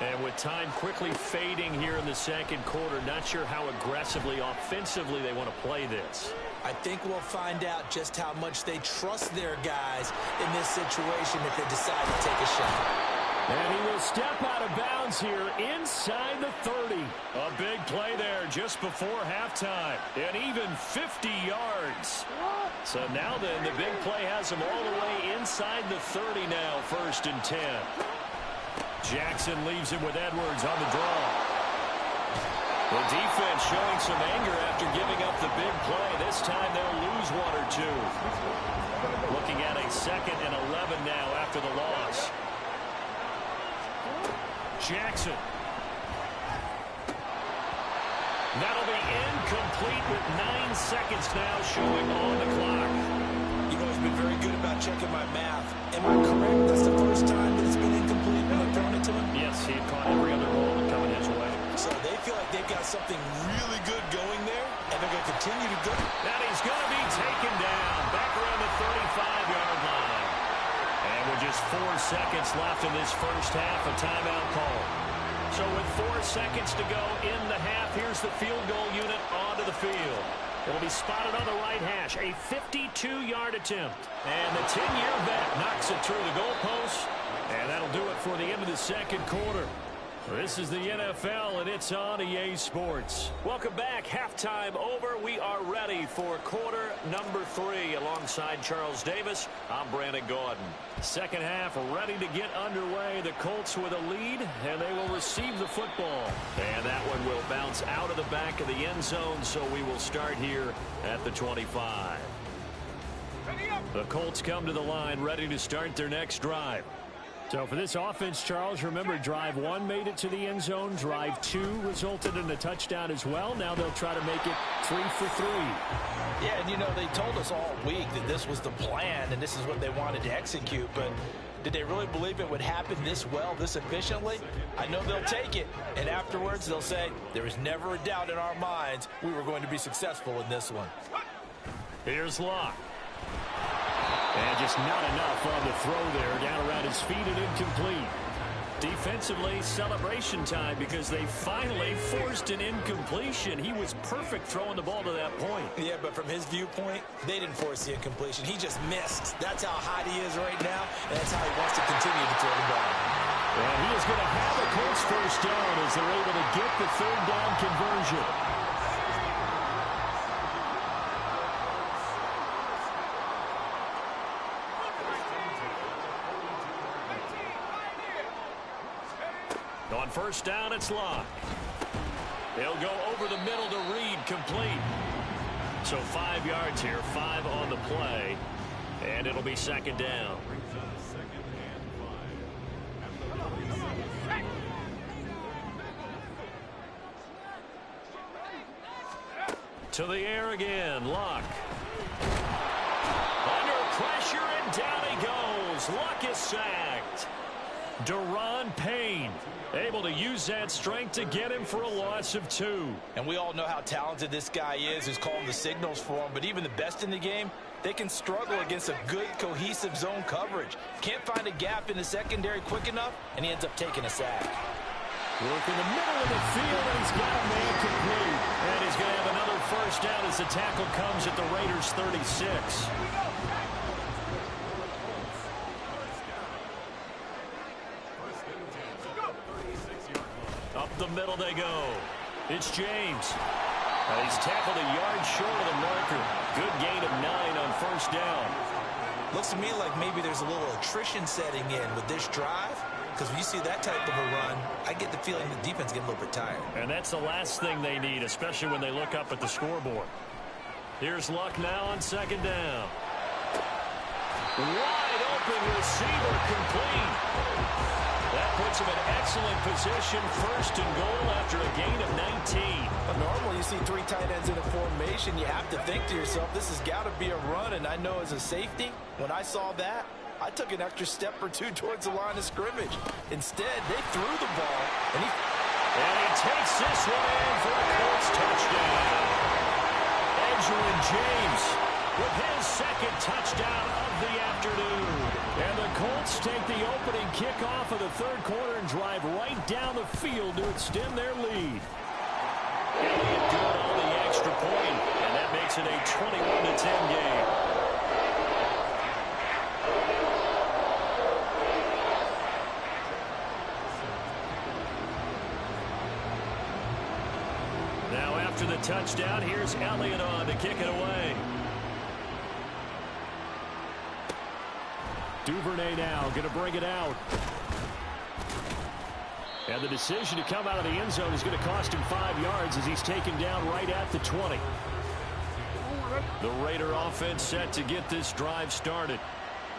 And with time quickly fading here in the 2nd quarter, not sure how aggressively, offensively they want to play this. I think we'll find out just how much they trust their guys in this situation if they decide to take a shot. And he will step out of bounds here inside the 30. A big play there just before halftime. And even 50 yards. So now then, the big play has him all the way inside the 30 now, 1st and 10. Jackson leaves him with Edwards on the draw. The defense showing some anger after giving up the big play. This time they'll lose 1 or 2. Looking at a 2nd and 11 now after the loss. Jackson. That'll be incomplete with 9 seconds now showing on the clock. You've always been very good about checking my math. Am I correct? That's the first time that it's been incomplete when I've thrown it to him? Yes, he had caught every other ball coming his way. So they feel like they've got something really good going there, and they're going to continue to go. And he's going to be taken down back around the 35-yard line. And with just 4 seconds left in this first half, a timeout call. So with 4 seconds to go in the half, here's the field goal unit onto the field. It'll be spotted on the right hash, a 52-yard attempt. And the 10-year vet knocks it through the goalpost. And that'll do it for the end of the second quarter. This is the NFL, and it's on EA Sports. Welcome back. Halftime over. We are ready for quarter number 3. Alongside Charles Davis, I'm Brandon Gaudin. Second half ready to get underway. The Colts with a lead, and they will receive the football. And that one will bounce out of the back of the end zone, so we will start here at the 25. The Colts come to the line, ready to start their next drive. So for this offense, Charles, remember drive 1 made it to the end zone. Drive 2 resulted in a touchdown as well. Now they'll try to make it 3 for 3. Yeah, and you know, they told us all week that this was the plan and this is what they wanted to execute. But did they really believe it would happen this well, this efficiently? I know they'll take it. And afterwards, they'll say, there was never a doubt in our minds we were going to be successful in this one. Here's Locke. And just not enough on the throw there. Down around his feet and incomplete. Defensively, celebration time because they finally forced an incompletion. He was perfect throwing the ball to that point. Yeah, but from his viewpoint, they didn't force the incompletion. He just missed. That's how hot he is right now, and that's how he wants to continue to throw the ball. And he is going to have a Colts first down as they're able to get the 3rd down conversion. On first down, it's Locke. They'll go over the middle to Reed, complete. So 5 yards here, 5 on the play, and it'll be 2nd down. To the air again, Locke. Under pressure, and down he goes. Locke is sacked. Daron Payne able to use that strength to get him for a loss of 2. And we all know how talented this guy is, who's calling the signals for him. But even the best in the game, they can struggle against a good, cohesive zone coverage. Can't find a gap in the secondary quick enough, and he ends up taking a sack. Work in the middle of the field, and he's got a man complete. And he's going to have another first down as the tackle comes at the Raiders' 36. Up the middle they go. It's James. He's tackled a yard short of the marker. Good gain of 9 on first down. Looks to me like maybe there's a little attrition setting in with this drive. Because when you see that type of a run, I get the feeling the defense getting a little bit tired. And that's the last thing they need, especially when they look up at the scoreboard. Here's Luck now on 2nd down. Wide open receiver, complete. That puts him in excellent position, 1st and goal after a gain of 19. But normally you see 3 tight ends in a formation, you have to think to yourself, this has got to be a run. And I know as a safety, when I saw that, I took an extra step or 2 towards the line of scrimmage. Instead, they threw the ball, and he takes this one in for a Colts touchdown. Edgerrin James with his 2nd touchdown of the afternoon. And the Colts take the opening kickoff of the 3rd quarter and drive right down the field to extend their lead. Elliott good on the extra point, and that makes it a 21-10 game. after the touchdown. Here's Elliott on to kick it away. Duvernay now going to bring it out. And the decision to come out of the end zone is going to cost him 5 yards as he's taken down right at the 20. The Raider offense set to get this drive started.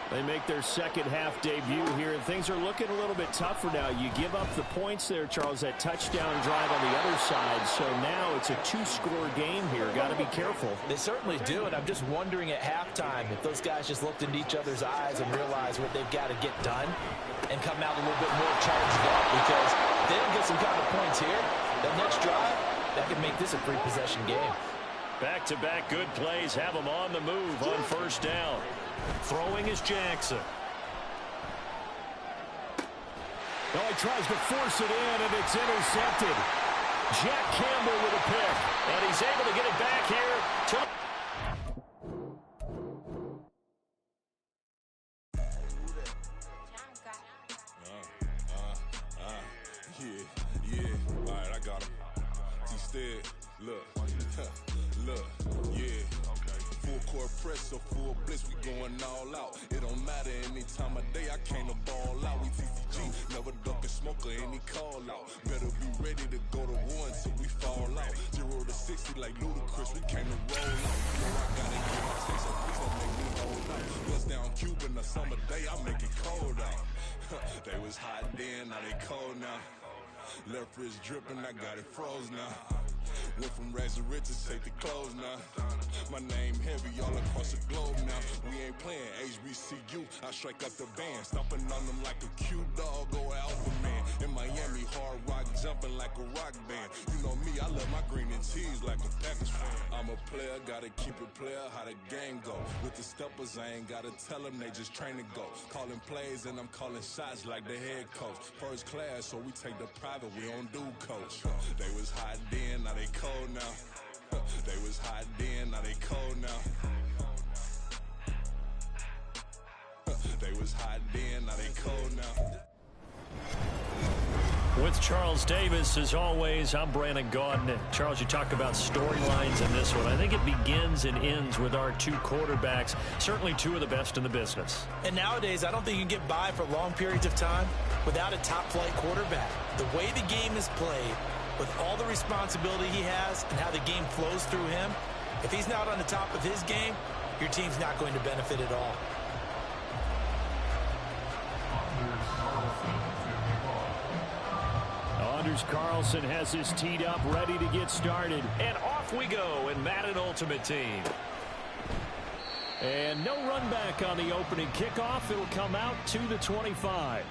They make their second half debut here, and things are looking a little bit tougher now. You give up the points there, Charles, that touchdown drive on the other side. So now it's a 2-score game here. Got to be careful. They certainly do, and I'm just wondering at halftime if those guys just looked into each other's eyes and realized what they've got to get done and come out a little bit more charged up, because if they don't get some kind of points here, that next drive, that could make this a 3-possession game. Back-to-back good plays have them on the move on first down. Throwing is Jackson. Oh, he tries to force it in, and it's intercepted. Jack Campbell with a pick, and he's able to get it back here to... Yeah. All right, I got him. Instead, look, yeah. Full court press, so full blitz, we going all out. It don't matter any time of day, I came to ball out. We TCG, never duck a smoker, any call out. Better be ready to go to war until we fall out. 0 to 60 like Ludacris, we came to roll out. You know I gotta get my taste, so please don't make me hold out. Bust down Cuban, a summer day, I make it cold out. They was hot then, now they cold now. Left wrist dripping, I got it froze now. Went from rags to riches, take the clothes now. My name heavy all across the globe now. We ain't playing HBCU, I strike up the band. Stomping on them like a cute dog or alpha man. In Miami, hard rock jumping like a rock band. You know me, I love my green and cheese like a Packers fan. I'm a player, gotta keep it player, how the game go. With the steppers, I ain't gotta tell them, they just train to go. Calling plays and I'm calling shots like the head coach. First class, so we take the private, we don't do coach. They was hot then, now they cold now. They was hot then, now they cold now. They was hot then, now they cold now. With Charles Davis, as always, I'm Brandon Gaudin. Charles, you talk about storylines in this one. I think it begins and ends with our 2 quarterbacks, certainly 2 of the best in the business. And nowadays, I don't think you can get by for long periods of time without a top-flight quarterback. The way the game is played, with all the responsibility he has and how the game flows through him, if he's not on the top of his game, your team's not going to benefit at all. Anders Carlson has his teed up, ready to get started. And off we go in Madden Ultimate Team. And no run back on the opening kickoff. It'll come out to the 25.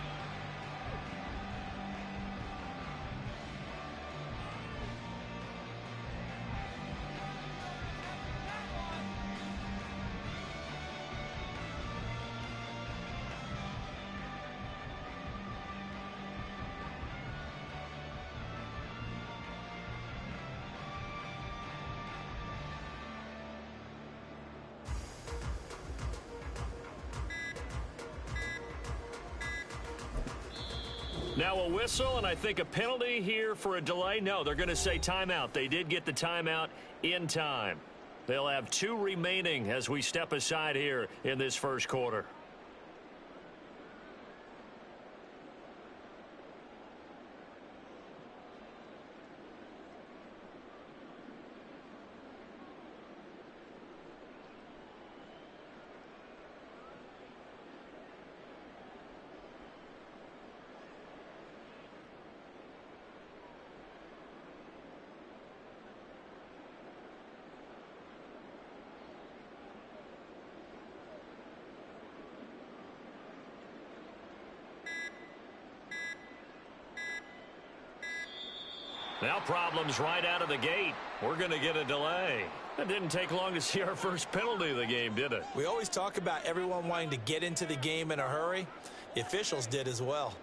Now a whistle, and I think a penalty here for a delay. No, they're going to say timeout. They did get the timeout in time. They'll have 2 remaining as we step aside here in this first quarter. Now problems right out of the gate. We're going to get a delay. It didn't take long to see our first penalty of the game, did it? We always talk about everyone wanting to get into the game in a hurry. The officials did as well.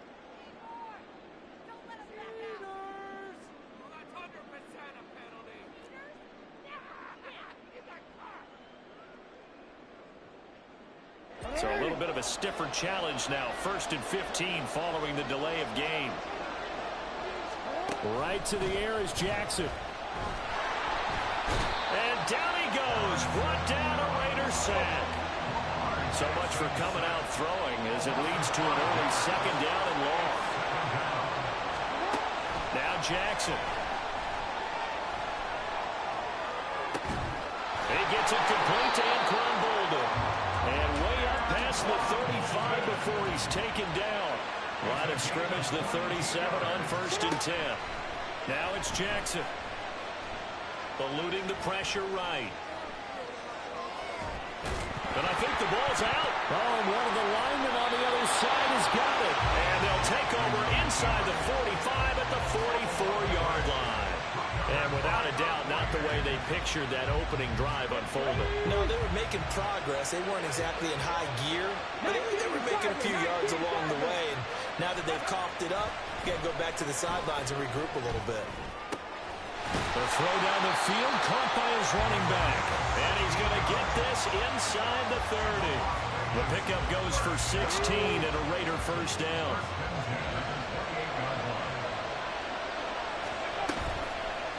So a little bit of a stiffer challenge now. 1st and 15 following the delay of game. Right to the air is Jackson. down he goes. Brought down a Raider sack. So much for coming out throwing as it leads to an early second down and long. Now Jackson. He gets it complete to Anquan Bolden. And way up past the 35 before he's taken down. Line of scrimmage, the 37 on 1st and 10. Now it's Jackson. Eluding the pressure right. And I think the ball's out. Oh, and one of the linemen on the other side has got it. And they'll take over inside the 45 at the 44-yard line. And without a doubt, not the way they pictured that opening drive unfolding. No, they were making progress. They weren't exactly in high gear, but they were making a few yards along the way. And now that they've coughed it up, you got to go back to the sidelines and regroup a little bit. The throw down the field, caught by his running back. And he's going to get this inside the 30. The pickup goes for 16 and a Raider first down.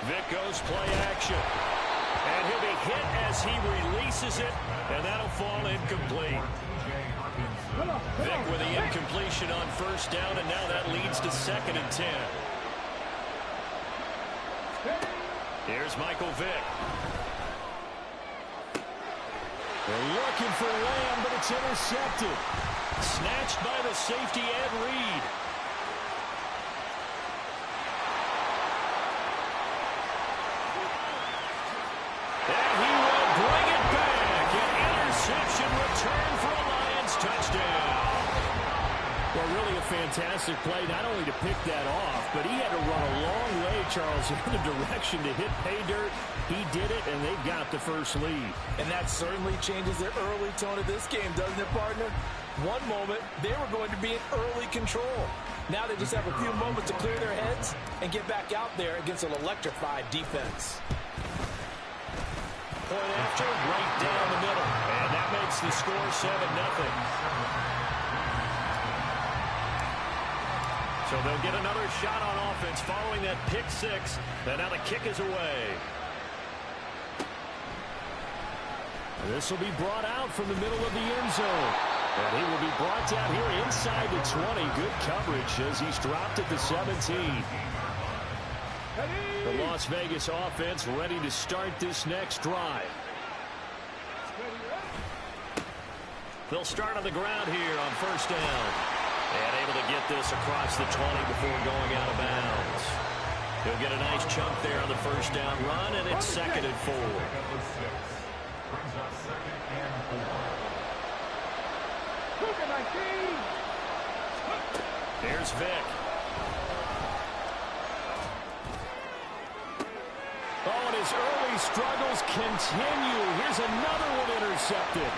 Vick goes play action. And he'll be hit as he releases it, and that'll fall incomplete. Vick with the incompletion on first down, and now that leads to 2nd and 10. Here's Michael Vick. They're looking for Lamb, but it's intercepted. Snatched by the safety, Ed Reed. And he will bring it back. An interception return for a Lions touchdown. Well, really a fantastic play, not only to pick that off, but he had to run a long way, Charles, in the direction to hit pay dirt. He did it, and they've got the first lead. And that certainly changes the early tone of this game, doesn't it, partner? One moment, they were going to be in early control. Now they just have a few moments to clear their heads and get back out there against an electrified defense. Point after, right down the middle. And that makes the score 7-0. So they'll get another shot on offense following that pick six. And now the kick is away. This will be brought out from the middle of the end zone. And he will be brought down here inside the 20. Good coverage as he's dropped at the 17. The Las Vegas offense ready to start this next drive. They'll start on the ground here on first down. And able to get this across the 20 before going out of bounds. He'll get a nice chunk there on the first down run, and it's 2nd and 4. Here's Vick. Oh, and his early struggles continue. Here's another one intercepted.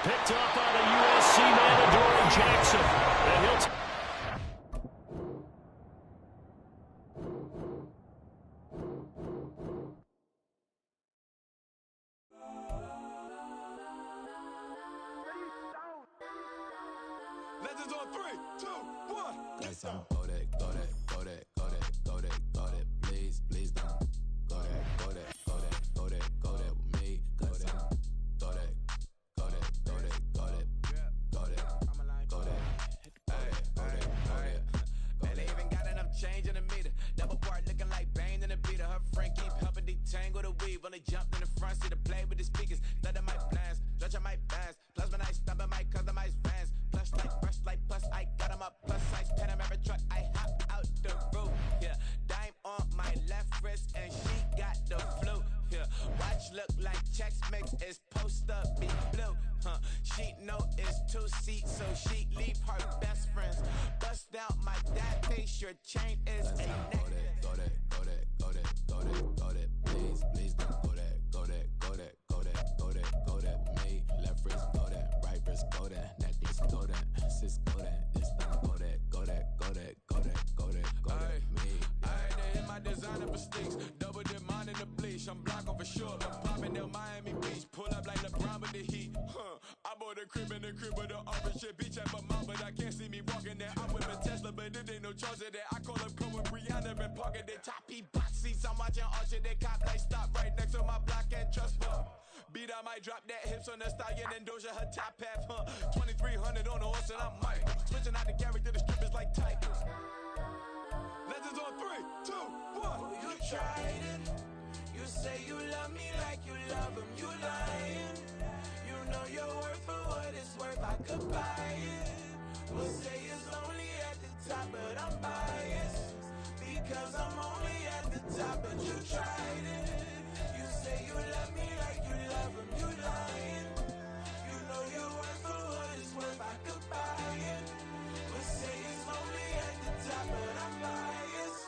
Picked up by the USC man, Adoree Jackson. And he'll Legends on 3, 2, 1. Yes, I'm go that, go that, go that, go that, go that, go that. Please, please don't. Go that, go that, go that, go that, go that with me. Go that, go that, go that, go that, go that, go that, go that. Hey, go that, go that. Man, they even got enough change in the meter. Double part looking like Bane in the beater. Her friend keep helping detangle the weave. When they jumped in the front seat to play with the speakers. Let my plans, stretch on my bands. Plus when I stumble my customized vans. Plush like fresh like plus I got them up plus size Panamera truck. I hop out the roof. Yeah, dime on my left wrist and she got the flu. Yeah, watch look like checks mix is post up be blue. She know it's 2 seats so she leave her best friends. Bust out my dad face your chain is a neck. Go that, go that, go that, go that, go that. Please, please don't go that, go that, go that, go that, go that, go that. Me, left wrist go that, right wrist go that, necklace go that, sis go that, this time go that, go that, go that, go that, go that, go that. Me. I had to hit my designer mistakes. Double dip mine in the bleach. I'm block over short. I'm popping down Miami Beach. Pull up like LeBron with the heat. I bought a crib in the crib with the orange shit. Beach at my mouth, but I can't see me walking there. I'm with a Tesla, but it ain't no charge of that. I call up Chloe Brianna and parking the choppy box seats. I'm watching Archer. They cop like stop right next to my block and trust. hips on the stallion and Doja her top half, 2300 on the horse and I'm Mike. Switching out the character, the strippers like Tigers. Legends on 3, 2, 1. You tried it. You say you love me like you love him. You lying. You know your worth for what it's worth. I could buy it. We'll say it's only at the top, but I'm biased because I'm only at the top. But you tried it. You say you love me like you love him. You lying. You know your worth for what it's worth. I could buy it. We'll say it's only at the top, but I'm biased.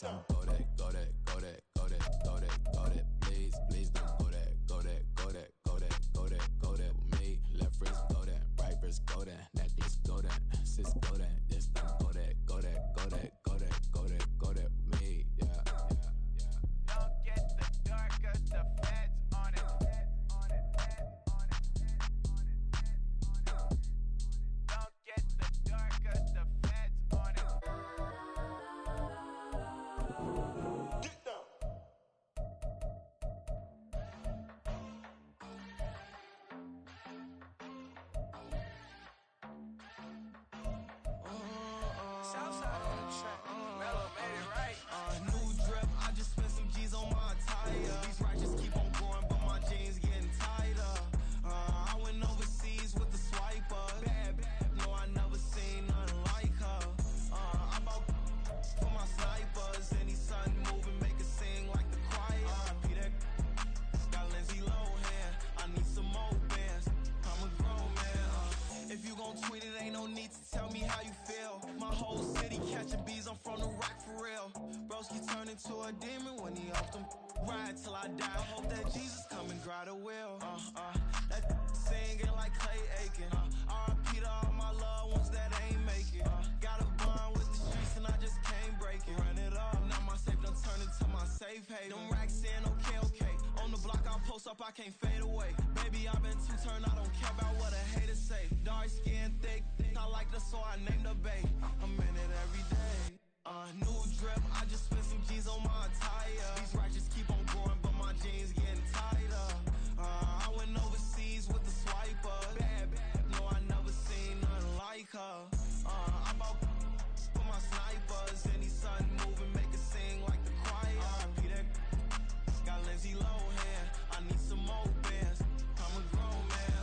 Go that, go that, go that, go that, go that, go that. Please, please don't go that, go that, go that, go that, go that, go that with me. Left wrist go that, right wrist go that, necklace go that, sis go that, this don't go that, go that, go that, go that, go that, go that with me. Yeah, yeah, yeah. Don't get the dark 'cause the feds on it. Don't get the dark 'cause the feds on it. Get down. Southside on the track. Mellow made it right. New drip, I just spent some G's on my attire. These righteous keep on going, but my jeans getting tighter. I went overseas with the swiper. Bad, no, I never seen nothing like her. I bought for my snipers. Any sun moving, make it sing like the choir. Peter got Lindsay Lohan. I need some more bands. I'm a grown man. If you gon' tweet it, ain't no need to tell me how you feel. My whole city catching bees, I'm from the rock for real. Broski turned into a demon when he off them. Ride till I die. I hope that Jesus come and grind the wheel. That singing like Clay Aiken. R.I.P. to all my loved ones that ain't make it. Got a bond with the streets and I just can't break it. Run it up, now my safe done turned into my safe haven. Them racks in, okay. On the block I'll post up, I can't fade away. Baby, I've been too turned, I don't care about what a hater say. Dark skin, thick, I like the so I named the babe. I'm in it every day. New drip, I just spent some G's on my attire. These righteous keep on going, but my jeans getting tighter. I went overseas with the swiper. Bad, no, I never seen nothing like her. I bought for my snipers. Any sun moving, make it sing like the choir. Peter got Lindsay Lohan. I need some more bands. I'm a grown man.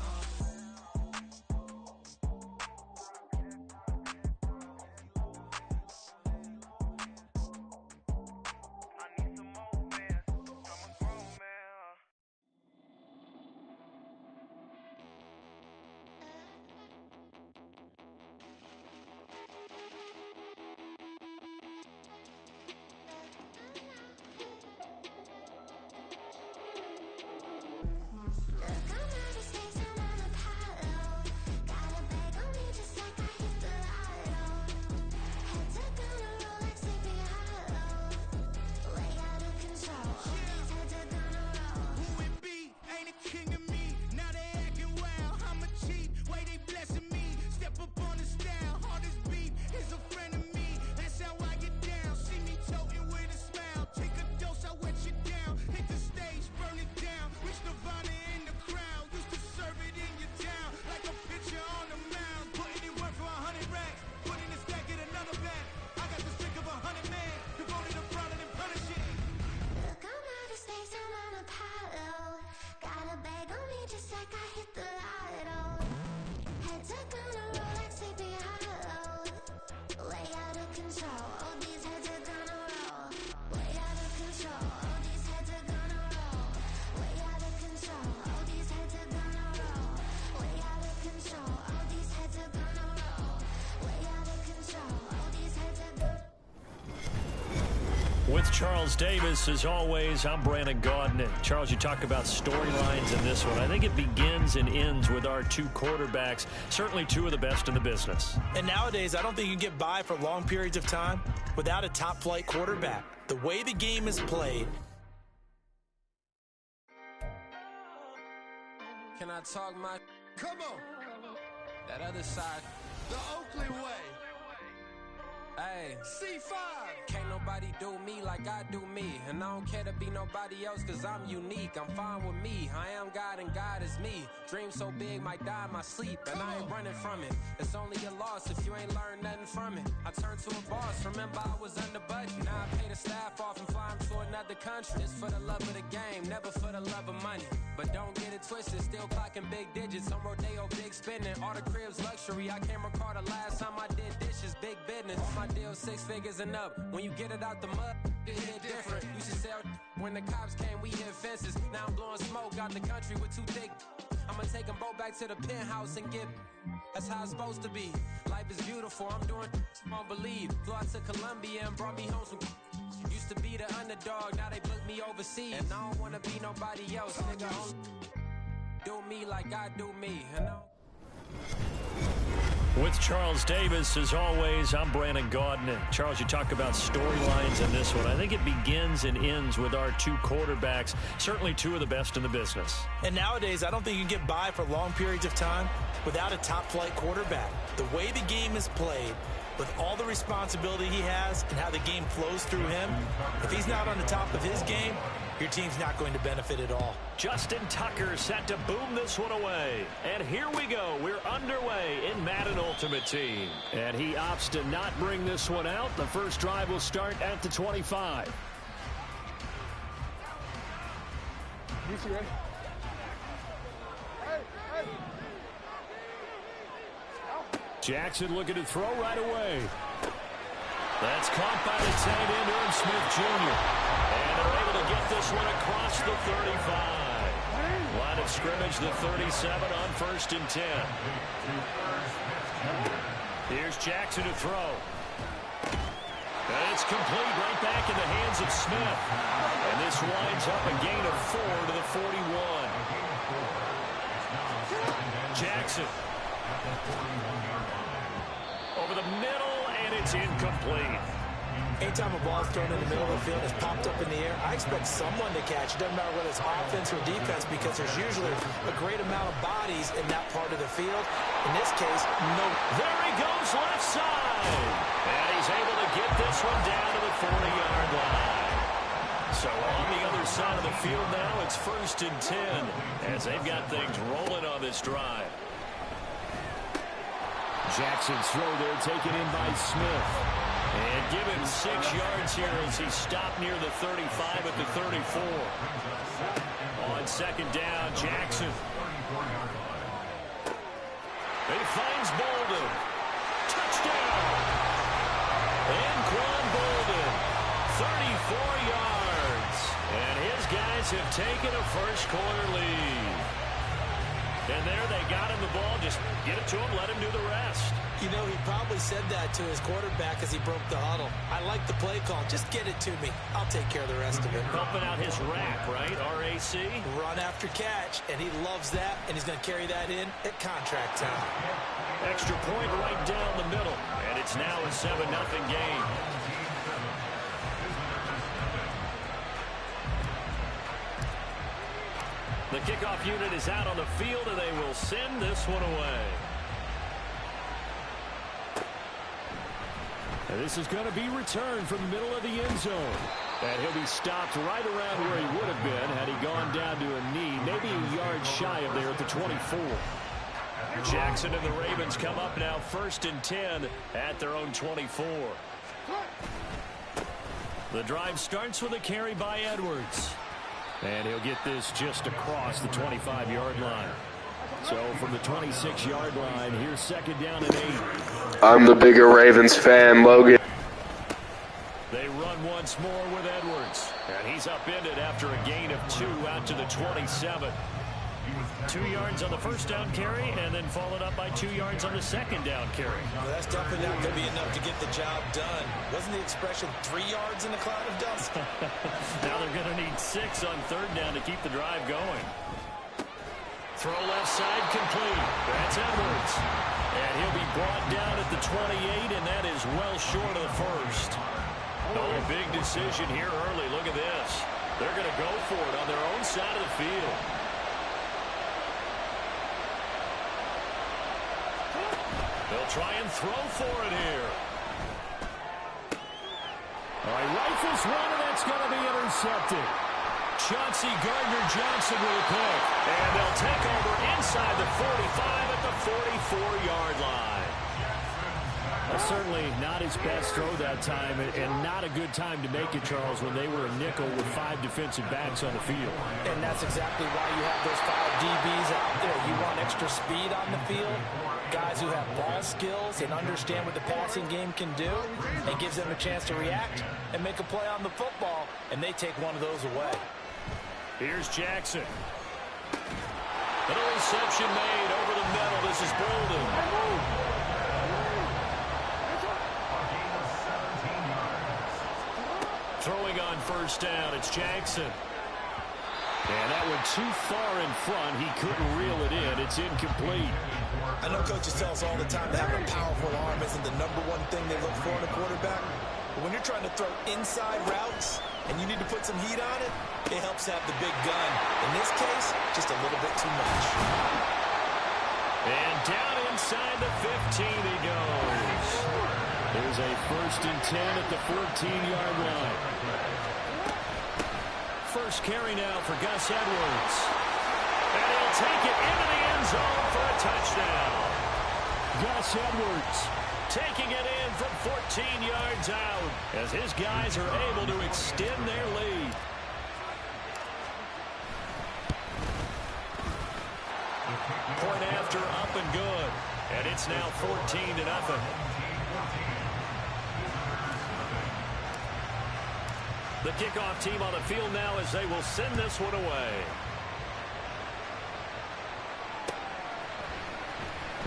With Charles Davis, as always, I'm Brandon Gaudin. Charles, you talk about storylines in this one. I think it begins and ends with our two quarterbacks, certainly two of the best in the business. And nowadays, I don't think you can get by for long periods of time without a top-flight quarterback. The way the game is played. Can I talk my... Come on. That other side. The Oakland way. Hey, C5. Can't nobody do me like I do me. And I don't care to be nobody else cause I'm unique. I'm fine with me. I am God and God is me. Dream so big might die in my sleep. And I ain't running from it. It's only a loss if you ain't learned nothing from it. I turned to a boss. Remember I was under budget. Now I pay the staff off and fly them to another country. It's for the love of the game, never for the love of money. But don't get it twisted, still clocking big digits. On Rodeo, big spending. All the cribs luxury. I can't recall the last time I did dishes. Big business. All my deals 6 figures and up. When you get it out the mud, it hit different. Used to sell when the cops came, we hit fences. Now I'm blowing smoke out the country with 2 thick. I'ma take them both back to the penthouse and get. That's how it's supposed to be. Life is beautiful. I'm doing won't believe. Flew out to Colombia and brought me home some. Used to be the underdog, now they book me overseas. And I don't wanna be nobody else, nigga. Do me like I do me. And with Charles Davis, as always, I'm Brandon Gaudin. Charles, you talk about storylines in this one. I think it begins and ends with our 2 quarterbacks, certainly 2 of the best in the business. And nowadays, I don't think you can get by for long periods of time without a top-flight quarterback. The way the game is played, with all the responsibility he has and how the game flows through him, if he's not on the top of his game, your team's not going to benefit at all. Justin Tucker set to boom this one away. And here we go. We're underway in Madden Ultimate Team. And he opts to not bring this one out. The first drive will start at the 25. Jackson looking to throw right away. That's caught by the tight end, Irv Smith Jr. And they're able to get this one across the 35. Line of scrimmage, the 37 on 1st and 10. Here's Jackson to throw. And it's complete right back in the hands of Smith. And this winds up a gain of 4 to the 41. Jackson. Over the middle, and it's incomplete. Anytime a ball is thrown in the middle of the field, it's popped up in the air, I expect someone to catch. It doesn't matter whether it's offense or defense because there's usually a great amount of bodies in that part of the field. In this case, no. There he goes left side. And he's able to get this one down to the 40-yard line. So on the other side of the field now, it's 1st and 10 as they've got things rolling on this drive. Jackson's throw there taken in by Smith. And given 6 yards here as he stopped near the 35 at the 34. On 2nd down, Jackson. He finds Bolden. Touchdown! Anquan Bolden, 34 yards. And his guys have taken a first-quarter lead. And there they got him the ball. Just get it to him, let him do the rest. You know, he probably said that to his quarterback as he broke the huddle. I like the play call. Just get it to me. I'll take care of the rest of it. Helping out his rack, right? RAC? Run after catch, and he loves that, and he's going to carry that in at contract time. Extra point right down the middle, and it's now a 7-0 game. The kickoff unit is out on the field, and they will send this one away. And this is going to be returned from the middle of the end zone. And he'll be stopped right around where he would have been had he gone down to a knee, maybe a yard shy of there at the 24. Jackson and the Ravens come up now 1st and 10 at their own 24. The drive starts with a carry by Edwards. And he'll get this just across the 25-yard line. So from the 26-yard line, here's 2nd down and 8. I'm the bigger Ravens fan, Logan. They run once more with Edwards. And he's upended after a gain of 2 out to the 27. 2 yards on the first down carry, and then followed up by 2 yards on the second down carry. Well, that's definitely not going to be enough to get the job done. Wasn't the expression 3 yards in a cloud of dust? Now they're going to need 6 on 3rd down to keep the drive going. Throw left side complete. That's Edwards. And he'll be brought down at the 28, and that is well short of the first. Oh, big decision here early. Look at this. They're going to go for it on their own side of the field. They'll try and throw for it here. He rifles one, and that's going to be intercepted. Chauncey Gardner-Johnson with a pick. And they'll take over inside the 45 at the 44-yard line. Certainly not his best throw that time, and not a good time to make it, Charles, when they were a nickel with 5 defensive backs on the field. And that's exactly why you have those 5 DBs out there. You want extra speed on the field, guys who have ball skills and understand what the passing game can do. It gives them a chance to react and make a play on the football, and they take one of those away. Here's Jackson. Little reception made over the middle. This is Bolden. Throwing on first down, it's Jackson. And that went too far in front. He couldn't reel it in. It's incomplete. I know coaches tell us all the time that having a powerful arm isn't the #1 thing they look for in a quarterback. But when you're trying to throw inside routes and you need to put some heat on it, it helps have the big gun. In this case, just a little bit too much. And down inside the 15 he goes. There's a 1st and 10 at the 14-yard line. First carry now for Gus Edwards. And he'll take it into the end zone for a touchdown. Gus Edwards taking it in from 14 yards out as his guys are able to extend their lead. Point after, up and good. And it's now 14-0. The kickoff team on the field now as they will send this one away.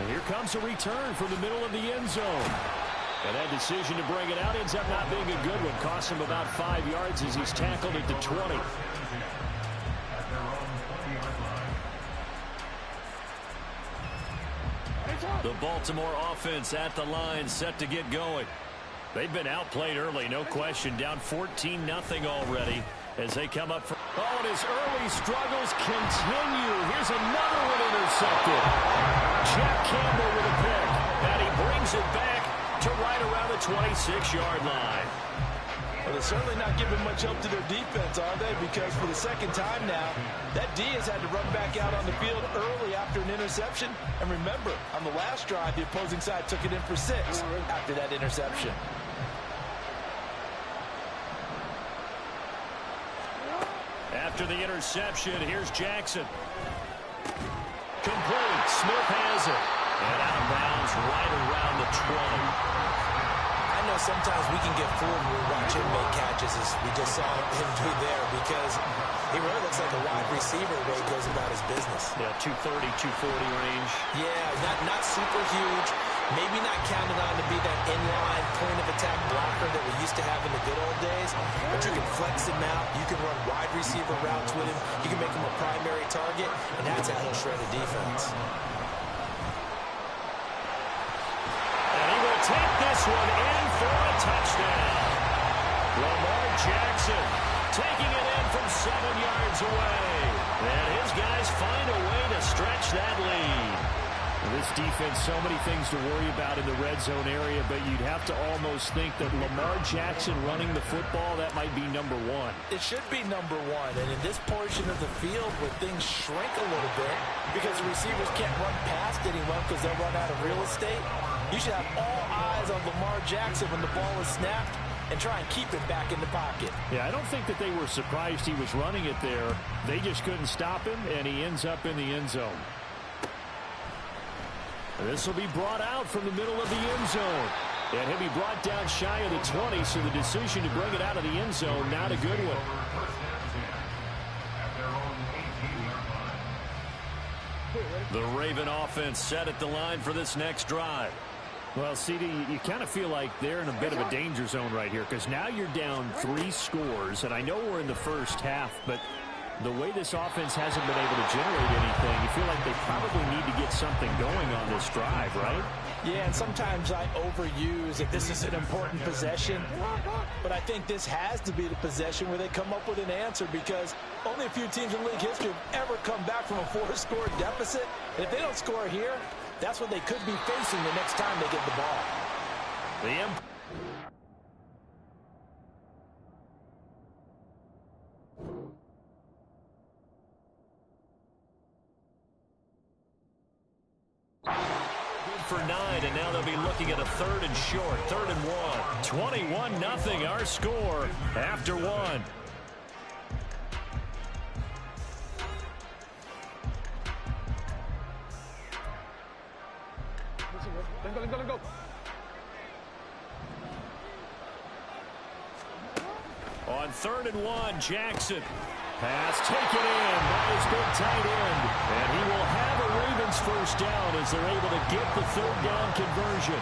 And here comes a return from the middle of the end zone. And that decision to bring it out ends up not being a good one. Costs him about 5 yards as he's tackled at the 20. The Baltimore offense at the line, set to get going. They've been outplayed early, no question. Down 14-0 already as they come up. And his early struggles continue. Here's another one intercepted. Jack Campbell with a pick. And he brings it back to right around the 26-yard line. Well, they're certainly not giving much help to their defense, are they? Because for the second time now, that D has had to run back out on the field early after an interception. And remember, on the last drive, the opposing side took it in for 6 after that interception. After the interception, here's Jackson. Complete. Smith has it. And out of bounds right around the 20. I know sometimes we can get fooled when we watch him make catches, as we just saw him do there, because he really looks like a wide receiver the way he goes about his business. Yeah, 230, 240 range. Yeah, not super huge. Maybe not counted on to be that inline point-of-attack blocker that we used to have in the good old days, but you can flex him out. You can run wide receiver routes with him. You can make him a primary target, and that's how he'll shred a defense. And he will take this one in for a touchdown. Lamar Jackson taking it in from 7 yards away. And his guys find a way to stretch that lead. This defense, so many things to worry about in the red zone area, but you'd have to almost think that Lamar Jackson running the football, that might be #1. It should be #1, and in this portion of the field where things shrink a little bit because the receivers can't run past anyone because they'll run out of real estate, you should have all eyes on Lamar Jackson when the ball is snapped and try and keep it back in the pocket. Yeah, I don't think that they were surprised he was running it there. They just couldn't stop him, and he ends up in the end zone. This will be brought out from the middle of the end zone. And he'll be brought down shy of the 20, so the decision to bring it out of the end zone, not a good one. The Raven offense set at the line for this next drive. Well, CD, you kind of feel like they're in a bit of a danger zone right here, because now you're down 3 scores, and I know we're in the first half, but the way this offense hasn't been able to generate anything, you feel like they probably need to get something going on this drive, right? Yeah, and sometimes I overuse that this is an important possession, but I think this has to be the possession where they come up with an answer, because only a few teams in league history have ever come back from a 4-score deficit. And if they don't score here, that's what they could be facing the next time they get the ball. for 9, and now they'll be looking at a 3rd and short, 3rd and 1. 21-0 our score after 1. Let's go. On 3rd and 1, Jackson. Pass taken in by his big tight end. And he will have a Ravens first down as they're able to get the 3rd down conversion.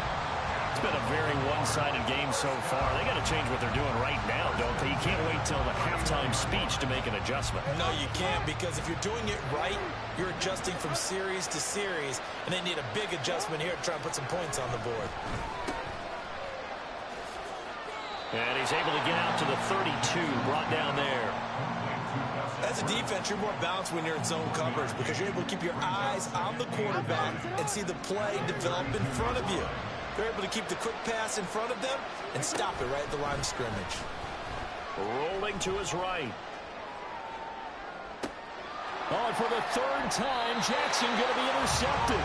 It's been a very one-sided game so far. They got to change what they're doing right now, don't they? You can't wait till the halftime speech to make an adjustment. No, you can't, because if you're doing it right, you're adjusting from series to series, and they need a big adjustment here to try and put some points on the board. And he's able to get out to the 32, brought down there. As a defense, you're more balanced when you're in zone coverage because you're able to keep your eyes on the quarterback and see the play develop in front of you. They're able to keep the quick pass in front of them and stop it right at the line of scrimmage. Rolling to his right. Oh, and for the 3rd time, Jackson going to be intercepted.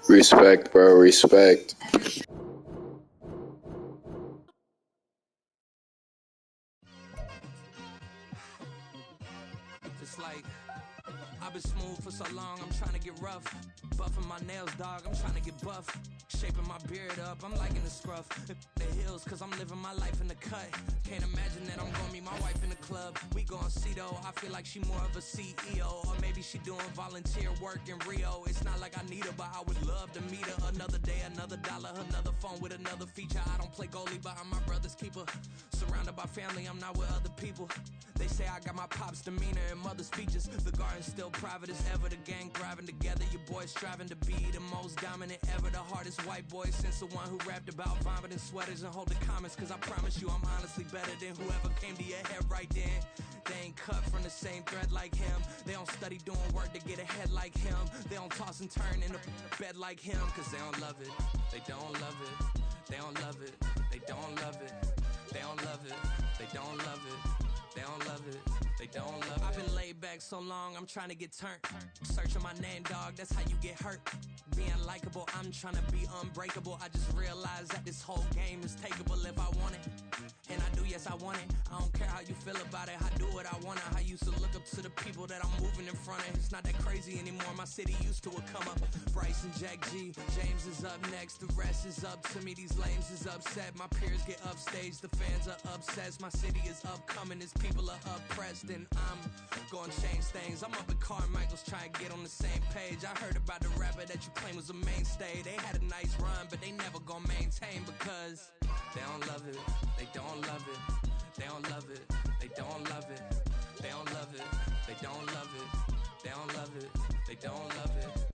Respect, bro, respect. It's like I've been smooth for so long, I'm trying to get rough. Buffing my nails, dog, I'm trying to get buff. Shaping my beard up, I'm liking the scruff. The hills, cause I'm living my life in the cut. Can't imagine that I'm gonna meet my wife in the club. We gon' see though, I feel like she more of a CEO. Or maybe she doing volunteer work in Rio. It's not like I need her, but I would love to meet her. Another day, another dollar, another phone with another feature. I don't play goalie, but I'm my brother's keeper. Surrounded by family, I'm not with other people. They say I got my pop's demeanor and mother's features. The garden's still private as ever. The gang thriving together. Your boys striving to be the most dominant ever. The hardest white boy since the one who rapped about vomiting sweaters and hold the comments. Cause I promise you I'm honestly better than whoever came to your head right then. They ain't cut from the same thread like him. They don't study doing work to get ahead like him. They don't toss and turn in the bed like him. Cause they don't love it. They don't love it. They don't love it. They don't love it. They don't love it. They don't love it. They don't love it. They don't love it. I've been laid back so long, I'm trying to get turned. Searching my name, dog, that's how you get hurt. Being likable, I'm trying to be unbreakable. I just realized that this whole game is takeable if I want it. And I do, yes, I want it. I don't care how you feel about it. I do what I want. I used to look up to the people that I'm moving in front of. It's not that crazy anymore. My city used to a come up. Bryce and Jack G. James is up next. The rest is up to me. These lames is upset. My peers get upstage. The fans are obsessed. My city is upcoming. His people are oppressed. And I'm gonna change things. I'm up at Carmichael's trying to get on the same page. I heard about the rapper that you claim was a mainstay. They had a nice run, but they never gonna maintain because they don't love it. They don't love it. They don't love it. They don't love it. They don't love it. They don't love it. They don't love it. They don't love it.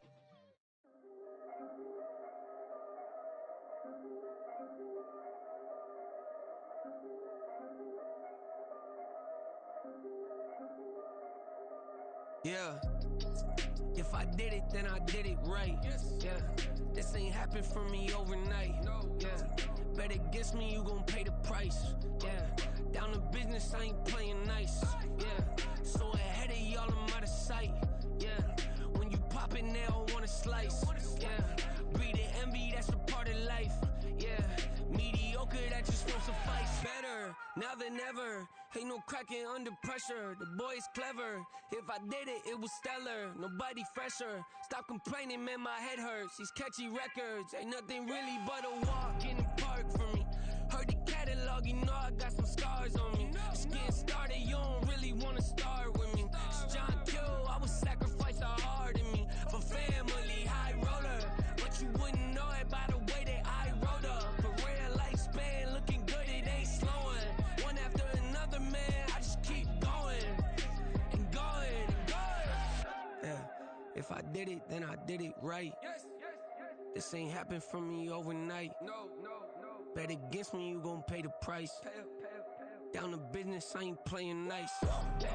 Yeah. If I did it, then I did it right. Yeah. This ain't happened for me overnight. Yeah. Bet against me, you gon' pay the price. Yeah. Down to business, I ain't playing nice. Yeah. So ahead of y'all, I'm out of sight. Yeah. When you pop it, they don't wanna slice. Yeah. Breed and envy, that's a part of life. Yeah. Mediocre, that just won't suffice. Better now than ever. Ain't no cracking under pressure. The boy's clever. If I did it, it was stellar. Nobody fresher. Stop complaining, man, my head hurts. These catchy records ain't nothing really but a walk in the park for me. Heard the catalog, you know I got some scars on me. It's getting started, you don't really wanna start with me. It's John Q, I would sacrifice a heart in me for family, high roller. But you wouldn't know it by the way that I wrote up. For real lifespan, looking good, it ain't slowing. One after another, man, I just keep going and going and going. Yeah, if I did it, then I did it right. This ain't happened for me overnight. No. Bet against me, you gon' pay the price. Down to business, I ain't playing nice. Yeah.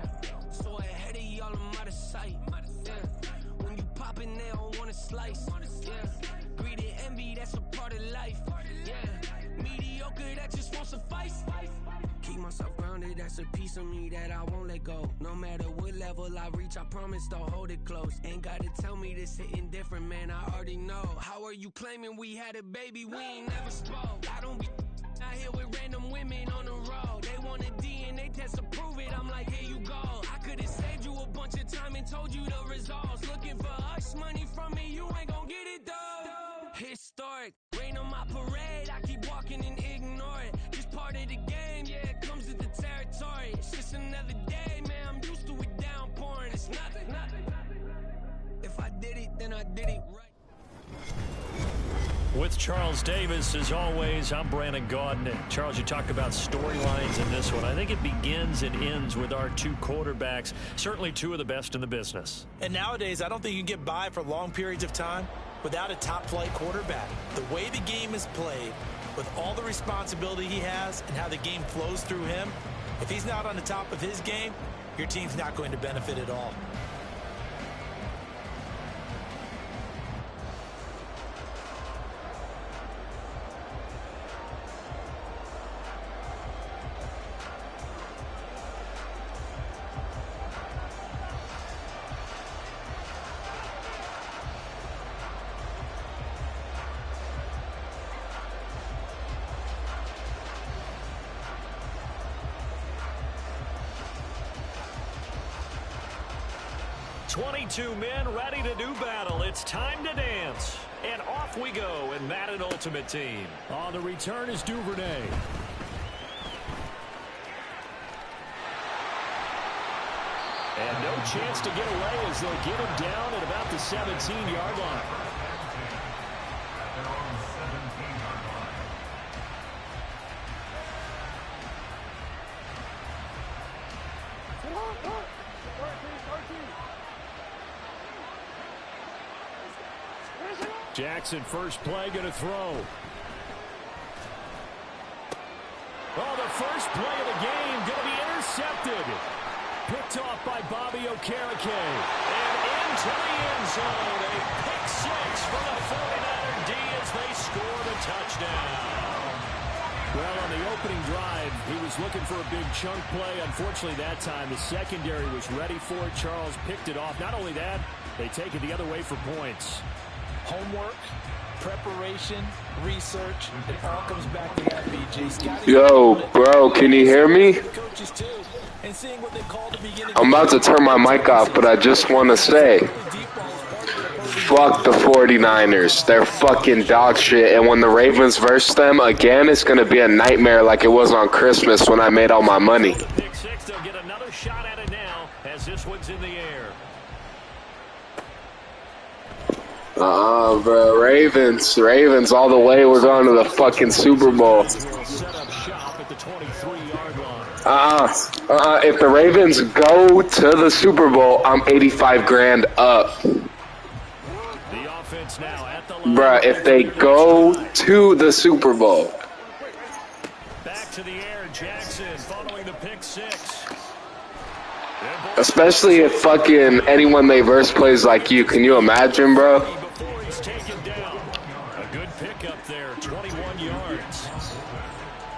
So ahead of y'all, I'm out of sight. Yeah. When you poppin', they don't wanna slice. Yeah. Greed and envy, that's a part of life. Yeah. Mediocre, that just won't suffice. Keep myself grounded. surrounded, that's a piece of me that I won't let go. No matter what level I reach, I promise to hold it close. Ain't gotta tell me this hitting different, man, I already know. How are you claiming we had a baby? We ain't never spoke. I don't be out here with random women on the road. They want a DNA test to prove it, I'm like, here you go. I could've saved you a bunch of time and told you the results. Looking for hush money from me, you ain't gon' get it though. Historic, rain on my parade, I keep walking and ignore it. Just part of the game, yeah, it comes with the territory. It's just another day, man, I'm used to it downpouring. It's nothing. If I did it, then I did it right. With Charles Davis, as always, I'm Brandon Gaudin. And Charles, you talked about storylines in this one. I think it begins and ends with our two quarterbacks, certainly two of the best in the business. And nowadays, I don't think you can get by for long periods of time without a top-flight quarterback. The way the game is played, with all the responsibility he has and how the game flows through him, if he's not on the top of his game, your team's not going to benefit at all. Two men ready to do battle. It's time to dance. And off we go in Madden Ultimate Team. On the return is Duvernay. And no chance to get away as they'll get him down at about the 17-yard line. Jackson, first play, going to throw. Oh, the first play of the game going to be intercepted. Picked off by Bobby Okereke. And into the end zone. A pick six for the 49er D as they scored a touchdown. Well, on the opening drive, he was looking for a big chunk play. Unfortunately, that time, the secondary was ready for it. Charles picked it off. Not only that, they take it the other way for points. Homework, preparation, research, it all comes back to that, BG. Yo, bro, can you hear me? I'm about to turn my mic off, but I just want to say, fuck the 49ers. They're fucking dog shit, and when the Ravens verse them again, it's going to be a nightmare like it was on Christmas when I made all my money. Pick six, they'll get another shot at it now as this one's in the air. Bro, Ravens all the way. We're going to the fucking Super Bowl. If the Ravens go to the Super Bowl, I'm 85 grand up. Bruh, if they go to the Super Bowl. Back to the air, Jackson following the pick six. Especially if fucking anyone they verse plays like you. Can you imagine, bro?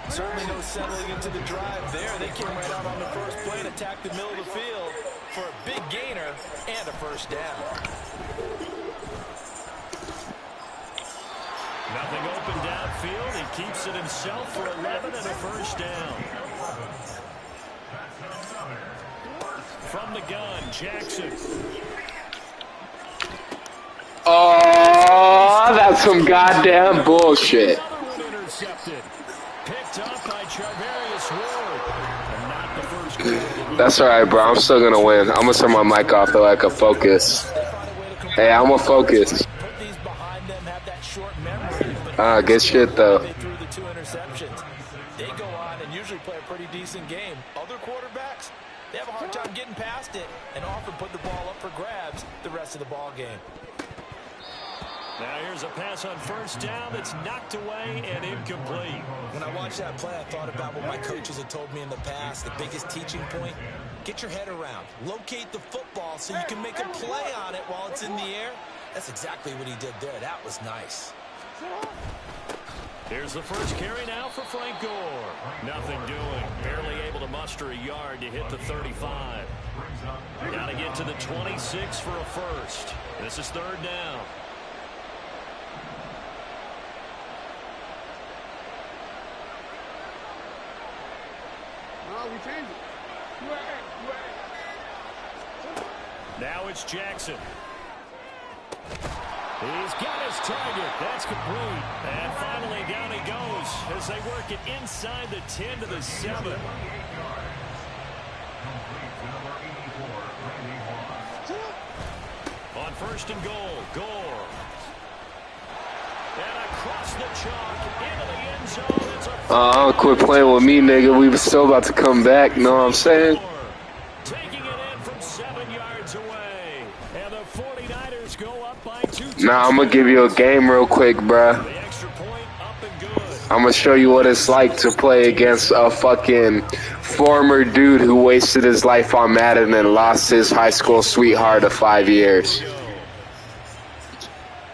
Certainly no settling into the drive there. They came right out on the first play and attacked the middle of the field for a big gainer and a first down. Nothing open downfield. He keeps it himself for 11 and a first down. From the gun, Jackson. Oh, that's some goddamn bullshit. That's alright, bro. I'm still gonna win. I'm gonna turn my mic off so I can focus. Hey, I'm gonna focus. Good shit, though. They threw the 2 interceptions. They go on and usually play a pretty decent game. Other quarterbacks, they have a hard time getting past it and often put the ball up for grabs the rest of the ball game. Now here's a pass on first down that's knocked away and incomplete. When I watched that play, I thought about what my coaches had told me in the past. The biggest teaching point, get your head around. Locate the football so you can make a play on it while it's in the air. That's exactly what he did there. That was nice. Here's the first carry now for Frank Gore. Nothing doing. Barely able to muster muster a yard to hit the 35. Got to get to the 26 for a first. This is third down. We change it. Now it's Jackson. He's got his target. That's complete. And finally down he goes as they work it inside the 10 to the 7. On first and goal, Gore. And across the chalk into the end zone. It's a quit playing with me, nigga. We were still about to come back. Know what I'm saying? taking it in from 7 yards away. And the 49ers go up by 2. Nah, I'm gonna give you a game real quick, bruh. The extra point up and good. I'm gonna show you what it's like to play against a fucking former dude who wasted his life on Madden and lost his high school sweetheart of 5 years.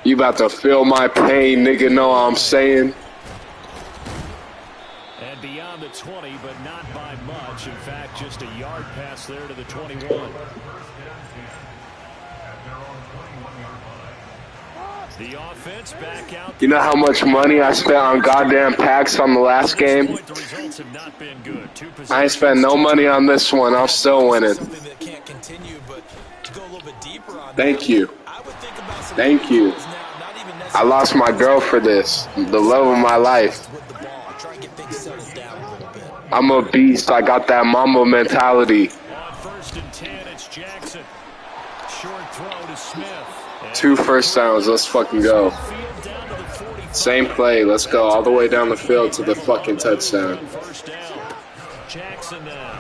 You about to feel my pain, nigga, know what I'm saying? And beyond the 20, but not by much. In fact, just a yard pass there to the 21. The offense back out. You know how much money I spent on goddamn packs on the last game? The results have not been good. I ain't spent no money on this one. I'm still winning. Thank you. Thank you. I lost my girl for this. The love of my life. I'm a beast. I got that Mamba mentality. On first and 10, it's Jackson. Short throw to Smith. 2 first downs. Let's fucking go. Same play. Let's go all the way down the field to the fucking touchdown. First down. Jackson now.